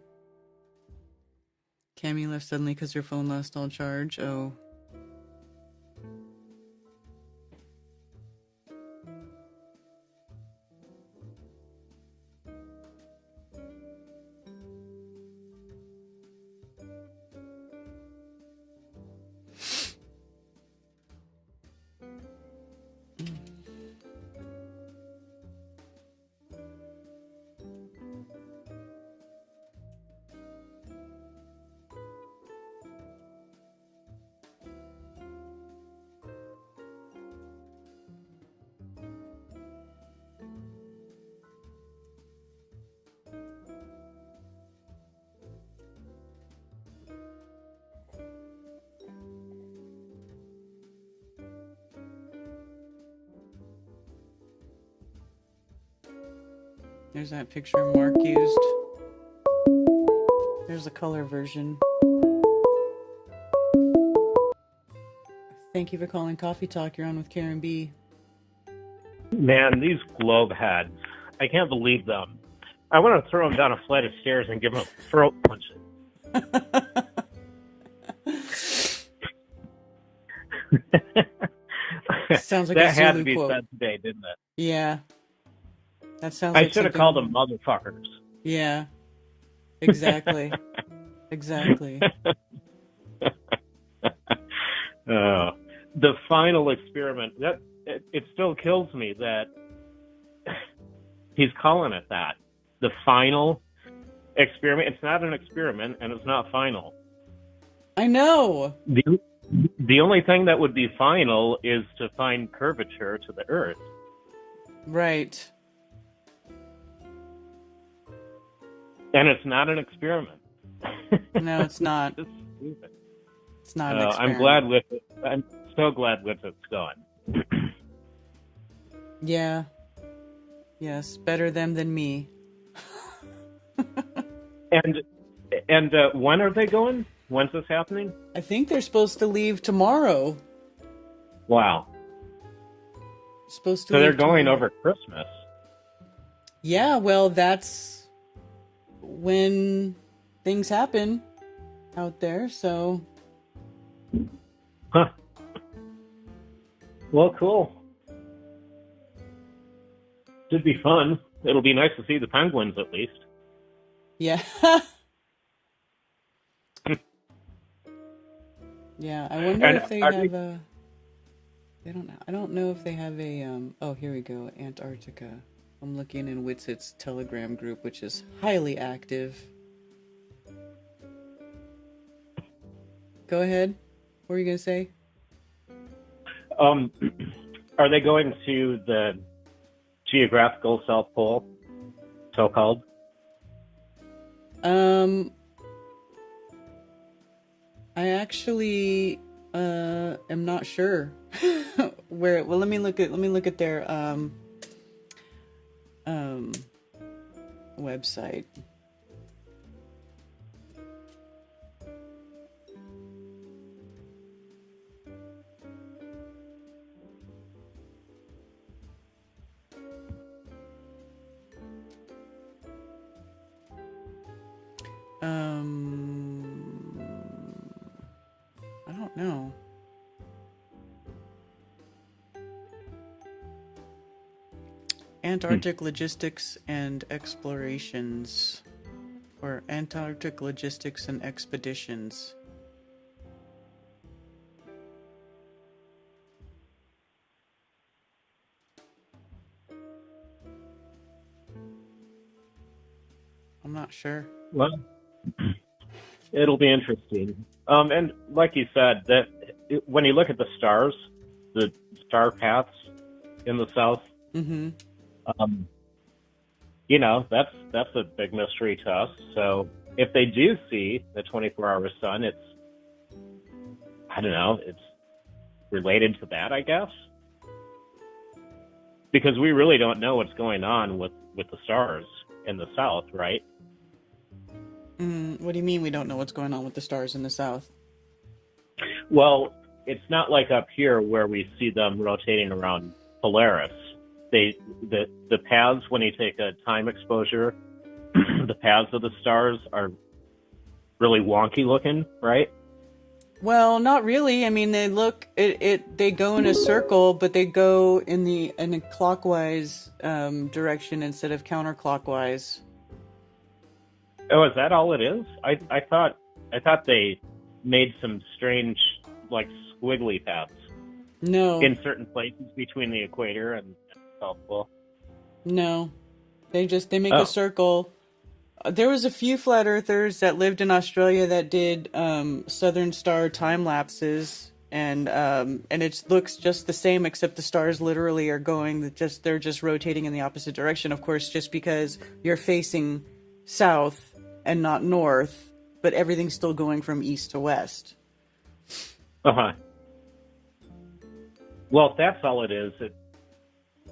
Cammy left suddenly because her phone lost all charge. Oh. There's that picture Mark used. There's a color version. Thank you for calling Coffee Talk. You're on with Karen B. Man, these globe heads. I can't believe them. I want to throw them down a flight of stairs and give them a throat punch. Sounds like that a Zulu had to be quote. said today, didn't it? Yeah. That sounds I like should have something... called them motherfuckers. Yeah. Exactly. Exactly. The final experiment. That it still kills me that he's calling it that. The final experiment. It's not an experiment, and it's not final. I know. The only thing that would be final is to find curvature to the Earth. Right. And it's not an experiment. No, it's not. It's stupid. It's not an experiment. I'm so glad Whitford's gone. Yeah. Yes, better them than me. And when are they going? When's this happening? I think they're supposed to leave tomorrow. Wow. Supposed to So they're leave going tomorrow. over Christmas. Yeah, well, that's when things happen out there, so... Huh. Well, cool. Should be fun. It'll be nice to see the penguins at least. Yeah. Yeah, I wonder if they have a... They don't know. I don't know if they have a... Oh, here we go. Antarctica. I'm looking in Witsit's Telegram group, which is highly active. Go ahead. What were you going to say? Are they going to the geographical South Pole, so-called? I actually am not sure where. Well, let me look at their website. I don't know. Antarctic Logistics and Explorations, or Antarctic Logistics and Expeditions. I'm not sure. Well, it'll be interesting. And like you said, when you look at the stars, the star paths in the south, Mm-hmm. That's a big mystery to us. So if they do see the 24-hour sun, it's related to that, I guess. Because we really don't know what's going on with the stars in the south, right? What do you mean we don't know what's going on with the stars in the south? Well, it's not like up here where we see them rotating around Polaris. The paths, when you take a time exposure, the paths of the stars are really wonky looking, right? Well, not really. I mean, they go in a circle, but they go in a clockwise direction instead of counterclockwise. Oh, is that all it is? I thought they made some strange, like, squiggly paths. No. In certain places between the equator and South Pole. No. They make a circle. There was a few flat earthers that lived in Australia that did Southern Star time lapses, and it looks just the same, except the stars literally are they're just rotating in the opposite direction, of course, just because you're facing south and not north, but everything's still going from east to west. Uh-huh. Well, if that's all it is,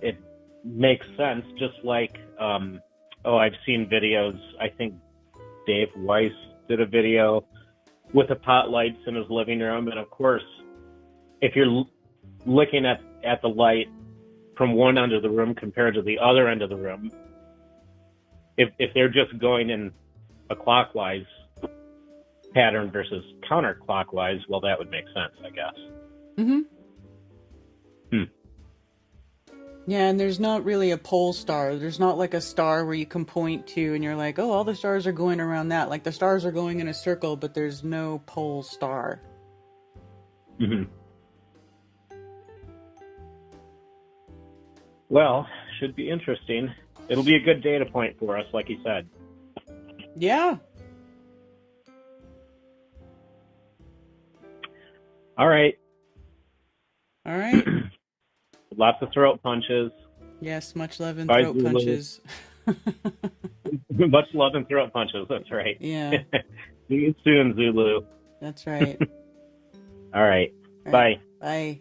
it makes sense. Just like, I've seen videos. I think Dave Weiss did a video with the pot lights in his living room, and of course, if you're looking at the light from one end of the room compared to the other end of the room, if they're just going in a clockwise pattern versus counterclockwise, well, that would make sense, I guess. Mm-hmm. Yeah, and there's not really a pole star. There's not like a star where you can point to and you're like, oh, all the stars are going around that. Like, the stars are going in a circle, but there's no pole star. Mm-hmm. Well, should be interesting. It'll be a good data point for us, like you said. Yeah. All right. All right. Lots of throat punches. Yes, much love and Bye, throat Zulu. punches. Much love and throat punches. That's right. Yeah. See you soon, Zulu. That's right. All right. All Bye. right. Bye.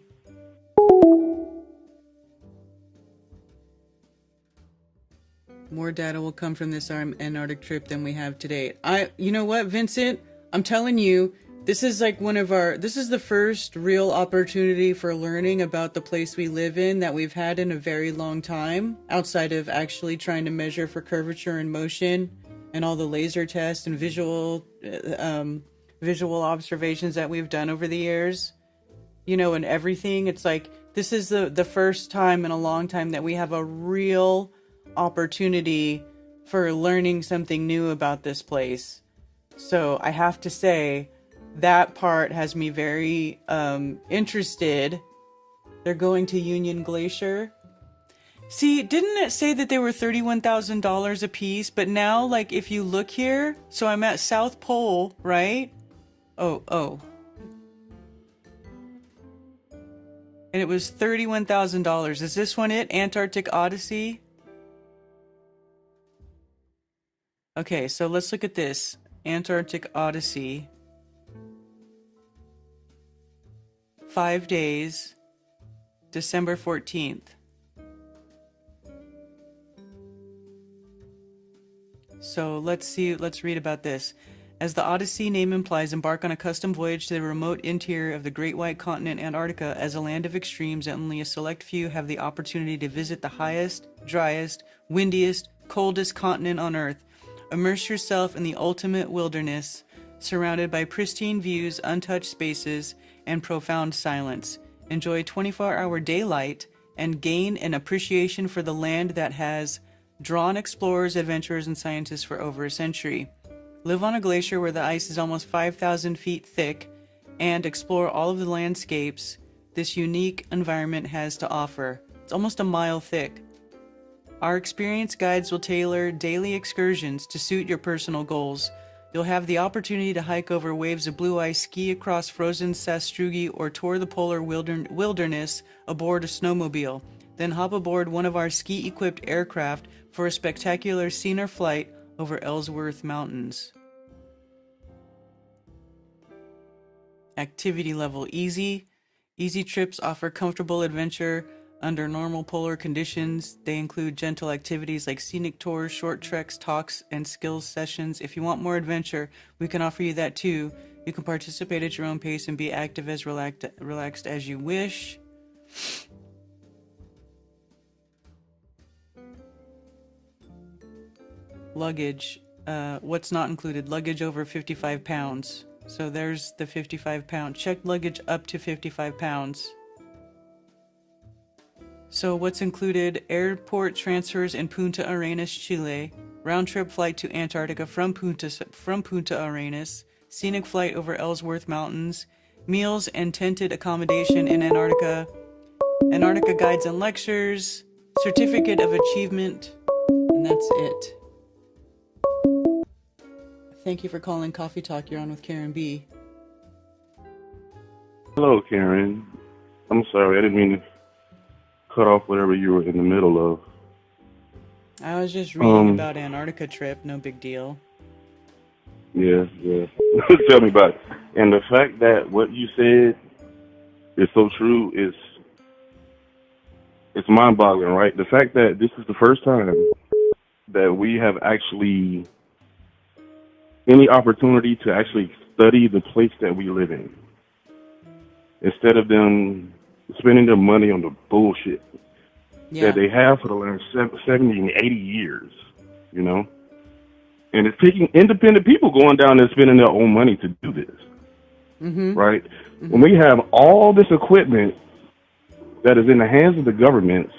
More data will come from this Antarctic trip than we have today. You know what, Vincent? I'm telling you, this is like this is the first real opportunity for learning about the place we live in that we've had in a very long time, outside of actually trying to measure for curvature and motion and all the laser tests and visual observations that we've done over the years, you know, and everything. It's like, this is the first time in a long time that we have a real opportunity for learning something new about this place. So I have to say, that part has me very interested. They're going to Union Glacier. See, didn't it say that they were $31,000 a piece? But now, like, if you look here, so I'm at South Pole, right? Oh. And it was $31,000. Is this one it? Antarctic Odyssey? Okay, so let's look at this. Antarctic Odyssey. 5 days, December 14th. So let's read about this. As the Odyssey name implies, embark on a custom voyage to the remote interior of the Great White Continent, Antarctica. As a land of extremes, only a select few have the opportunity to visit the highest, driest, windiest, coldest continent on Earth. Immerse yourself in the ultimate wilderness, surrounded by pristine views, untouched spaces, and profound silence. Enjoy 24-hour daylight and gain an appreciation for the land that has drawn explorers, adventurers, and scientists for over a century. Live on a glacier where the ice is almost 5,000 feet thick and explore all of the landscapes this unique environment has to offer. It's almost a mile thick. Our experienced guides will tailor daily excursions to suit your personal goals. You'll have the opportunity to hike over waves of blue ice, ski across frozen sastrugi, or tour the polar wilderness aboard a snowmobile. Then hop aboard one of our ski-equipped aircraft for a spectacular scenic flight over Ellsworth Mountains. Activity level easy. Easy trips offer comfortable adventure under normal polar conditions. They include gentle activities like scenic tours, short treks, talks, and skills sessions. If you want more adventure, we can offer you that too. You can participate at your own pace and be active as relaxed as you wish. Luggage. What's not included? Luggage over 55 pounds. So there's the 55 pound. Check luggage up to 55 pounds. So what's included? Airport transfers in Punta Arenas, Chile. Round-trip flight to Antarctica from Punta Arenas. Scenic flight over Ellsworth Mountains. Meals and tented accommodation in Antarctica. Antarctica guides and lectures. Certificate of achievement. And that's it. Thank you for calling Coffee Talk. You're on with Karen B. Hello, Karen. I'm sorry, I didn't mean to cut off whatever you were in the middle of. I was just reading about Antarctica trip. No big deal. Yeah. Tell me about it. And the fact that what you said is so true is, it's mind-boggling, right? The fact that this is the first time that we have actually any opportunity to actually study the place that we live in, instead of them spending their money on the bullshit that they have for the last 70 and 80 years, you know? And it's picking independent people going down there spending their own money to do this, right? Mm-hmm. When we have all this equipment that is in the hands of the governments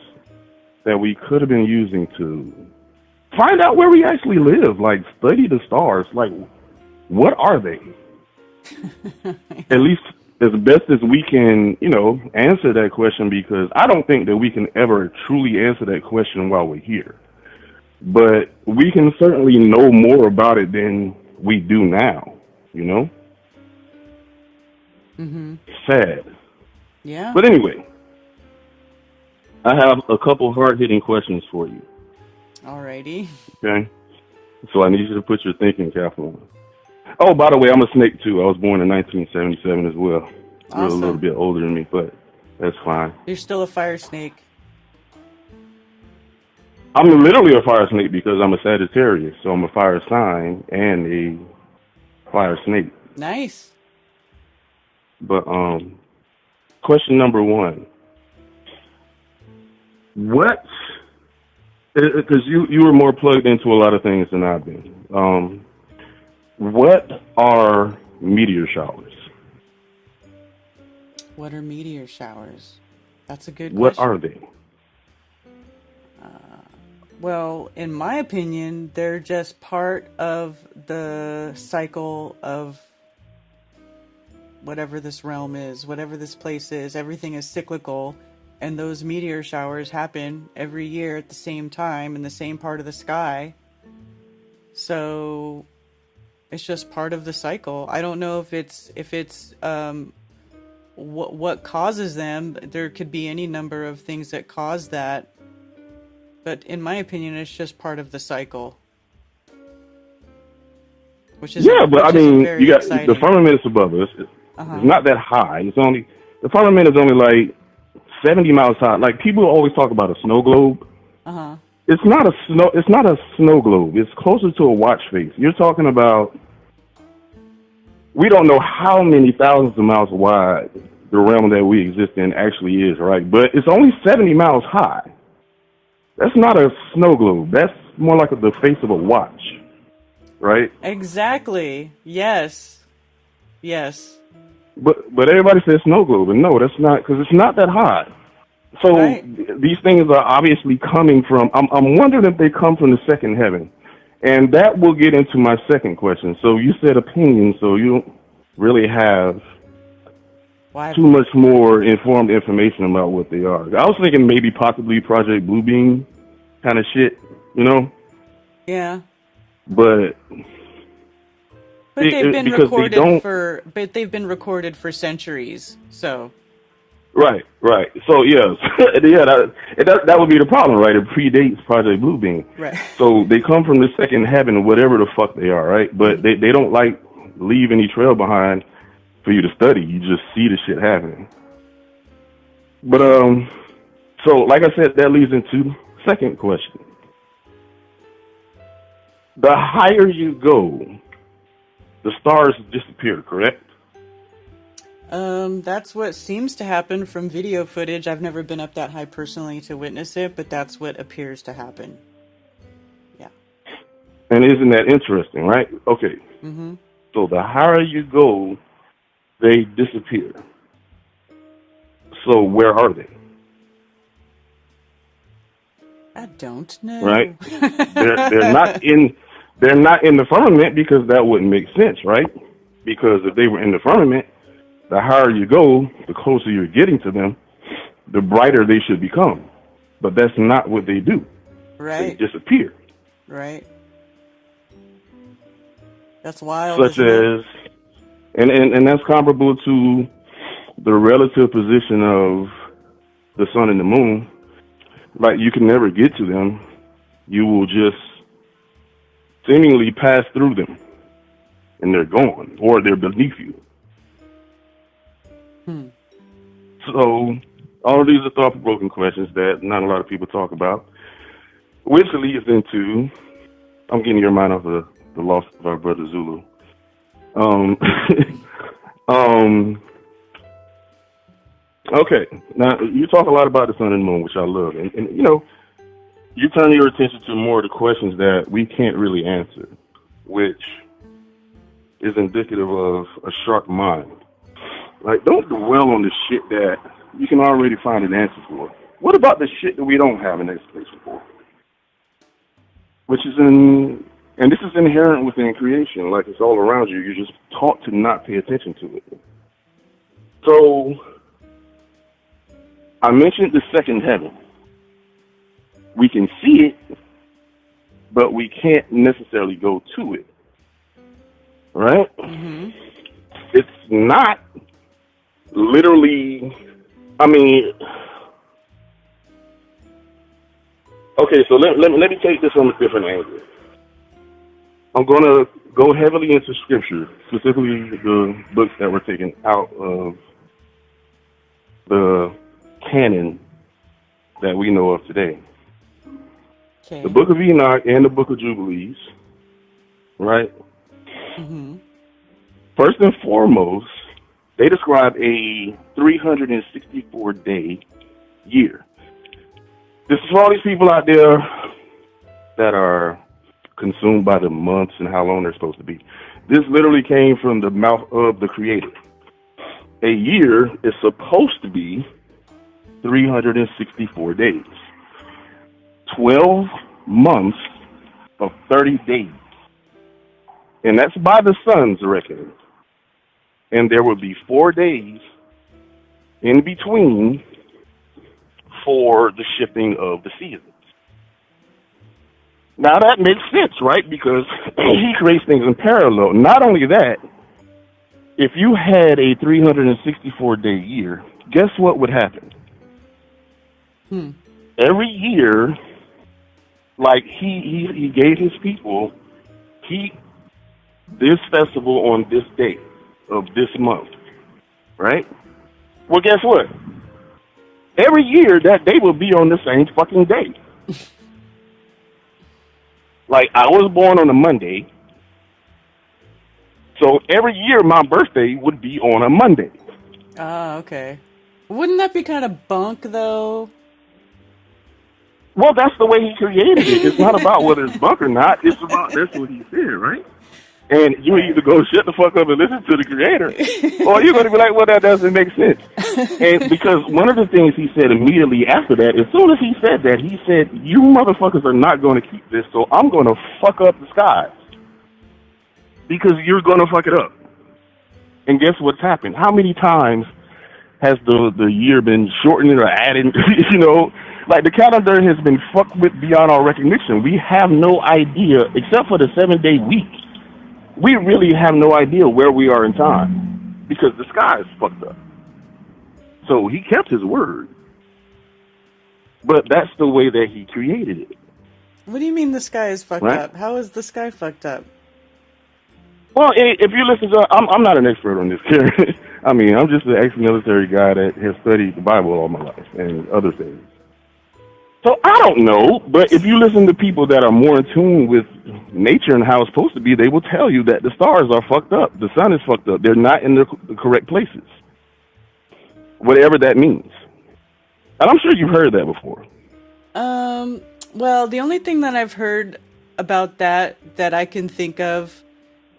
that we could have been using to find out where we actually live, like study the stars, like what are they? At least as best as we can, answer that question, because I don't think that we can ever truly answer that question while we're here. But we can certainly know more about it than we do now, Mm-hmm. Sad. Yeah. But anyway, I have a couple hard-hitting questions for you. Alrighty. Okay? So I need you to put your thinking cap on. Oh, by the way, I'm a snake, too. I was born in 1977 as well. You're a little bit older than me, but that's fine. You're still a fire snake. I'm literally a fire snake because I'm a Sagittarius, so I'm a fire sign and a fire snake. Nice. But question number one. What, because you were more plugged into a lot of things than I've been. What are meteor showers? What are meteor showers? That's a good question. What are they? Well, in my opinion, they're just part of the cycle of whatever this realm is, whatever this place is. Everything is cyclical, and those meteor showers happen every year at the same time in the same part of the sky. So it's just part of the cycle. I don't know if it's what causes them. There could be any number of things that cause that. But in my opinion, it's just part of the cycle. But I mean, you got exciting. The firmament is above us. It's not that high. The firmament is only like 70 miles high. Like, people always talk about a snow globe. It's not a snow globe. It's closer to a watch face. You're talking about, we don't know how many thousands of miles wide the realm that we exist in actually is, right? But it's only 70 miles high. That's not a snow globe. That's more like the face of a watch, right? Exactly. Yes. Yes. But everybody says snow globe, and no, that's not, because it's not that high. So these things are obviously coming from, I'm wondering if they come from the second heaven. And that will get into my second question. So you said opinion, so you don't really have too much more informed information about what they are. I was thinking maybe possibly Project Bluebeam kind of shit, Yeah. But they've been recorded for centuries, so. Right. So yes, that would be the problem, right? It predates Project Bluebeam. Right. So they come from the second heaven, whatever the fuck they are, right? But they don't leave any trail behind for you to study. You just see the shit happening. But so like I said, that leads into second question. The higher you go, the stars disappear, correct? That's what seems to happen from video footage. I've never been up that high personally to witness it, but that's what appears to happen. Yeah. And isn't that interesting, right? Okay. Mm-hmm. So the higher you go, they disappear. So where are they? I don't know. Right? They're not in the firmament, because that wouldn't make sense, right? Because if they were in the firmament, the higher you go, the closer you're getting to them, the brighter they should become. But that's not what they do. Right. They disappear. Right. That's wild. Such as, and that's comparable to the relative position of the sun and the moon. Like, you can never get to them. You will just seemingly pass through them, and they're gone, or they're beneath you. So all of these are thought-provoking questions that not a lot of people talk about, which leads into, I'm getting your mind off of the loss of our brother Zulu. Okay, now you talk a lot about the sun and the moon, which I love, and you turn your attention to more of the questions that we can't really answer, which is indicative of a sharp mind. Like, don't dwell on the shit that you can already find an answer for. What about the shit that we don't have an explanation for? Which is and this is inherent within creation. Like, it's all around you. You're just taught to not pay attention to it. So I mentioned the second heaven. We can see it, but we can't necessarily go to it. Right? Mm-hmm. It's not literally, I mean, okay, so let me take this from a different angle. I'm going to go heavily into scripture, specifically the books that were taken out of the canon that we know of today. Okay. The book of Enoch and the book of Jubilees, right? Mm-hmm. First and foremost, they describe a 364-day year. This is for all these people out there that are consumed by the months and how long they're supposed to be. This literally came from the mouth of the Creator. A year is supposed to be 364 days. 12 months of 30 days. And that's by the sun's reckoning. And there will be 4 days in between for the shifting of the seasons. Now that makes sense, right? Because he creates things in parallel. Not only that, if you had a 364-day year, guess what would happen? Every year, like he gave his people, this festival on this day of this month, right? Well, guess what? Every year that day will be on the same fucking day. Like, I was born on a Monday, so every year my birthday would be on a Monday. Ah, okay. Wouldn't that be kind of bunk, though? Well, that's the way he created it. It's not about whether it's bunk or not. It's about that's what he said, right? And you either go shut the fuck up and listen to the Creator, or you're going to be like, well, that doesn't make sense. And because one of the things he said immediately after that, as soon as he said that, he said, you motherfuckers are not going to keep this, so I'm going to fuck up the skies. Because you're going to fuck it up. And guess what's happened? How many times has the year been shortened or added? You know, like the calendar has been fucked with beyond our recognition. We have no idea, except for the 7-day week. We really have no idea where we are in time because the sky is fucked up. So he kept his word. But that's the way that he created it. What do you mean the sky is fucked Right? up? How is the sky fucked up? Well, if you listen to, I'm not an expert on this, Karen. I mean, I'm just an ex-military guy that has studied the Bible all my life and other things. So I don't know, but if you listen to people that are more in tune with nature and how it's supposed to be, they will tell you that the stars are fucked up. The sun is fucked up. They're not in the correct places. Whatever that means. And I'm sure you've heard that before. Well, the only thing that I've heard about that I can think of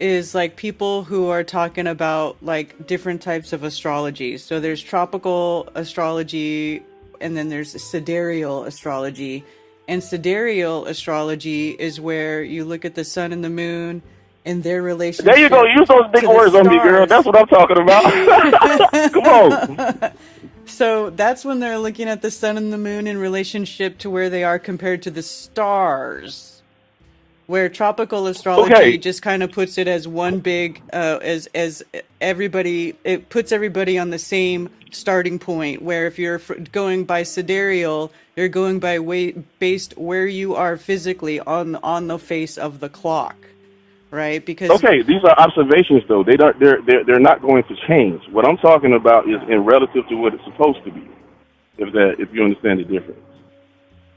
is like people who are talking about like different types of astrology. So there's tropical astrology, and then there's sidereal astrology. And sidereal astrology is where you look at the sun and the moon and their relationship. There you go. Use those big words on me, girl. That's what I'm talking about. Come on. So that's when they're looking at the sun and the moon in relationship to where they are compared to the stars. Where tropical astrology just kind of puts it as one big, as everybody, it puts everybody on the same starting point. Where if you're going by sidereal, you're going by based where you are physically on the face of the clock, right? Because these are observations though. They're not going to change. What I'm talking about is in relative to what it's supposed to be. If you understand the difference.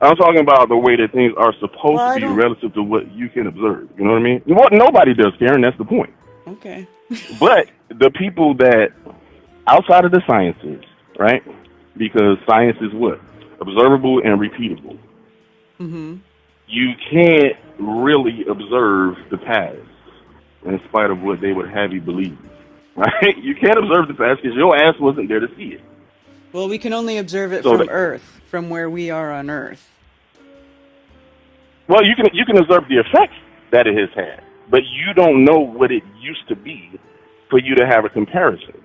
I'm talking about the way that things are supposed to be relative to what you can observe. You know what I mean? What nobody does, Karen. That's the point. Okay. But the people that, outside of the sciences, right? Because science is what? Observable and repeatable. Mm-hmm. You can't really observe the past in spite of what they would have you believe. Right? You can't observe the past because your ass wasn't there to see it. Well, we can only observe it from Earth, from where we are on Earth. Well, you can observe the effects that it has had, but you don't know what it used to be for you to have a comparison.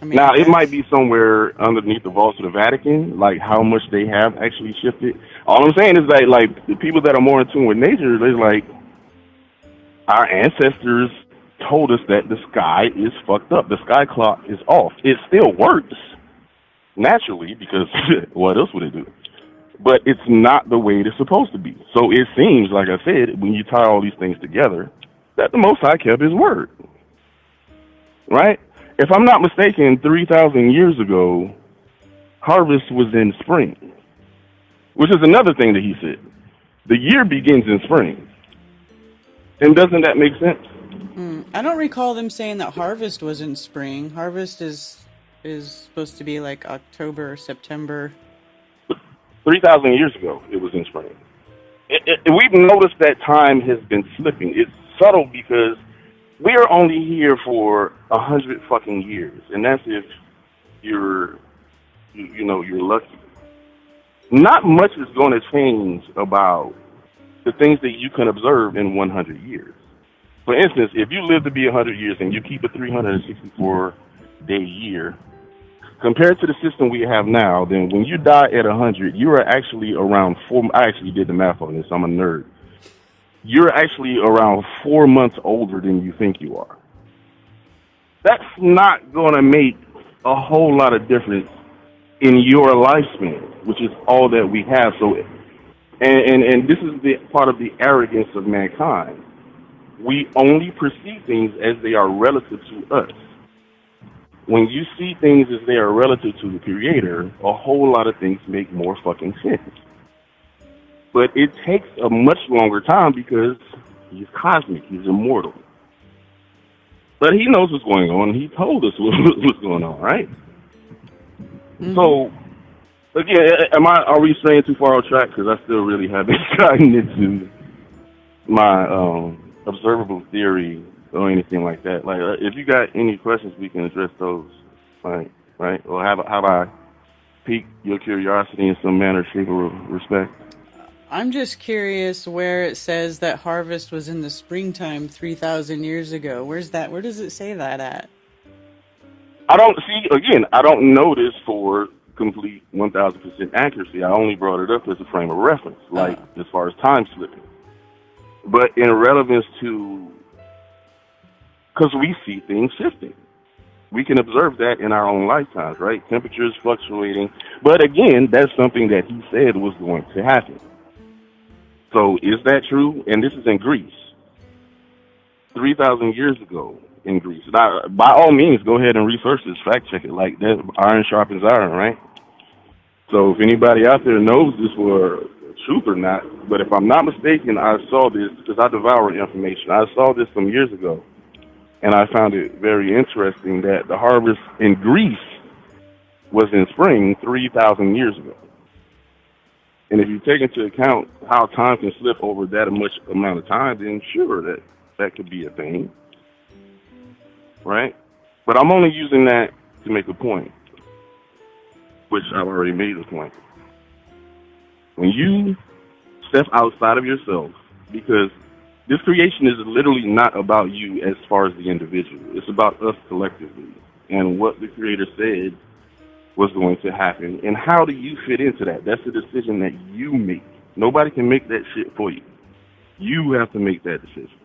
I mean, Now, it might be somewhere underneath the vaults of the Vatican, like how much they have actually shifted. All I'm saying is that, like, the people that are more in tune with nature, they're like, our ancestors told us that the sky is fucked up. The sky clock is off. It still works naturally because what else would it do? But it's not the way it's supposed to be. So it seems, like I said, when you tie all these things together, that the Most High kept his word. Right? If I'm not mistaken, 3,000 years ago, harvest was in spring, which is another thing that he said. The year begins in spring. And doesn't that make sense? I don't recall them saying that harvest was in spring. Harvest is supposed to be like October or September. 3,000 years ago, it was in spring. We've noticed that time has been slipping. It's subtle because we are only here for 100 fucking years, and that's if you're lucky. Not much is going to change about the things that you can observe in 100 years. For instance, if you live to be 100 years and you keep a 364-day year, compared to the system we have now, then when you die at 100, you are actually around 4. I actually did the math on this. I'm a nerd. You're actually around 4 months older than you think you are. That's not going to make a whole lot of difference in your lifespan, which is all that we have. So, and this is the part of the arrogance of mankind. We only perceive things as they are relative to us. When you see things as they are relative to the Creator, a whole lot of things make more fucking sense. But it takes a much longer time because he's cosmic, he's immortal. But he knows what's going on, and he told us what's going on, right? Mm-hmm. So, again, are we straying too far off track? Because I still really haven't gotten into my observable theory or anything like that. Like, if you got any questions, we can address those, right? Or have I piqued your curiosity in some manner, shape, or respect? I'm just curious where it says that harvest was in the springtime 3,000 years ago. Where's that? Where does it say that at? I don't know this for complete 1,000% accuracy. I only brought it up as a frame of reference, like as far as time slipping. But in relevance to, because we see things shifting. We can observe that in our own lifetimes, right? Temperatures fluctuating. But again, that's something that he said was going to happen. So is that true? And this is in Greece. 3,000 years ago in Greece. Now, by all means, go ahead and research this, fact check it. Like that, iron sharpens iron, right? So if anybody out there knows this for truth or not, but if I'm not mistaken, I saw this because I devour information. I saw this some years ago, and I found it very interesting that the harvest in Greece was in spring 3,000 years ago. And if you take into account how time can slip over that much amount of time, then sure, that could be a thing, right? But I'm only using that to make a point, which I've already made a point. When you step outside of yourself, because this creation is literally not about you as far as the individual. It's about us collectively and what the Creator said was going to happen, and how do you fit into that? That's a decision that you make. Nobody can make that shit for you. You have to make that decision.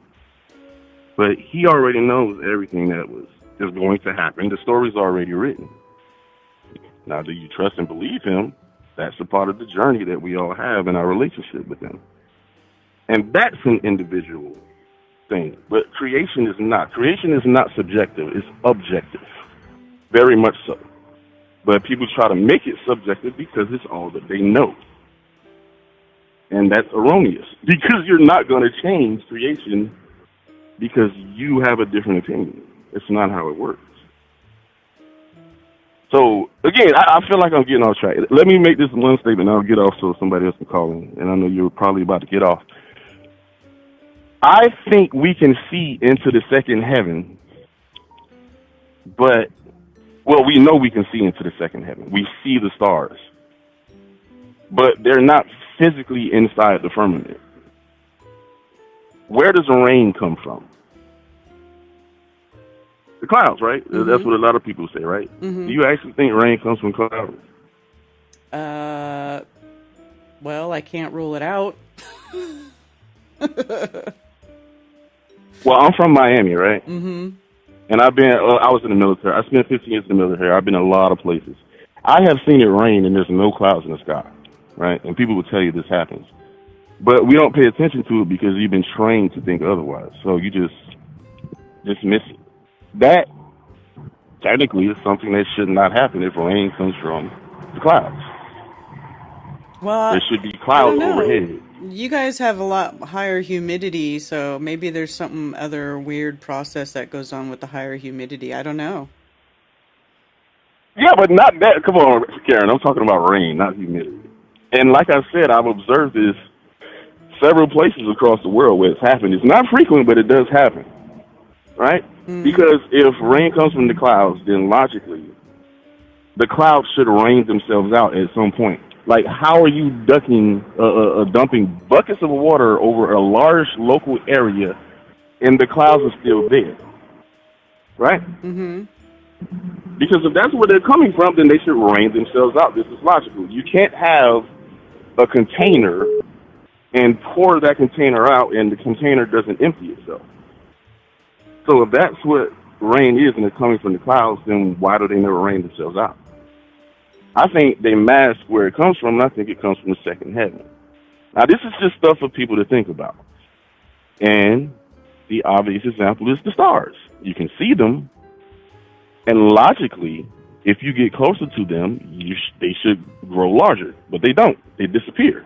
But he already knows everything that is going to happen. The story's already written. Now, do you trust and believe him? That's a part of the journey that we all have in our relationship with him. And that's an individual thing. But creation is not. Creation is not subjective. It's objective. Very much so. But people try to make it subjective because it's all that they know. And that's erroneous. Because you're not going to change creation because you have a different opinion. It's not how it works. So, again, I feel like I'm getting off track. Let me make this one statement, and I'll get off so somebody else can call in. And I know you're probably about to get off. I think we can see into the second heaven, but, well, we know we can see into the second heaven. We see the stars. But they're not physically inside the firmament. Where does the rain come from? The clouds, right? Mm-hmm. That's what a lot of people say, right? Mm-hmm. Do you actually think rain comes from clouds? Well, I can't rule it out. Well, I'm from Miami, right? Mm-hmm. And I was in the military. I spent 15 years in the military. I've been in a lot of places. I have seen it rain and there's no clouds in the sky, right? And people will tell you this happens. But we don't pay attention to it because you've been trained to think otherwise. So you just miss it. That, technically, is something that should not happen if rain comes from the clouds. Well, there should be clouds overhead. You guys have a lot higher humidity, so maybe there's some other weird process that goes on with the higher humidity. I don't know. Yeah, but not that. Come on, Karen. I'm talking about rain, not humidity. And like I said, I've observed this several places across the world where it's happened. It's not frequent, but it does happen, right? Mm-hmm. Because if rain comes from the clouds, then logically, the clouds should rain themselves out at some point. Like, how are you dumping buckets of water over a large local area and the clouds are still there, right? Mm-hmm. Because if that's where they're coming from, then they should rain themselves out. This is logical. You can't have a container and pour that container out and the container doesn't empty itself. So if that's what rain is and it's coming from the clouds, then why do they never rain themselves out? I think they mask where it comes from, and I think it comes from the second heaven. Now, this is just stuff for people to think about. And the obvious example is the stars. You can see them, and logically, if you get closer to them, they should grow larger, but they don't. They disappear.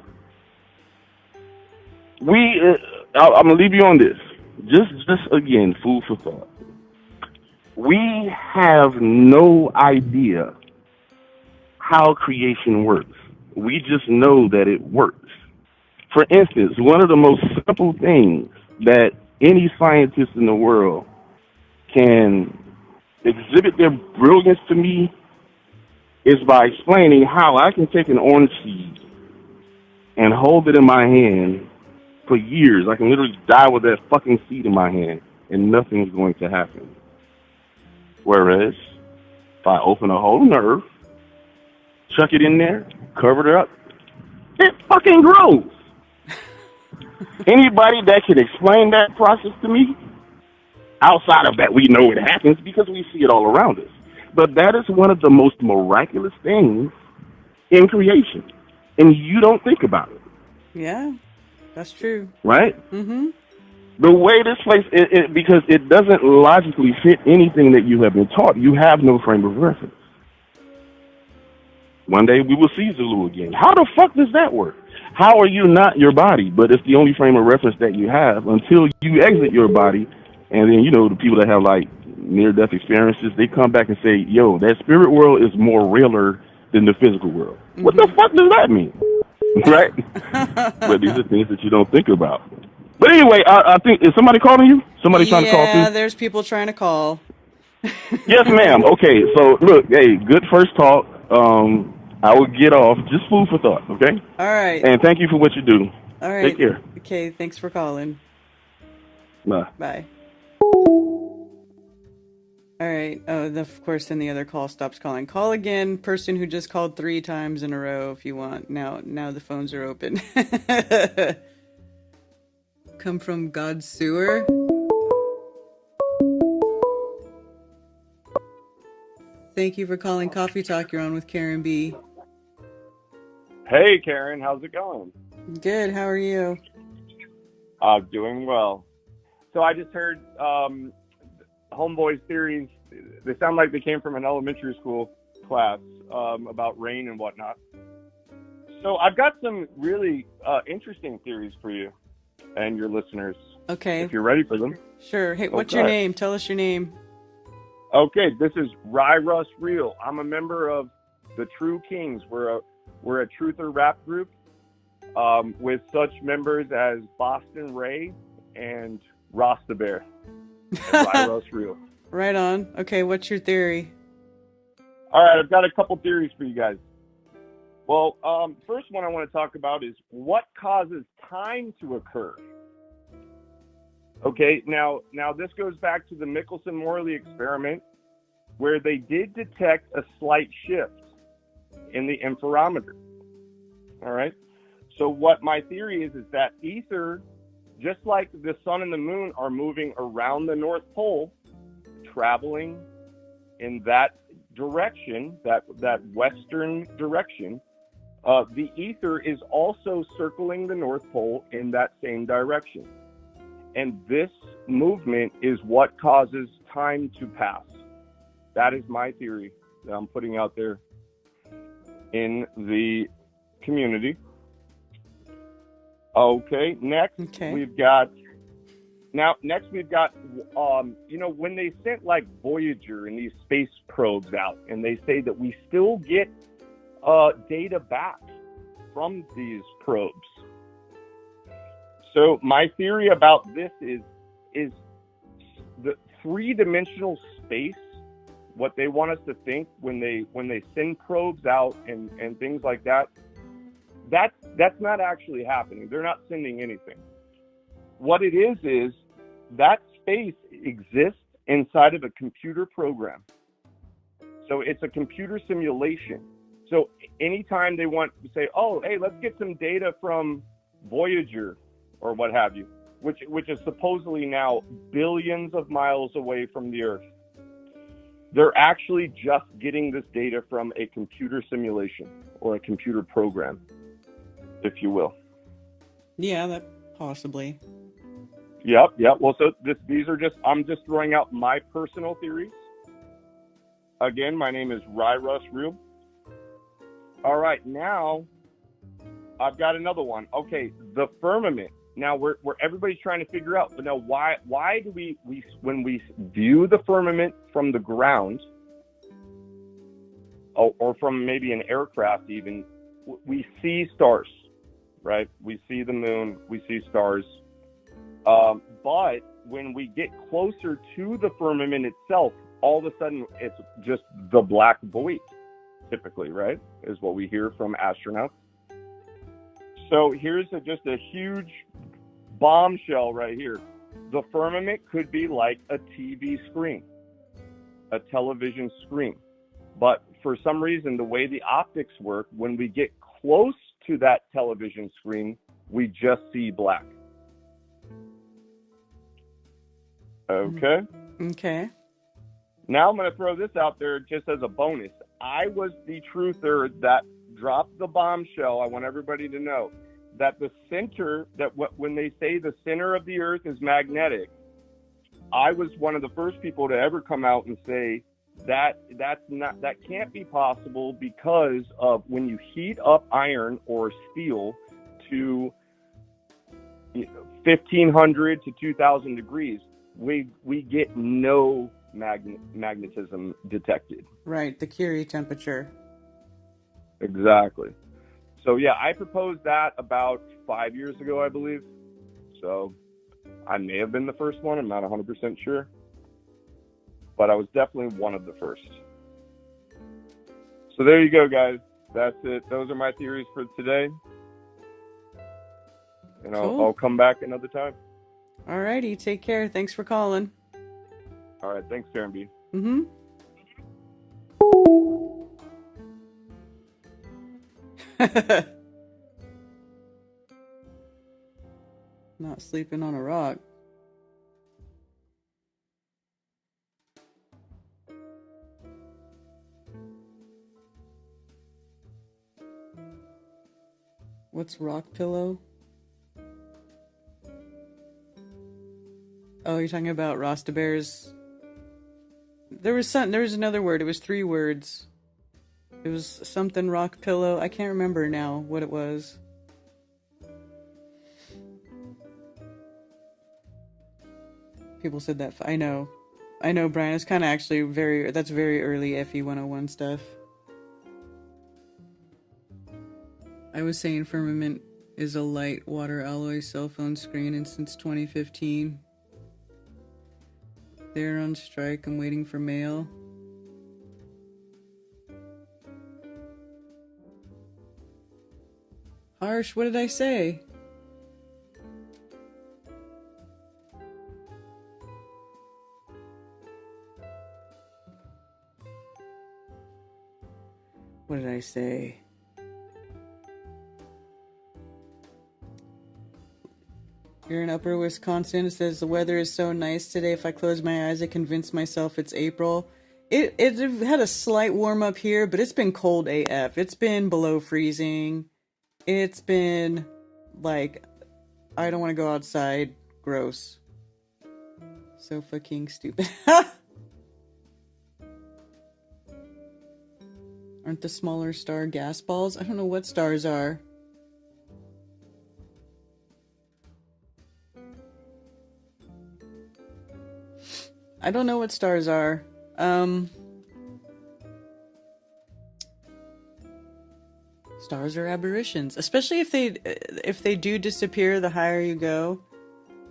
I'm going to leave you on this. Just again, food for thought. We have no idea how creation works. We just know that it works. For instance, one of the most simple things that any scientist in the world can exhibit their brilliance to me is by explaining how I can take an orange seed and hold it in my hand for years. I can literally die with that fucking seed in my hand and nothing's going to happen. Whereas, if I open a hole in the earth, chuck it in there, cover it up, it fucking grows. Anybody that can explain that process to me, outside of that, we know it happens because we see it all around us. But that is one of the most miraculous things in creation. And you don't think about it. Yeah, that's true. Right? Mm-hmm. The way this place, because it doesn't logically fit anything that you have been taught, you have no frame of reference. One day we will see Zulu again. How the fuck does that work? How are you not your body, but it's the only frame of reference that you have until you exit your body, and then, the people that have, like, near-death experiences, they come back and say, yo, that spirit world is more realer than the physical world. Mm-hmm. What the fuck does that mean? Right? But these are things that you don't think about. But anyway, I think, is somebody calling you? Somebody trying to call too? Yeah, there's people trying to call. Yes, ma'am. Okay, so, look, hey, good first talk. I will get off. Just food for thought, okay? All right. And thank you for what you do. All right. Take care. Okay, thanks for calling. Bye. Bye. All right. Oh, of course, then the other call stops calling. Call again, person who just called 3 times in a row if you want. Now the phones are open. Come from God's sewer. Thank you for calling Coffee Talk. You're on with Karen B. Hey, Karen. How's it going? Good. How are you? Doing well. So I just heard Homeboy's theories. They sound like they came from an elementary school class about rain and whatnot. So I've got some really interesting theories for you and your listeners. Okay. If you're ready for them. Sure. Hey, what's your name? Tell us your name. Okay, this is Rye Russ Real. I'm a member of the True Kings. We're a truther rap group with such members as Boston Ray and Rasta Bear. Rye Russ Real. Right on. Okay, what's your theory? All right, I've got a couple theories for you guys. Well, first one I want to talk about is what causes time to occur. Okay, now this goes back to the Michelson-Morley experiment, where they did detect a slight shift in the interferometer. All right. So what my theory is that ether, just like the sun and the moon are moving around the North Pole, traveling in that direction, that western direction, the ether is also circling the North Pole in that same direction. And this movement is what causes time to pass. That is my theory that I'm putting out there in the community. Okay, next we've got, when they sent like Voyager and these space probes out, and they say that we still get data back from these probes. So my theory about this is the three-dimensional space, what they want us to think when they send probes out and things like that, that's not actually happening. They're not sending anything. What it is that space exists inside of a computer program. So it's a computer simulation. So anytime they want to say, oh, hey, let's get some data from Voyager or what have you, which is supposedly now billions of miles away from the Earth, they're actually just getting this data from a computer simulation or a computer program, if you will. Yeah, that possibly. Yep. Well, so I'm just throwing out my personal theories. Again, my name is Rai Russ Rube. All right, now I've got another one. Okay, the firmament. Now where everybody's trying to figure out, but now why do we when we view the firmament from the ground, or from maybe an aircraft even, we see stars, right? We see the moon, we see stars. But when we get closer to the firmament itself, all of a sudden it's just the black void, typically, right? Is what we hear from astronauts. So here's just a huge bombshell right here. The firmament could be like a TV screen, a television screen. But for some reason, the way the optics work, when we get close to that television screen, we just see black. Okay. Okay. Now I'm going to throw this out there just as a bonus. I was the truther that dropped the bombshell. I want everybody to know that the center, when they say the center of the Earth is magnetic, I was one of the first people to ever come out and say that can't be possible, because of when you heat up iron or steel to 1,500 to 2,000 degrees, we get no magnetism detected. Right, the Curie temperature. Exactly. So yeah, I proposed that about 5 years ago, I believe. So I may have been the first one. I'm not 100% sure. But I was definitely one of the first. So there you go, guys. That's it. Those are my theories for today. And I'll come back another time. Alrighty, take care. Thanks for calling. All right, thanks, Karen B. Mm-hmm. Not sleeping on a rock. What's rock pillow? Oh, you're talking about Rasta Bears. There was another word. It was 3 words. It was something rock pillow. I can't remember now what it was. People said that. I know, Brian. It's kind of actually that's very early FE 101 stuff. I was saying firmament is a light water alloy cell phone screen, and since 2015, they're on strike. I'm waiting for mail. Harsh, what did I say? what did I say? Here in Upper Wisconsin, it says the weather is so nice today. If I close my eyes, I convince myself it's April. It had a slight warm up here, but it's been cold AF. It's been below freezing. It's been like, I don't want to go outside. Gross. So fucking stupid. Aren't the smaller star gas balls? I don't know what stars are. I don't know what stars are. Stars are aberrations, especially if they do disappear the higher you go.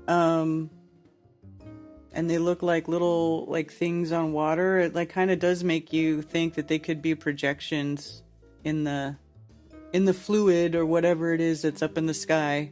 And they look like little like things on water. It like kind of does make you think that they could be projections in the fluid or whatever it is that's up in the sky.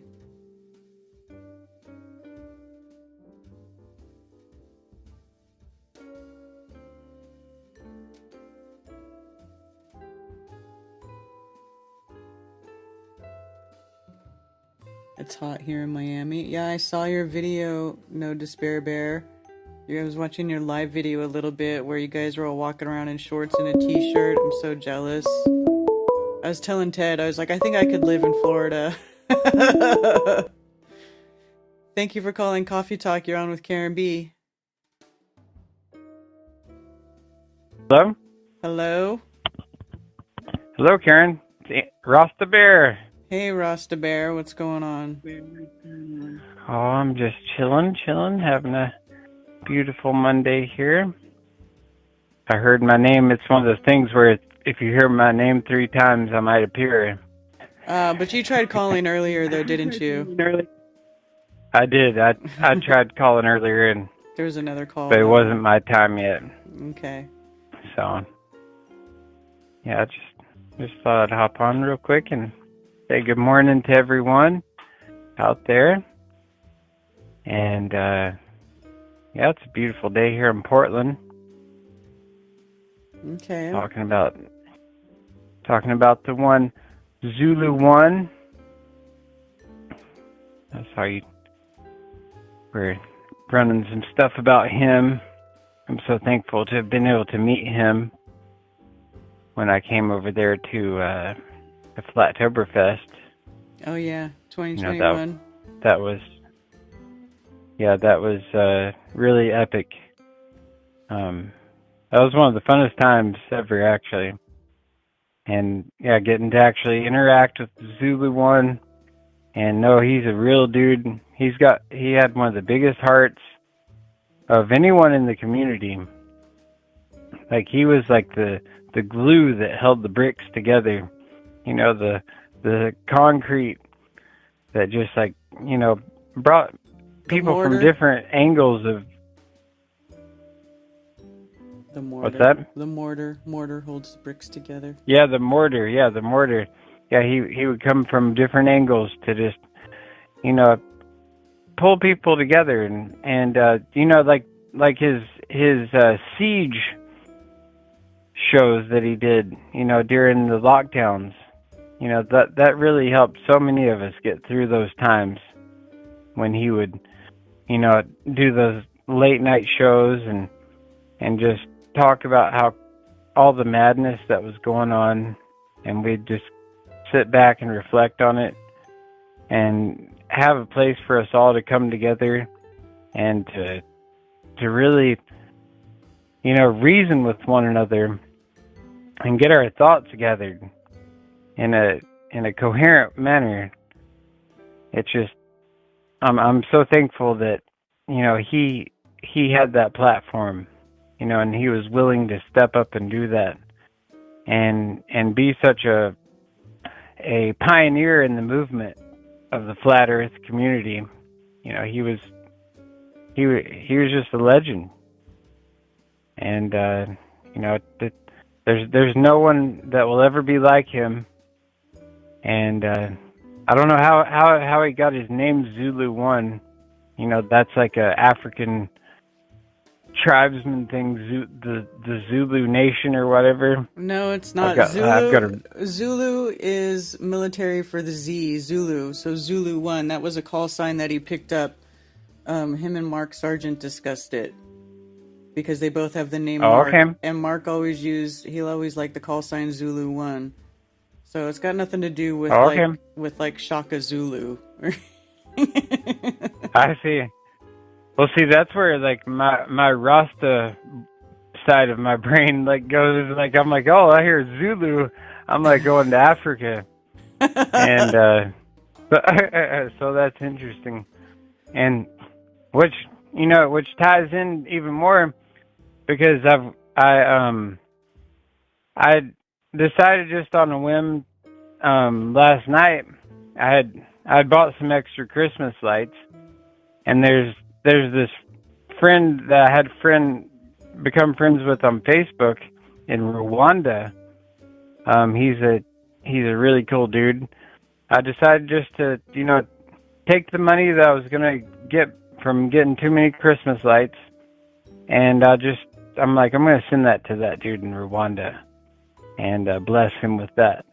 It's hot here in Miami. Yeah, I saw your video, No Despair Bear. I was watching your live video a little bit where you guys were all walking around in shorts and a t-shirt. I'm so jealous. I was telling Ted, I was like, I think I could live in Florida. Thank you for calling Coffee Talk. You're on with Karen B. Hello? Hello? Hello, Karen. It's Rasta Bear. Hey, Rasta Bear. What's going on? Oh, I'm just chilling, having a beautiful Monday here. I heard my name. It's one of those things where if you hear my name 3 times, I might appear. But you tried calling earlier, though, didn't you? I did. I tried calling earlier, and there was another call. But it wasn't my time yet. Okay. So, yeah, I just thought I'd hop on real quick and say good morning to everyone out there. And, yeah, it's a beautiful day here in Portland. Okay. Talking about the one, Zulu 1. That's how we're running some stuff about him. I'm so thankful to have been able to meet him when I came over there to the Flattoberfest. Oh yeah, 2021. You know, that was really epic. That was one of the funnest times ever, actually. And yeah, getting to actually interact with Zulu 1, and no, he's a real dude. He had one of the biggest hearts of anyone in the community. Like, he was like the glue that held the bricks together. You know, the concrete that just, like, you know, brought people from different angles of. The mortar. What's that? The mortar holds the bricks together. Yeah, the mortar. Yeah, he would come from different angles to just, you know, pull people together, and you know, like his siege shows that he did, you know, during the lockdowns. You know, that really helped so many of us get through those times when he would, you know, do those late night shows and just talk about how all the madness that was going on, and we'd just sit back and reflect on it and have a place for us all to come together and to really, you know, reason with one another and get our thoughts gathered in a coherent manner. It's just, I'm so thankful that, you know, he had that platform, you know, and he was willing to step up and do that and be such a pioneer in the movement of the flat earth community. You know, he was just a legend. And you know, there's no one that will ever be like him. And I don't know how he got his name Zulu 1. You know, that's like a African tribesman thing, the Zulu Nation or whatever. No, it's not. Zulu is military for the Z, Zulu. So Zulu 1, that was a call sign that he picked up. Him and Mark Sargent discussed it. Because they both have the name Mark. Okay. And Mark he'll always like the call sign Zulu 1. So it's got nothing to do with like Shaka Zulu. I see. Well, see, that's where like my Rasta side of my brain like goes. Like I'm like, oh, I hear Zulu. I'm like going to Africa, and so that's interesting, and which ties in even more because I decided just on a whim last night. I bought some extra Christmas lights, and there's this friend that I had become friends with on Facebook in Rwanda. He's a really cool dude. I decided just to take the money that I was gonna get from getting too many Christmas lights, and I'm like, I'm gonna send that to that dude in Rwanda, and bless him with that.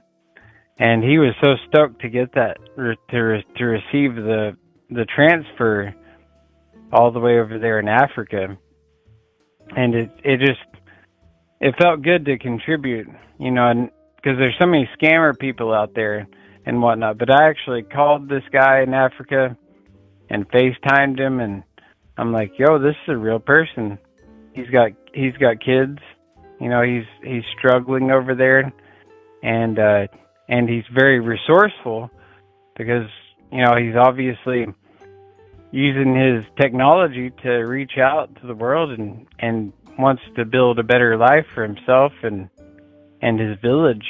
And he was so stoked to get that to receive the transfer all the way over there in Africa, and it felt good to contribute, and because there's so many scammer people out there and whatnot. But I actually called this guy in Africa and FaceTimed him, and I'm like, yo, this is a real person. He's got kids, he's struggling over there, and he's very resourceful because he's obviously using his technology to reach out to the world and wants to build a better life for himself and his village.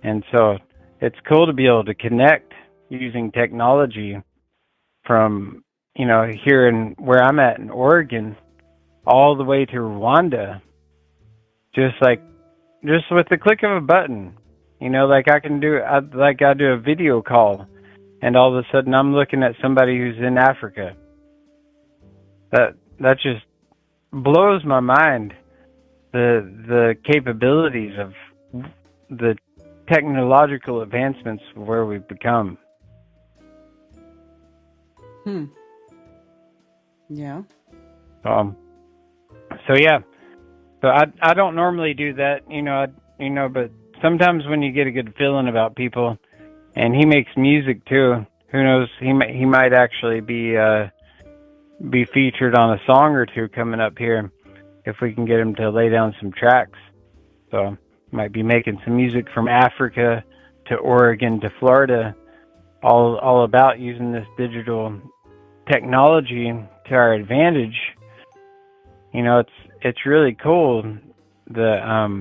And so it's cool to be able to connect using technology from, here in where I'm at in Oregon all the way to Rwanda, just with the click of a button. Like I do a video call, and all of a sudden I'm looking at somebody who's in Africa. That just blows my mind. The capabilities of the technological advancements of where we've become. Yeah. So yeah. So I don't normally do that, but sometimes when you get a good feeling about people, and he makes music too, who knows, he might actually be featured on a song or two coming up here if we can get him to lay down some tracks. So might be making some music from Africa to Oregon to Florida, all about using this digital technology to our advantage. It's really cool the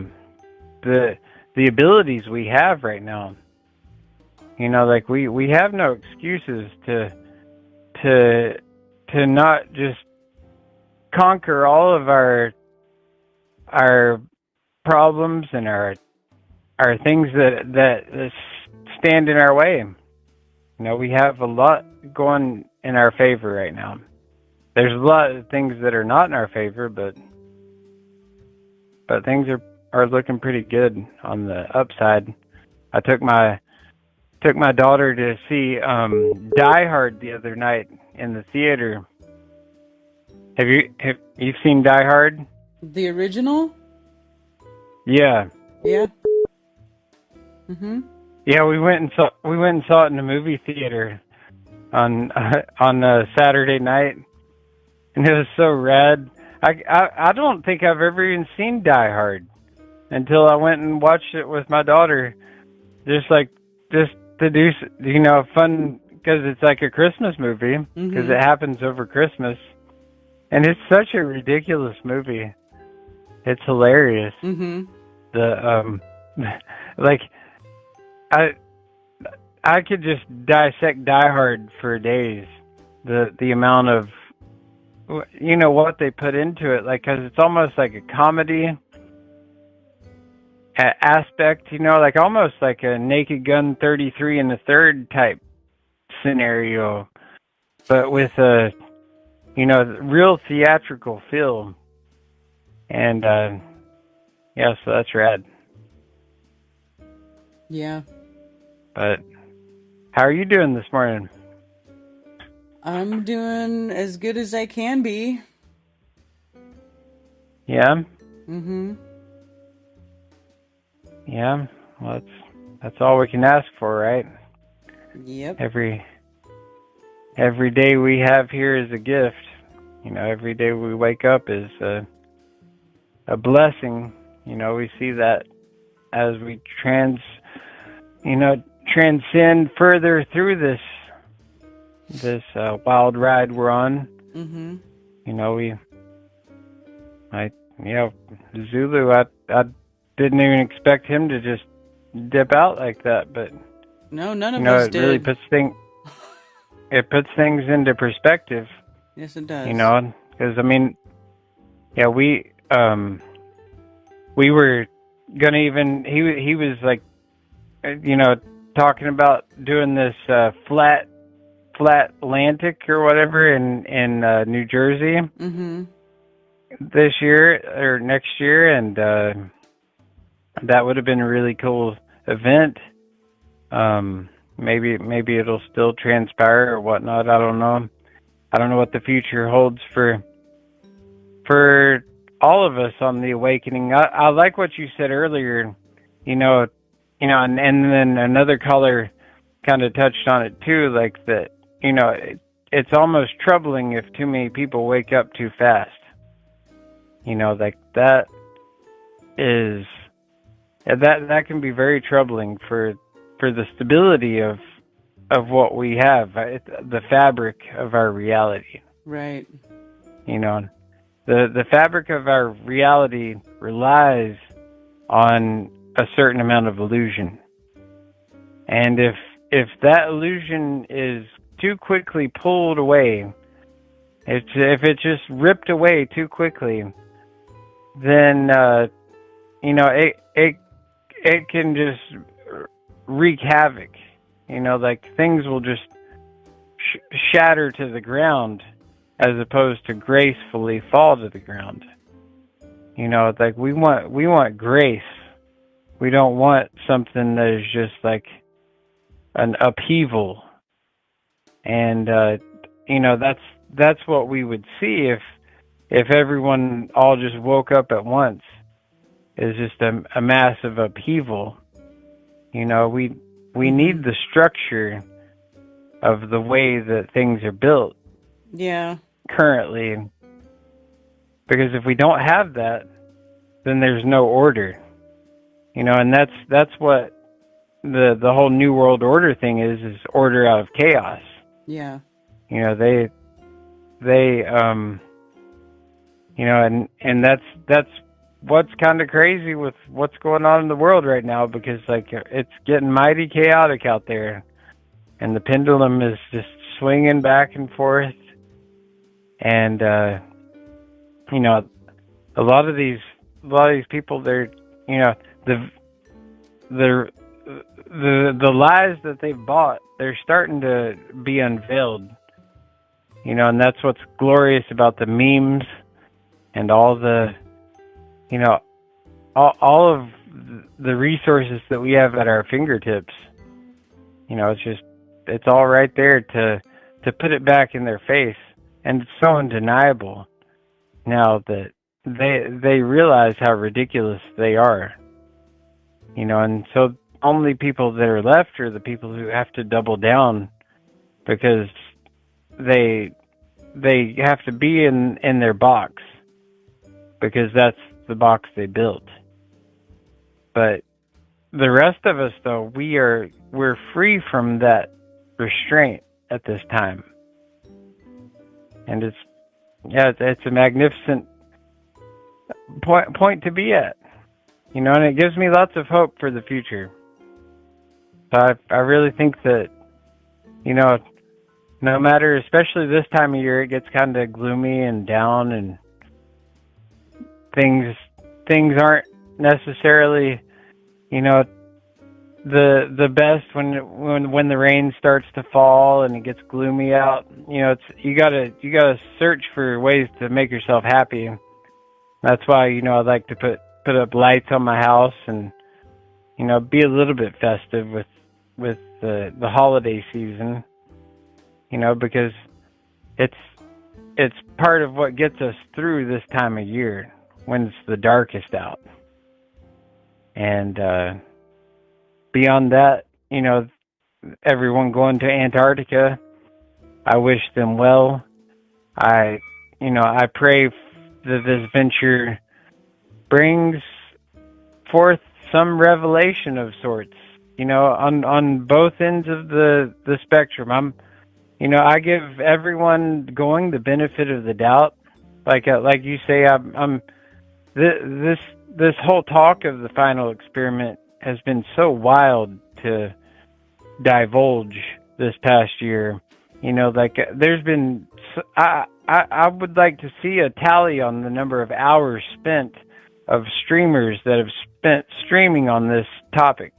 abilities we have right now. Like we have no excuses to not just conquer all of our problems and our things that stand in our way. We have a lot going in our favor right now. There's a lot of things that are not in our favor, but things are looking pretty good on the upside. I took my daughter to see Die Hard the other night in the theater. Have you seen Die Hard? The original? Yeah. Yeah. Mhm. Yeah, we went and saw it in the movie theater on a Saturday night, and it was so rad. I don't think I've ever even seen Die Hard until I went and watched it with my daughter, just to do fun, because it's like a Christmas movie because it happens over Christmas, and it's such a ridiculous movie. It's hilarious. I could just dissect Die Hard for days. The amount of what they put into it, because it's almost like a comedy aspect, almost like a Naked Gun 33 and the Third type scenario, but with a real theatrical feel And yeah, so that's rad. Yeah. But how are you doing this morning? I'm doing as good as I can be. Yeah. Mm-hmm. Yeah. Well, that's all we can ask for, right? Yep. Every day we have here is a gift. You know, every day we wake up is a blessing. You know, we see that as we transcend further through this wild ride we're on. Mm-hmm. You know, Zulu, I didn't even expect him to just dip out like that, but no, none of us it did. really puts things into perspective. Yes, it does. You know, because I mean, yeah, we were gonna even he was like, talking about doing this flat Atlantic or whatever in New Jersey. Mm-hmm. This year or next year, and that would have been a really cool event. Maybe it'll still transpire or whatnot. I don't know. I don't know what the future holds for all of us on the awakening. I like what you said earlier. And then another caller kind of touched on it too, like that. It's almost troubling if too many people wake up too fast. Like that is that can be very troubling for the stability of what we have, the fabric of our reality. Right. The fabric of our reality relies on a certain amount of illusion, and if that illusion is too quickly pulled away, if it's just ripped away too quickly, then it can just wreak havoc. Like things will just shatter to the ground as opposed to gracefully fall to the ground. Like we want grace. We don't want something that is just like an upheaval. And that's what we would see if everyone all just woke up at once. Is just a massive upheaval. We need the structure of the way that things are built. Yeah. Currently, because if we don't have that, then there's no order. And that's what the whole New World Order thing is order out of chaos. Yeah. And that's what's kind of crazy with what's going on in the world right now, because like it's getting mighty chaotic out there, and the pendulum is just swinging back and forth, and a lot of these people, they're the lies that they've bought, they're starting to be unveiled, and that's what's glorious about the memes and all the all of the resources that we have at our fingertips. It's all right there to put it back in their face, and it's so undeniable now that they realize how ridiculous they are. And so only people that are left are the people who have to double down, because they have to be in their box, because that's the box they built. But the rest of us, though, we're free from that restraint at this time, and it's a magnificent point to be at, and it gives me lots of hope for the future. So I really think that no matter, especially this time of year, it gets kind of gloomy and down, and things aren't necessarily the best when the rain starts to fall and it gets gloomy out. You gotta search for ways to make yourself happy, That's why, I like to put up lights on my house and, be a little bit festive with the holiday season, because it's part of what gets us through this time of year when it's the darkest out. And beyond that, everyone going to Antarctica, I wish them well. I pray that this venture brings forth some revelation of sorts, on both ends of the spectrum. I give everyone going the benefit of the doubt. Like you say, this whole talk of the final experiment has been so wild to divulge this past year. There's been, I would like to see a tally on the number of hours spent of streamers that have spent streaming on this topic.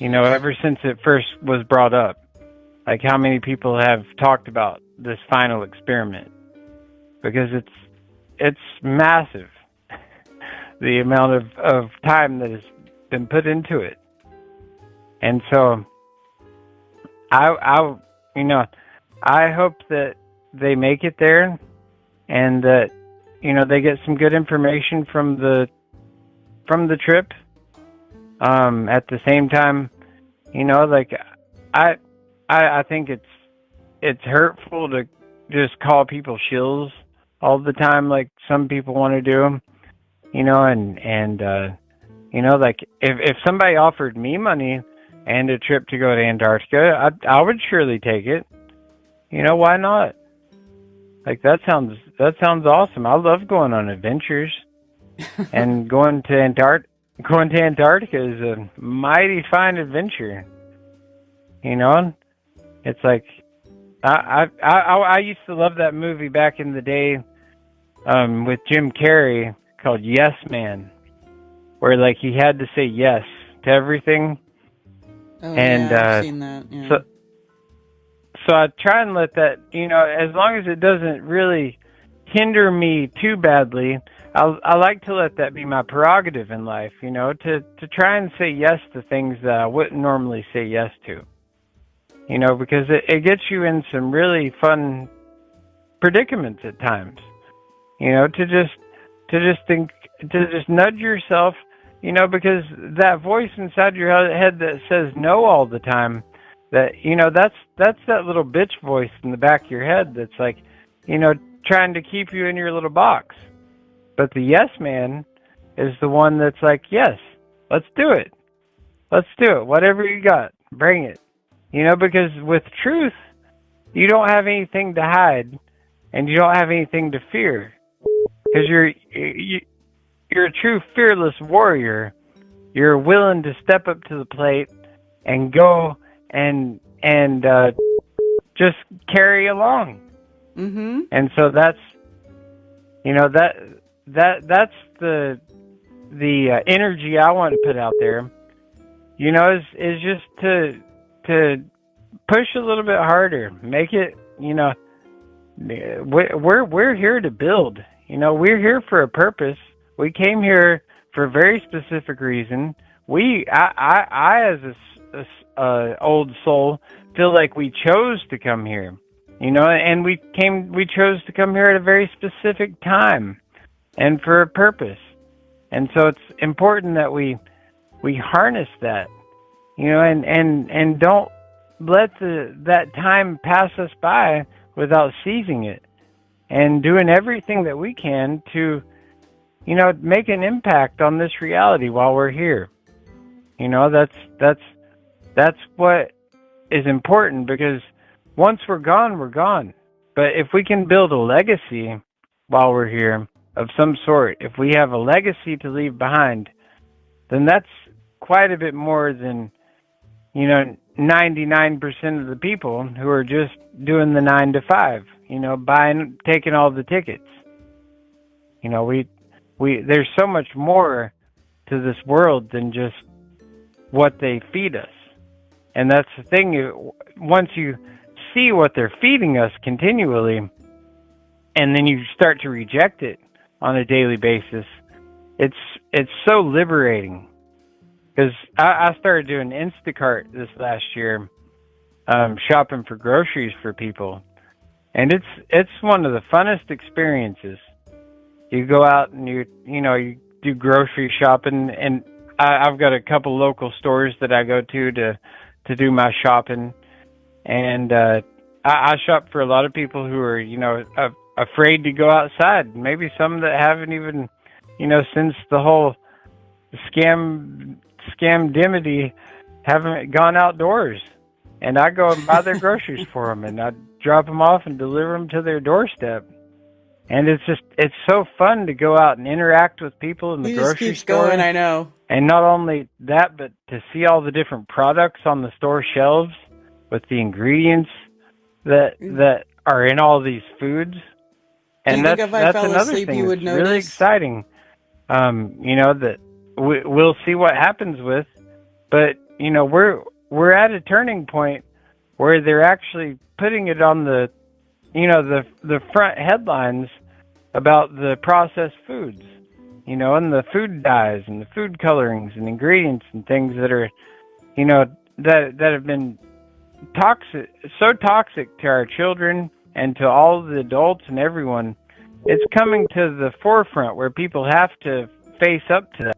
Ever since it first was brought up. Like how many people have talked about this final experiment? Because it's massive, the amount of time that has been put into it. And so I hope that they make it there and that, they get some good information from the trip. At the same time, I think it's hurtful to just call people shills all the time, like some people want to do, if somebody offered me money and a trip to go to Antarctica, I would surely take it. Why not? Like that sounds awesome. I love going on adventures, and going to Antarctica is a mighty fine adventure. It's like I used to love that movie back in the day with Jim Carrey called Yes Man, where like he had to say yes to everything. Oh, and yeah, I've seen that. Yeah. So I try and let that, as long as it doesn't really hinder me too badly, I like to let that be my prerogative in life, to try and say yes to things that I wouldn't normally say yes to. Because it gets you in some really fun predicaments at times. To just nudge yourself, because that voice inside your head that says no all the time, that that's that little bitch voice in the back of your head that's like, trying to keep you in your little box. But the yes man is the one that's like, yes, let's do it. Let's do it. Whatever you got, bring it. Because with truth, you don't have anything to hide and you don't have anything to fear. Because you're a true fearless warrior. You're willing to step up to the plate and go and just carry along. Mm-hmm. And so that's that's the energy I want to put out there. Is just to push a little bit harder, make it. We're here to build. We're here for a purpose. We came here for a very specific reason. I as a old soul feel like we chose to come here, and we chose to come here at a very specific time and for a purpose. And so it's important that we harness that, and don't let that time pass us by without seizing it and doing everything that we can to, make an impact on this reality while we're here. That's what is important, because once we're gone, we're gone. But if we can build a legacy while we're here of some sort, if we have a legacy to leave behind, then that's quite a bit more than, 99% of the people who are just doing the 9 to 5, taking all the tickets. There's so much more to this world than just what they feed us. And that's the thing, once you see what they're feeding us continually, and then you start to reject it on a daily basis. It's so liberating, because I started doing Instacart this last year, shopping for groceries for people, and it's one of the funnest experiences. You go out and you do grocery shopping, and I've got a couple local stores that I go to do my shopping, and I shop for a lot of people who are afraid to go outside. Maybe some that haven't even since the whole scamdimity haven't gone outdoors, and I go and buy their groceries for them, and I drop them off and deliver them to their doorstep. And it's so fun to go out and interact with people in the grocery store. Going, I know. And not only that, but to see all the different products on the store shelves with the ingredients that are in all these foods. And that's another asleep, thing you would that's notice? really exciting. That we'll see what happens with, but we're at a turning point where they're actually putting it on the front headlines about the processed foods, and the food dyes and the food colorings and ingredients and things that are, that have been so toxic to our children and to all of the adults and everyone. It's coming to the forefront where people have to face up to that.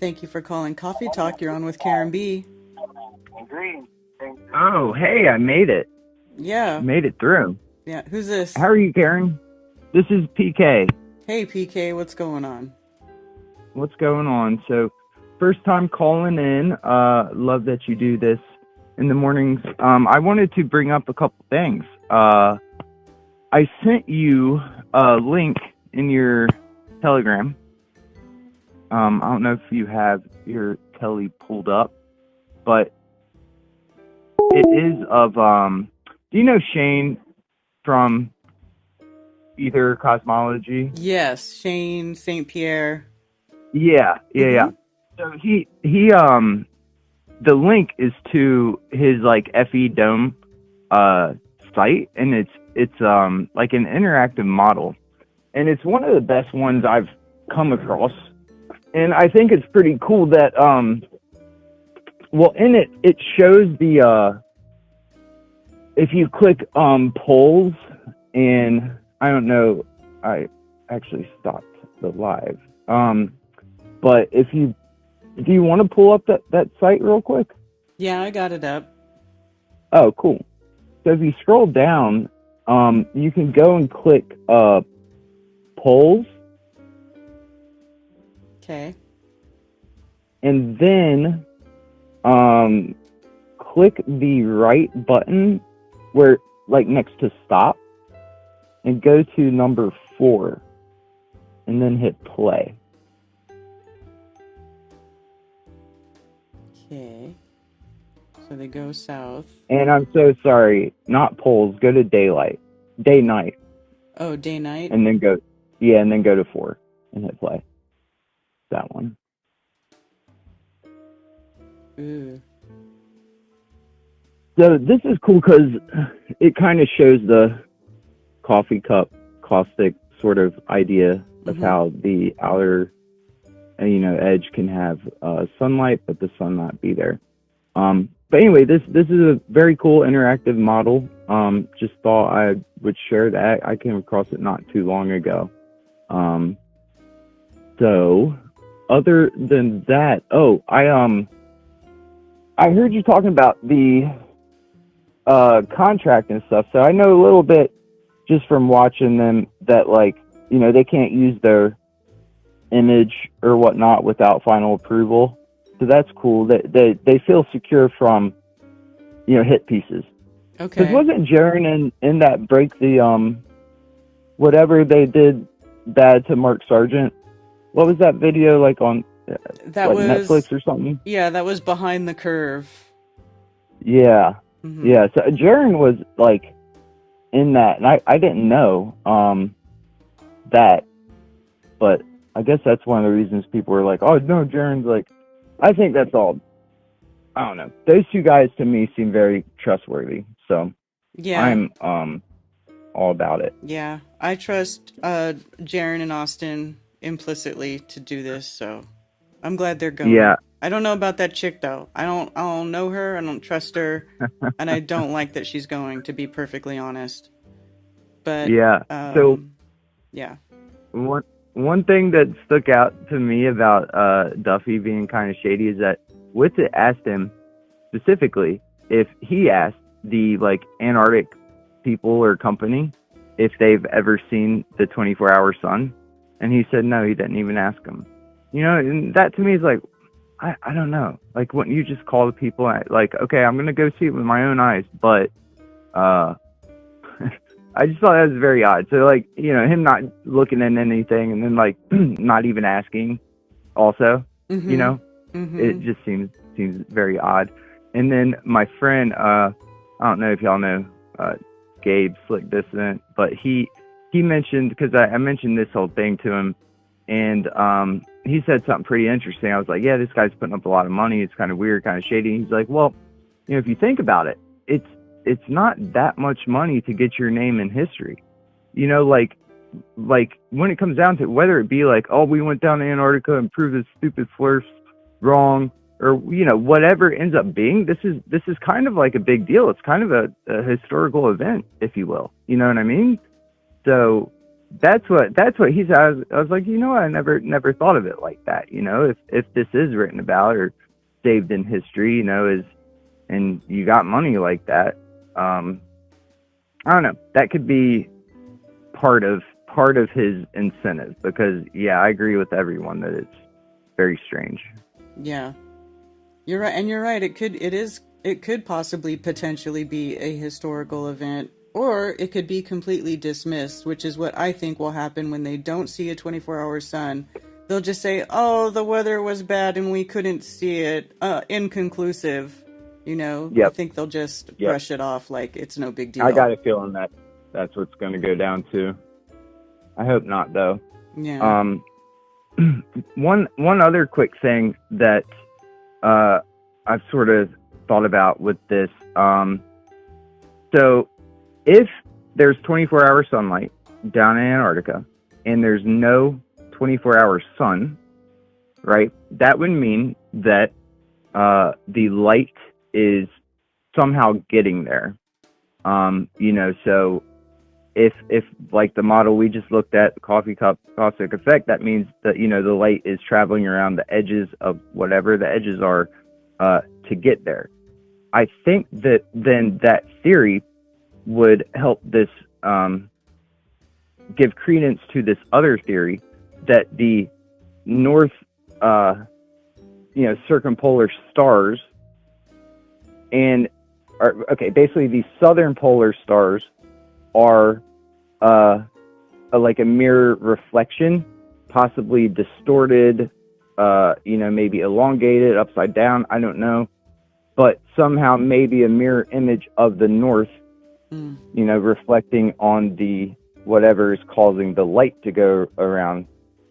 Thank you for calling Coffee Talk. You're on with Karen B. Oh, hey, I made it. Yeah. Made it through. Yeah. Who's this? How are you, Karen? This is PK. Hey, PK. What's going on? What's going on? So, first time calling in. Love that you do this in the mornings. I wanted to bring up a couple things. I sent you a link in your Telegram. I don't know if you have your Telly pulled up, but it is of, do you know Shane from Ether Cosmology? Yes, Shane St. Pierre. Yeah. So he the link is to his like FE Dome site, and it's like an interactive model, and it's one of the best ones I've come across, and I think it's pretty cool that in it shows the if you click polls, and I don't know, I actually stopped the live, but if you want to pull up that site real quick? Yeah, I got it up. Oh, cool. So if you scroll down, you can go and click polls. Okay. And then click the right button where, like, next to stop, and go to number 4, and then hit play. Okay. So they go south. And I'm so sorry, not polls. Go to day night. Oh, day night. And then go to 4 and hit play. That one. Ooh. So this is cool because it kind of shows the coffee cup caustic sort of idea of how the outer, edge can have sunlight, but the sun not be there. But anyway, this is a very cool interactive model. Just thought I would share that. I came across it not too long ago. So other than that, I heard you talking about the contract and stuff. So I know a little bit just from watching them that, like, they can't use their image or whatnot without final approval. So that's cool. They feel secure from, hit pieces. Okay. Because wasn't Jaren in that break the whatever they did bad to Mark Sargent? What was that video like on Netflix or something? Yeah, that was Behind the Curve. Yeah. Mm-hmm. Yeah. So Jaren was like in that, and I didn't know that, but I guess that's one of the reasons people were like, oh no, Jaren's like, I think that's all. I don't know. Those two guys to me seem very trustworthy. So yeah, all about it. Yeah, I trust Jaren and Austin implicitly to do this, so I'm glad they're going. Yeah. I don't know about that chick though. I don't know her. I don't trust her, and I don't like that she's going. To be perfectly honest, but Yeah. So yeah. one thing that stuck out to me about Duffy being kind of shady is that Witsit asked him specifically if he asked the like Antarctic people or company if they've ever seen the 24-hour sun, and he said no, he didn't even ask them. You know, and that to me is like, I don't know, like wouldn't you just call the people like, okay, I'm gonna go see it with my own eyes, but I just thought that was very odd. So like, you know, him not looking at anything and then like not even asking also, you know, it just seems very odd. And then my friend, I don't know if y'all know Gabe Slick Dissident, but he mentioned, because I mentioned this whole thing to him, and he said something pretty interesting. I was like, yeah, this guy's putting up a lot of money. It's kind of weird, kind of shady. He's like, well, you know, if you think about it, it's not that much money to get your name in history. You know, like when it comes down to it, whether it be like, oh, we went down to Antarctica and proved this stupid Flurf's wrong, or, you know, whatever it ends up being, this is kind of like a big deal. It's kind of a historical event, if you will. You know what I mean? So that's what he said. I was like, you know, I never thought of it like that. You know, if this is written about or saved in history, you know, and you got money like that, I don't know. That could be part of his incentive, because yeah, I agree with everyone that it's very strange. Yeah. You're right, and you're right. It could possibly potentially be a historical event, or it could be completely dismissed, which is what I think will happen when they don't see a 24-hour sun. They'll just say, "Oh, the weather was bad and we couldn't see it." Inconclusive, you know. Yep. I think they'll just brush it off like it's no big deal. I got a feeling that that's what's going to go down too. I hope not, though. Yeah. One other quick thing that I've sort of thought about with this. So if there's 24-hour sunlight down in Antarctica and there's no 24-hour sun, right, that would mean that the light is somehow getting there. You know, so if like the model we just looked at, the coffee cup caustic effect, that means that, you know, the light is traveling around the edges of whatever the edges are to get there. I think that then that theory would help this give credence to this other theory that the north, circumpolar stars basically the southern polar stars are like a mirror reflection, possibly distorted, maybe elongated, upside down, I don't know, but somehow maybe a mirror image of the north, reflecting on the whatever is causing the light to go around,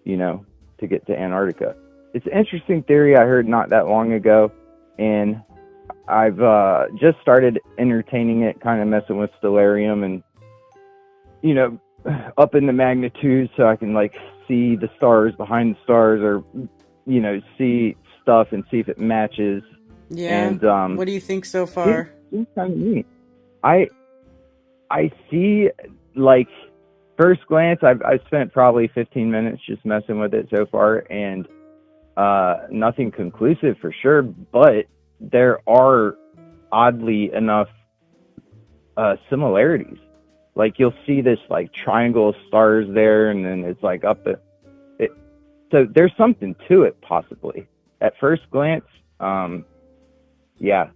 to get to Antarctica. It's an interesting theory I heard not that long ago, and I've just started entertaining it, kind of messing with stellarium and, up in the magnitude so I can like see the stars behind the stars, or, see stuff and see if it matches. Yeah. And what do you think so far? It's kind of neat. I see, like, first glance, I've spent probably 15 minutes just messing with it so far, and nothing conclusive for sure, but there are oddly enough similarities. Like, you'll see this like triangle of stars there, and then it's like up so there's something to it possibly at first glance. Yeah.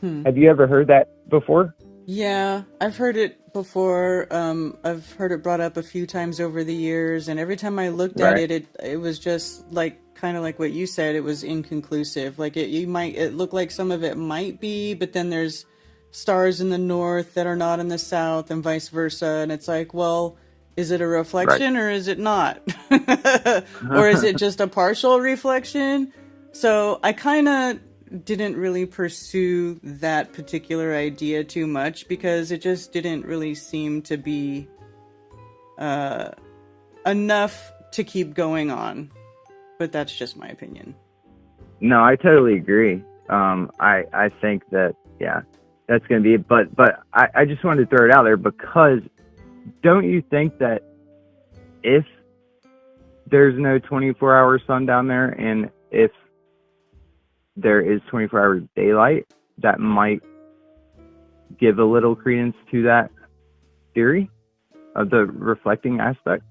Have you ever heard that before? Yeah, I've heard it before. I've heard it brought up a few times over the years, and every time I looked at it was just like kind of like what you said. It was inconclusive. Like it looked like some of it might be, but then there's stars in the north that are not in the south, and vice versa. And it's like, well, is it a reflection or is it not? Or is it just a partial reflection? So I kind of didn't really pursue that particular idea too much because it just didn't really seem to be enough to keep going on. But that's just my opinion. No, I totally agree. I think that, yeah, that's going to be it. But I just wanted to throw it out there because don't you think that if there's no 24-hour sun down there and if there is 24-hour daylight, that might give a little credence to that theory of the reflecting aspect?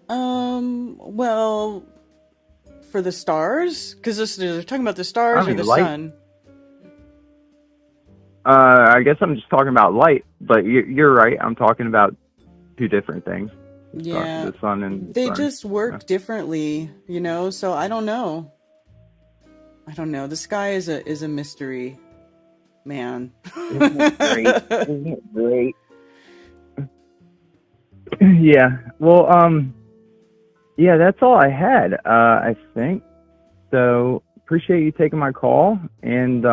Well, for the stars? Because they're talking about the stars or the light. sun? I guess I'm just talking about light, but you're right. I'm talking about two different things. Yeah. The sun and They sun. just work differently, so I don't know. The sky is a mystery, man. Isn't it great? Isn't it great? Yeah. Well, yeah, that's all I had, I think. So appreciate you taking my call and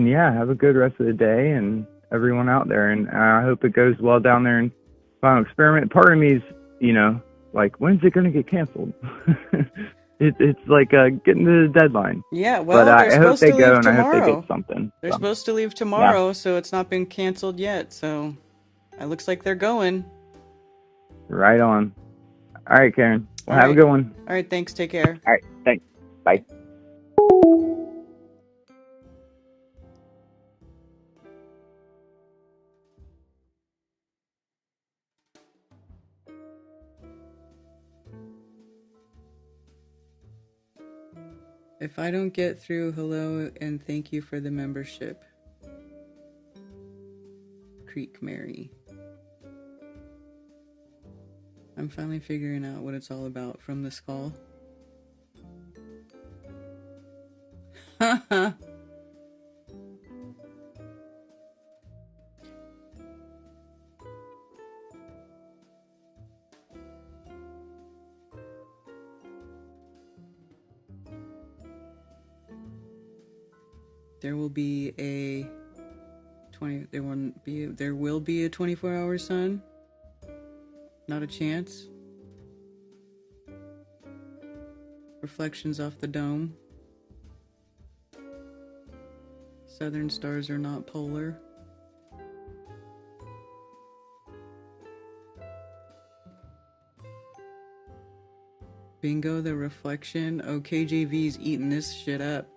yeah, have a good rest of the day and everyone out there. And I hope it goes well down there in Final Experiment. Part of me is, like, when's it going to get canceled? It's like getting to the deadline. Yeah, well, but they're I hope supposed they to go leave and I hope they tomorrow. get something. They're So, supposed to leave tomorrow, so it's not been canceled yet. So it looks like they're going. right on. All right, Karen. Well, All have a right. good one. All right, thanks. Take care. All right, thanks. Bye. If I don't get through, hello and thank you for the membership. Creek Mary. I'm finally figuring out what it's all about from this call. Haha. There will be a 24-hour sun. Not a chance. Reflections off the dome. Southern stars are not polar. Bingo, the reflection. Oh, KJV's eating this shit up.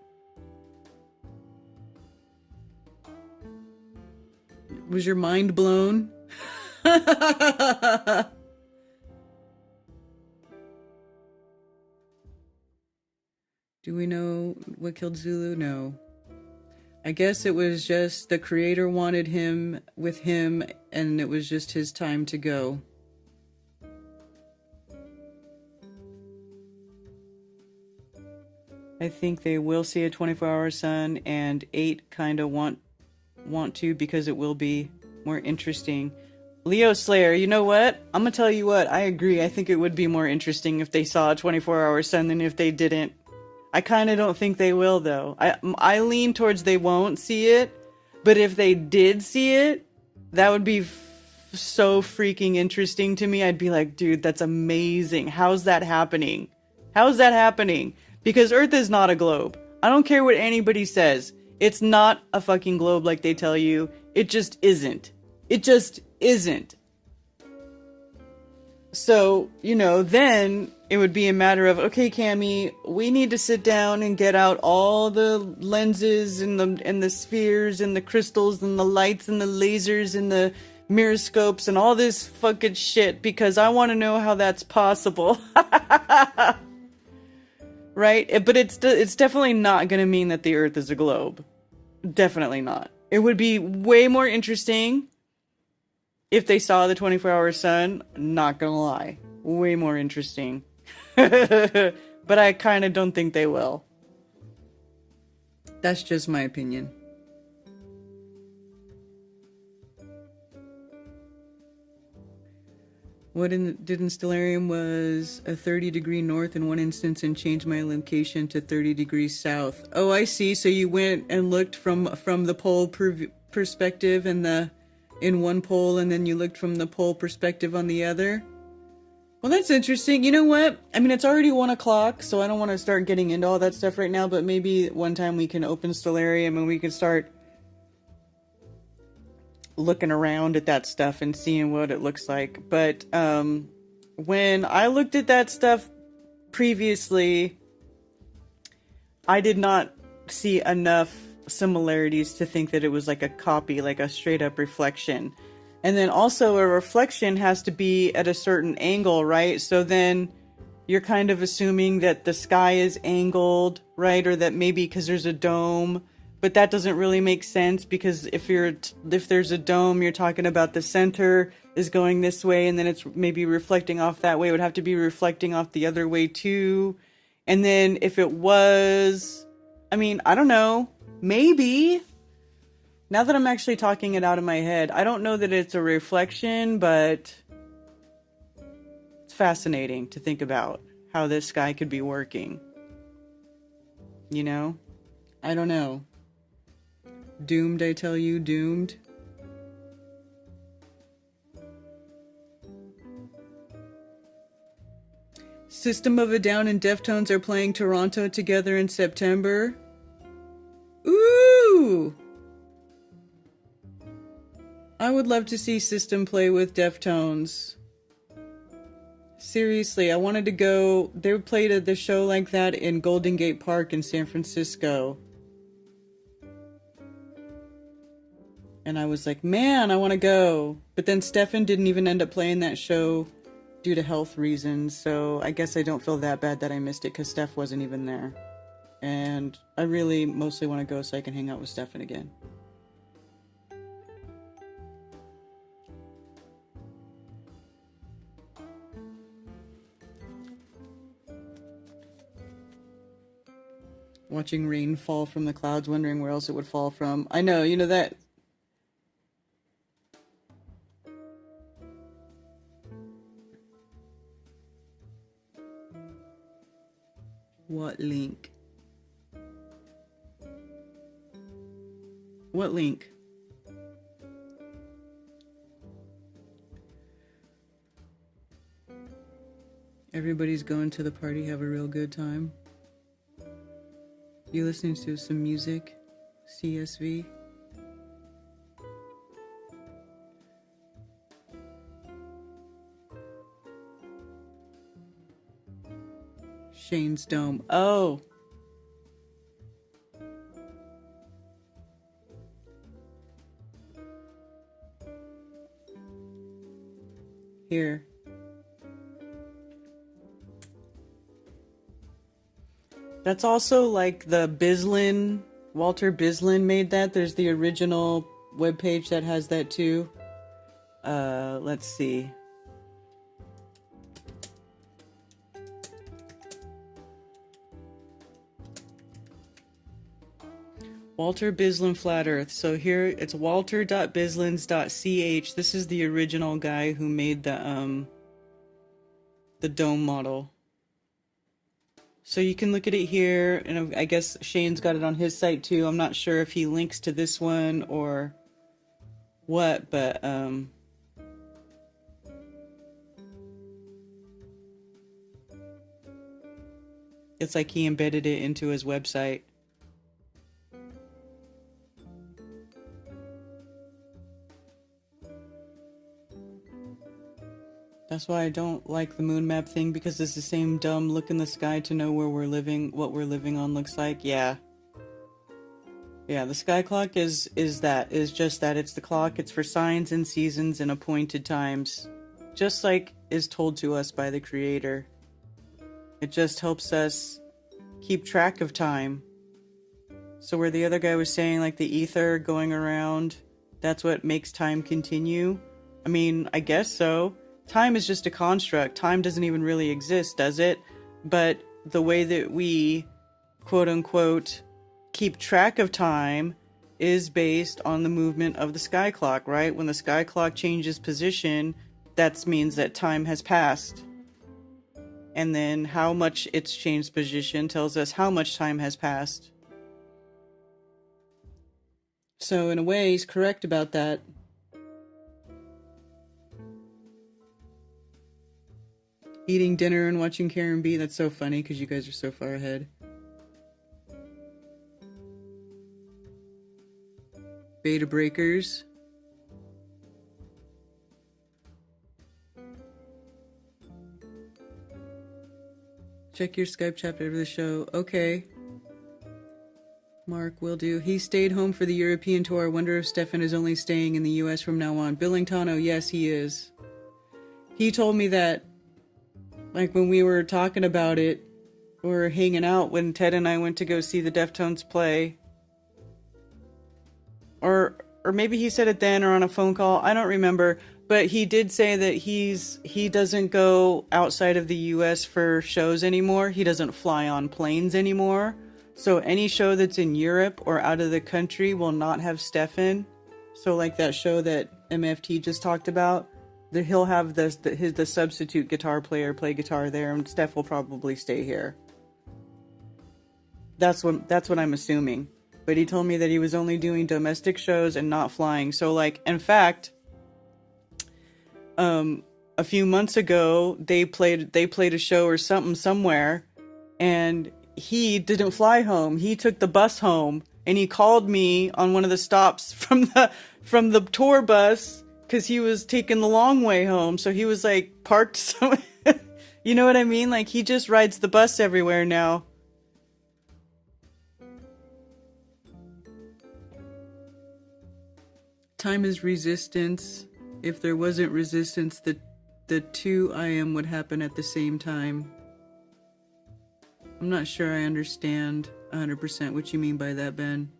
Was your mind blown? Do we know what killed Zulu? No. I guess it was just the creator wanted him with him, and it was just his time to go. I think they will see a 24-hour sun, and 8 kind of want to because it will be more interesting. Leo Slayer, you know what? I'm gonna tell you what, I agree. I think it would be more interesting if they saw a 24-hour sun than if they didn't. I kind of don't think they will, though. I lean towards they won't see it, but if they did see it, that would be so freaking interesting to me. I'd be like, dude, that's amazing. How's that happening? How's that happening? Because Earth is not a globe. I don't care what anybody says. It's not a fucking globe like they tell you. It just isn't. It just isn't. So, then it would be a matter of, okay, Cammy, we need to sit down and get out all the lenses and the spheres and the crystals and the lights and the lasers and the miroscopes and all this fucking shit because I want to know how that's possible. Right? But it's definitely not going to mean that the Earth is a globe. Definitely not. It would be way more interesting if they saw the 24-hour sun. Not gonna lie. Way more interesting. But I kind of don't think they will. That's just my opinion. What did in Stellarium was a 30-degree north in one instance and changed my location to 30 degrees south. Oh, I see. So you went and looked from the pole perspective in one pole, and then you looked from the pole perspective on the other. Well, that's interesting. You know what? I mean, it's already 1 o'clock, so I don't want to start getting into all that stuff right now, but maybe one time we can open Stellarium and we can start looking around at that stuff and seeing what it looks like. But when I looked at that stuff previously, I did not see enough similarities to think that it was like a copy, like a straight up reflection. And then also a reflection has to be at a certain angle, right? So then you're kind of assuming that the sky is angled, right? Or that maybe because there's a dome. But that doesn't really make sense, because if there's a dome, you're talking about the center is going this way, and then it's maybe reflecting off that way. It would have to be reflecting off the other way too. And then if it was, I mean, I don't know, maybe. Now that I'm actually talking it out of my head, I don't know that it's a reflection, but it's fascinating to think about how this sky could be working. You know? I don't know. Doomed, I tell you, doomed. System of a Down and Deftones are playing Toronto together in September. Ooh! I would love to see System play with Deftones. Seriously, I wanted to go. They played at the show like that in Golden Gate Park in San Francisco. And I was like, man, I want to go. But then Stefan didn't even end up playing that show due to health reasons. So I guess I don't feel that bad that I missed it, because Steph wasn't even there. And I really mostly want to go so I can hang out with Stefan again. Watching rain fall from the clouds, wondering where else it would fall from. I know, you know that. What link? What link? Everybody's going to the party, have a real good time. You listening to some music? CSV? Shane's Dome. Oh! Here. That's also like the Bislin, Walter Bislin made that. There's the original webpage that has that too. Let's see. Walter Bislin Flat Earth. So here it's walter.bislins.ch. This is the original guy who made the dome model. So you can look at it here, and I guess Shane's got it on his site too. I'm not sure if he links to this one or what, but it's like he embedded it into his website. That's why I don't like the moon map thing, because it's the same dumb look in the sky to know where we're living, what we're living on looks like. Yeah. Yeah, the sky clock is just that. It's the clock. It's for signs and seasons and appointed times. Just like is told to us by the Creator. It just helps us keep track of time. So where the other guy was saying, like, the ether going around, that's what makes time continue. I mean, I guess so. Time is just a construct. Time doesn't even really exist, does it? But the way that we, quote unquote, keep track of time is based on the movement of the sky clock, right? When the sky clock changes position, that means that time has passed. And then how much it's changed position tells us how much time has passed. So in a way, he's correct about that. Eating dinner and watching Karen B. That's so funny because you guys are so far ahead. Beta breakers. Check your Skype chat after the show. Okay. Mark, will do. He stayed home for the European tour. I wonder if Stefan is only staying in the US from now on. Billingtano, yes, he is. He told me that, like, when we were talking about it, we were hanging out when Ted and I went to go see the Deftones play. Or maybe he said it then or on a phone call. I don't remember. But he did say that he doesn't go outside of the US for shows anymore. He doesn't fly on planes anymore. So any show that's in Europe or out of the country will not have Stefan. So like that show that MFT just talked about, he'll have the substitute guitar player play guitar there, and Steph will probably stay here. That's what I'm assuming. But he told me that he was only doing domestic shows and not flying. So like, in fact, a few months ago they played a show or something somewhere, and he didn't fly home. He took the bus home, and he called me on one of the stops from the tour bus because he was taking the long way home. So he was like parked somewhere. You know what I mean? Like, he just rides the bus everywhere now. Time is resistance. If there wasn't resistance, the two I am would happen at the same time. I'm not sure I understand 100% what you mean by that, Ben.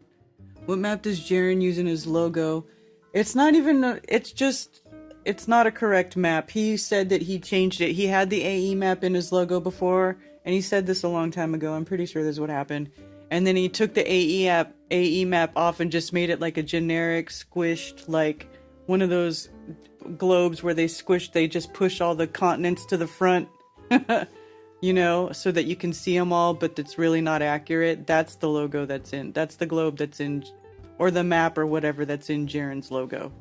What map does Jaren use in his logo? It's not even, it's not a correct map. He said that he changed it. He had the AE map in his logo before, and he said this a long time ago. I'm pretty sure this is what happened. And then he took the AE map off and just made it like a generic squished, like one of those globes where they just push all the continents to the front. You know, so that you can see them all, but it's really not accurate. That's the logo that's the globe that's in, or the map or whatever that's in Jaren's logo.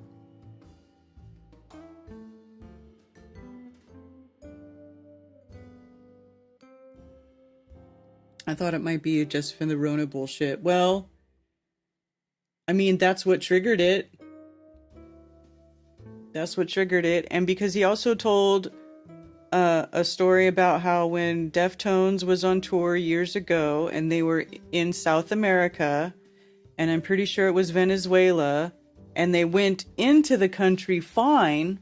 I thought it might be just from the Rona bullshit. Well, I mean, that's what triggered it. That's what triggered it. And because he also told a story about how when Deftones was on tour years ago and they were in South America, and I'm pretty sure it was Venezuela, and they went into the country fine,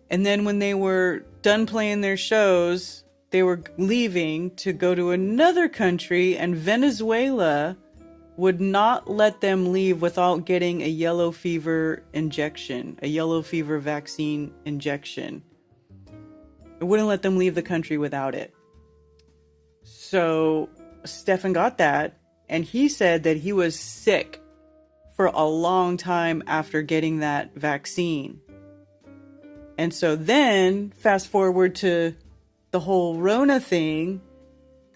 and then when they were done playing their shows, they were leaving to go to another country, and Venezuela would not let them leave without getting a yellow fever injection, a yellow fever vaccine injection. It wouldn't let them leave the country without it. So Stefan got that, and he said that he was sick for a long time after getting that vaccine. And so then, fast forward to the whole Rona thing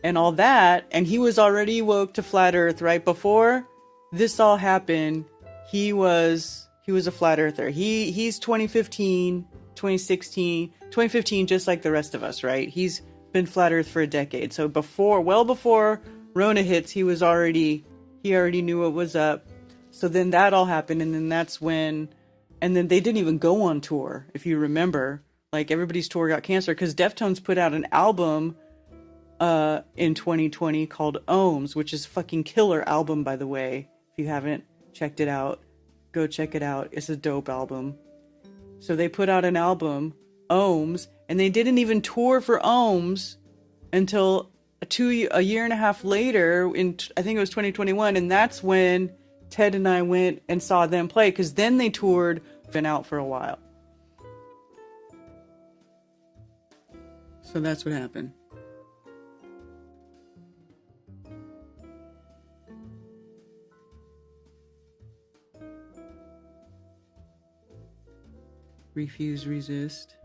and all that, and he was already woke to flat earth right before this all happened. He was a flat earther. He's 2015, 2015, just like the rest of us, right? He's been flat earth for a decade. So well before Rona hits, he already knew what was up. So then that all happened, and then that's when, and then they didn't even go on tour, if you remember. Like, everybody's tour got canceled because Deftones put out an album in 2020 called Ohms, which is a fucking killer album, by the way. If you haven't checked it out, go check it out. It's a dope album. So they put out an album, Ohms, and they didn't even tour for Ohms until a year and a half later, I think it was 2021, and that's when Ted and I went and saw them play, because then they toured, been out for a while. So that's what happened. Refuse, resist.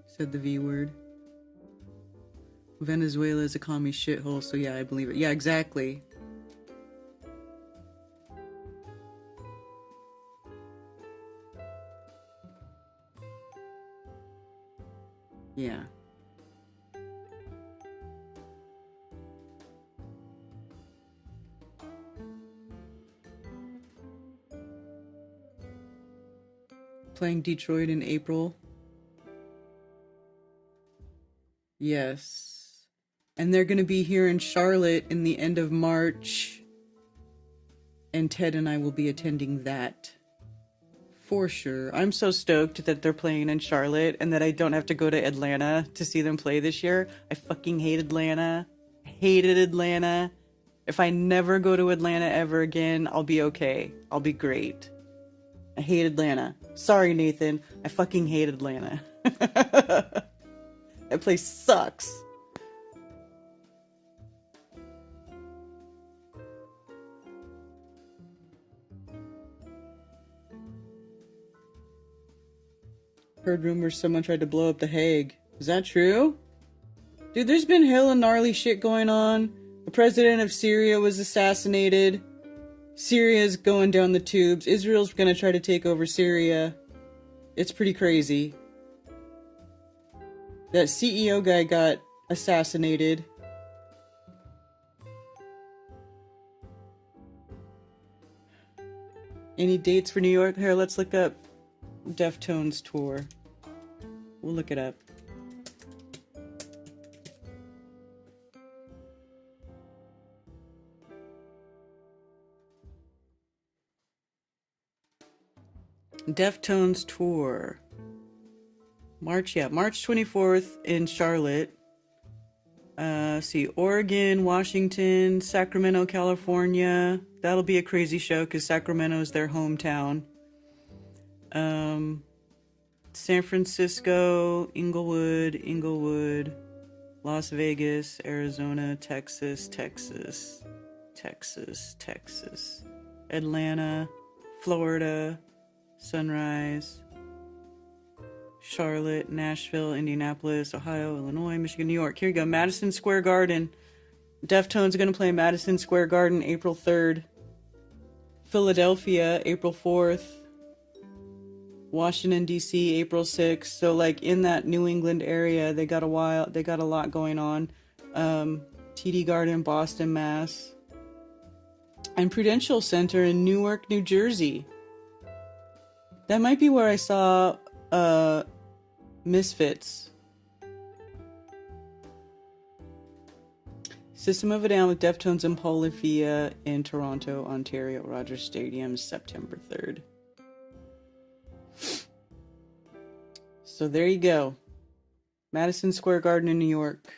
Said the V word. Venezuela is a commie shithole, so yeah, I believe it. Yeah, exactly. Yeah. Playing Detroit in April. Yes. And they're going to be here in Charlotte in the end of March. And Ted and I will be attending that. For sure. I'm so stoked that they're playing in Charlotte and that I don't have to go to Atlanta to see them play this year. I fucking hate Atlanta. I hated Atlanta. If I never go to Atlanta ever again, I'll be okay. I'll be great. I hate Atlanta. Sorry, Nathan. I fucking hate Atlanta. That place sucks. Heard rumors someone tried to blow up The Hague. Is that true? Dude, there's been hella gnarly shit going on. The president of Syria was assassinated. Syria's going down the tubes. Israel's gonna try to take over Syria. It's pretty crazy. That CEO guy got assassinated. Any dates for New York? Here, let's look up Deftones tour. We'll look it up. Deftones tour. March 24th in Charlotte. See, Oregon, Washington, Sacramento, California. That'll be a crazy show because Sacramento is their hometown. San Francisco, Inglewood, Las Vegas, Arizona, Texas, Atlanta, Florida, Sunrise, Charlotte, Nashville, Indianapolis, Ohio, Illinois, Michigan, New York. Here we go. Madison Square Garden. Deftones are going to play Madison Square Garden April 3rd. Philadelphia, April 4th. Washington, D.C., April 6th. So, like, in that New England area, they got a lot going on. TD Garden, Boston, Mass. And Prudential Center in Newark, New Jersey. That might be where I saw Misfits. System of a Down with Deftones and Polyphia in Toronto, Ontario, Rogers Stadium, September 3rd. So there you go. Madison Square Garden in New York.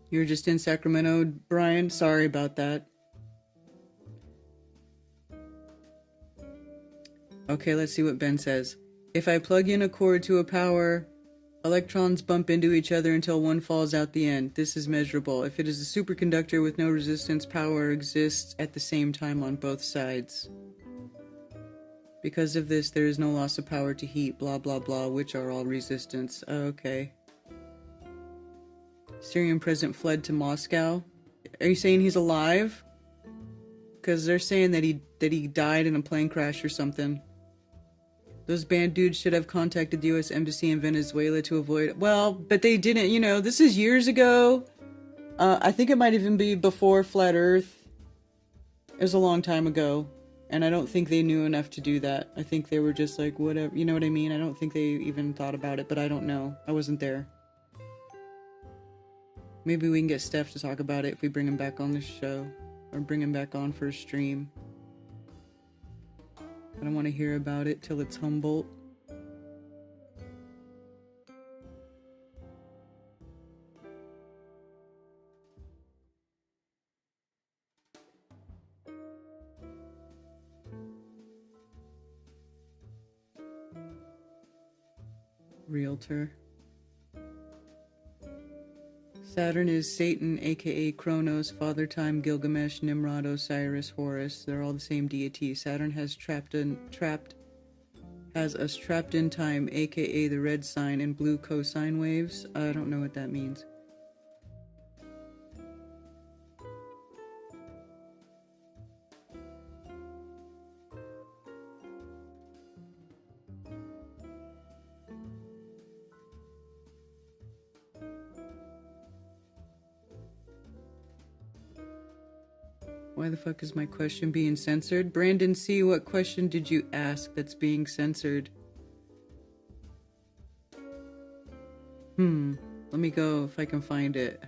You're just in Sacramento, Brian? Sorry about that. Okay, let's see what Ben says. If I plug in a cord to a power, electrons bump into each other until one falls out the end. This is measurable. If it is a superconductor with no resistance, power exists at the same time on both sides. Because of this, there is no loss of power to heat, blah, blah, blah, which are all resistance. Okay. Syrian president fled to Moscow. Are you saying he's alive? Because they're saying that he died in a plane crash or something. Those band dudes should have contacted the U.S. Embassy in Venezuela to avoid... Well, but they didn't, you know, this is years ago. I think it might even be before Flat Earth. It was a long time ago. And I don't think they knew enough to do that. I think they were just like, whatever, you know what I mean? I don't think they even thought about it, but I don't know. I wasn't there. Maybe we can get Steph to talk about it if we bring him back on the show. Or bring him back on for a stream. I don't want to hear about it till it's Humboldt. Realtor. Saturn is Satan, aka Kronos, Father Time, Gilgamesh, Nimrod, Osiris, Horus. They're all the same deity. Saturn has us trapped in time, aka the red sign and blue cosine waves. I don't know what that means. Why the fuck is my question being censored? Brandon C., what question did you ask that's being censored? Let me go if I can find it.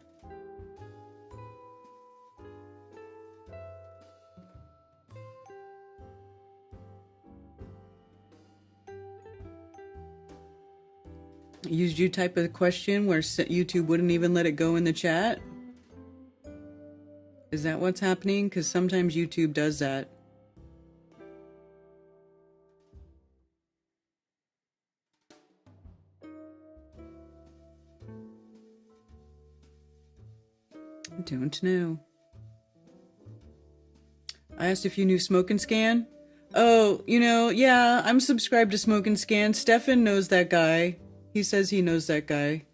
Used you type a question where YouTube wouldn't even let it go in the chat? Is that what's happening? Because sometimes YouTube does that. I don't know. I asked if you knew Smoke and Scan. Oh, yeah, I'm subscribed to Smoke and Scan. Stefan knows that guy. He says he knows that guy.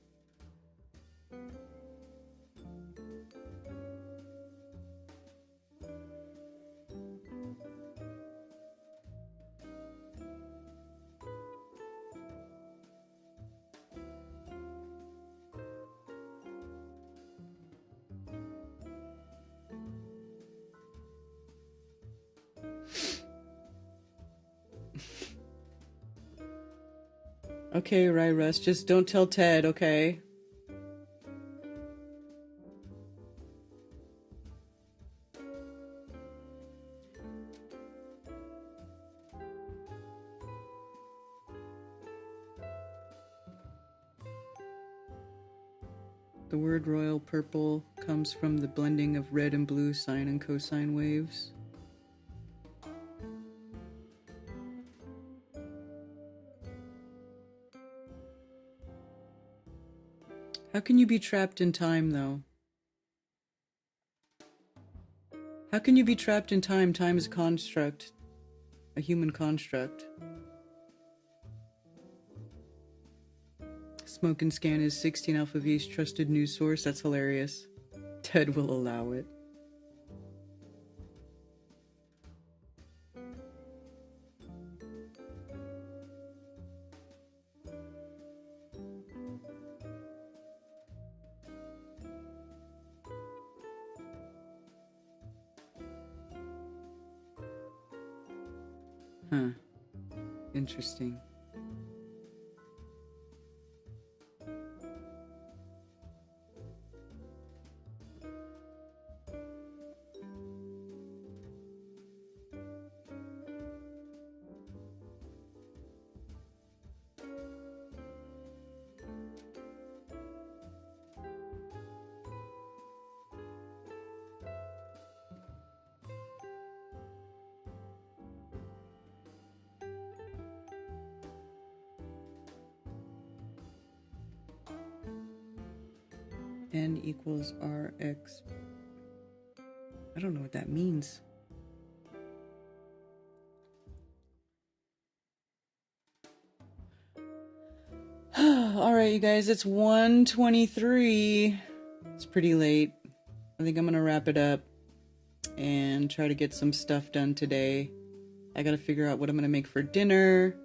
Okay, Russ, just don't tell Ted, okay? The word royal purple comes from the blending of red and blue sine and cosine waves. How can you be trapped in time, though? How can you be trapped in time? Time is a construct. A human construct. Smoke and Scan is 16 Alpha V's trusted news source. That's hilarious. Ted will allow it. Huh. Interesting. N equals Rx. I don't know what that means. All right, you guys, it's 1:23. It's pretty late. I think I'm gonna wrap it up and try to get some stuff done today. I gotta figure out what I'm gonna make for dinner.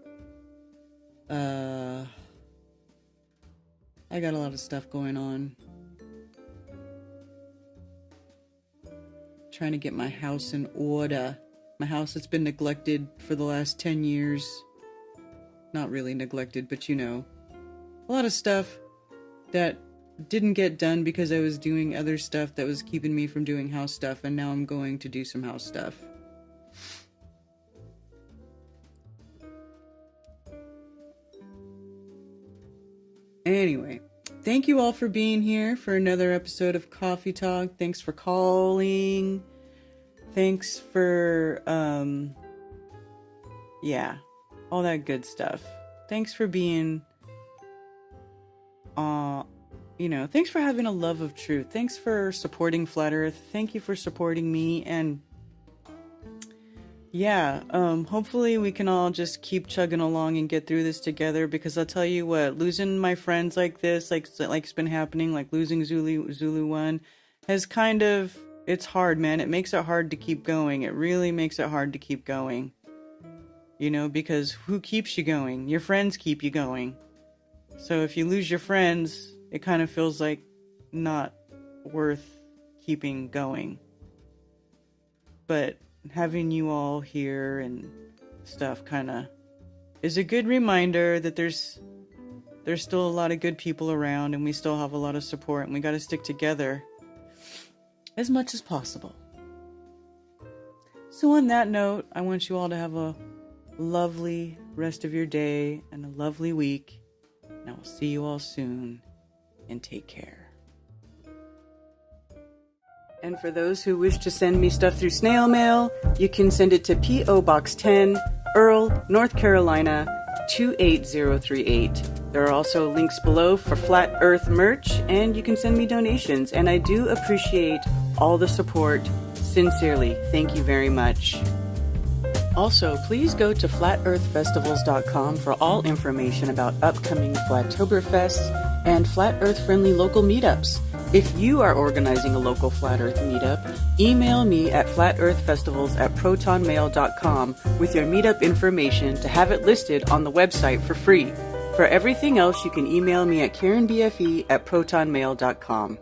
I got a lot of stuff going on. Trying to get my house in order. My house that's been neglected for the last 10 years. Not really neglected, but a lot of stuff that didn't get done because I was doing other stuff that was keeping me from doing house stuff, and now I'm going to do some house stuff. Anyway, thank you all for being here for another episode of Coffee Talk. Thanks for calling. Thanks for, all that good stuff. Thanks for being thanks for having a love of truth. Thanks for supporting Flat Earth. Thank you for supporting me. And yeah, hopefully we can all just keep chugging along and get through this together, because I'll tell you what, losing my friends like this, like it's been happening, like losing Zulu 1 has kind of, it's hard, man. It makes it hard to keep going. It really makes it hard to keep going. Because who keeps you going? Your friends keep you going. So if you lose your friends, it kind of feels like not worth keeping going. But having you all here and stuff kind of is a good reminder that there's still a lot of good people around, and we still have a lot of support, and we got to stick together as much as possible. So on that note, I want you all to have a lovely rest of your day and a lovely week, and I will see you all soon, and take care. And for those who wish to send me stuff through snail mail, you can send it to P.O. Box 10, Earl, North Carolina, 28038. There are also links below for Flat Earth merch, and you can send me donations. And I do appreciate all the support. Sincerely, thank you very much. Also, please go to flatearthfestivals.com for all information about upcoming Flattoberfests and Flat Earth-friendly local meetups. If you are organizing a local Flat Earth meetup, email me at flatearthfestivals@protonmail.com with your meetup information to have it listed on the website for free. For everything else, you can email me at karenbfe@protonmail.com.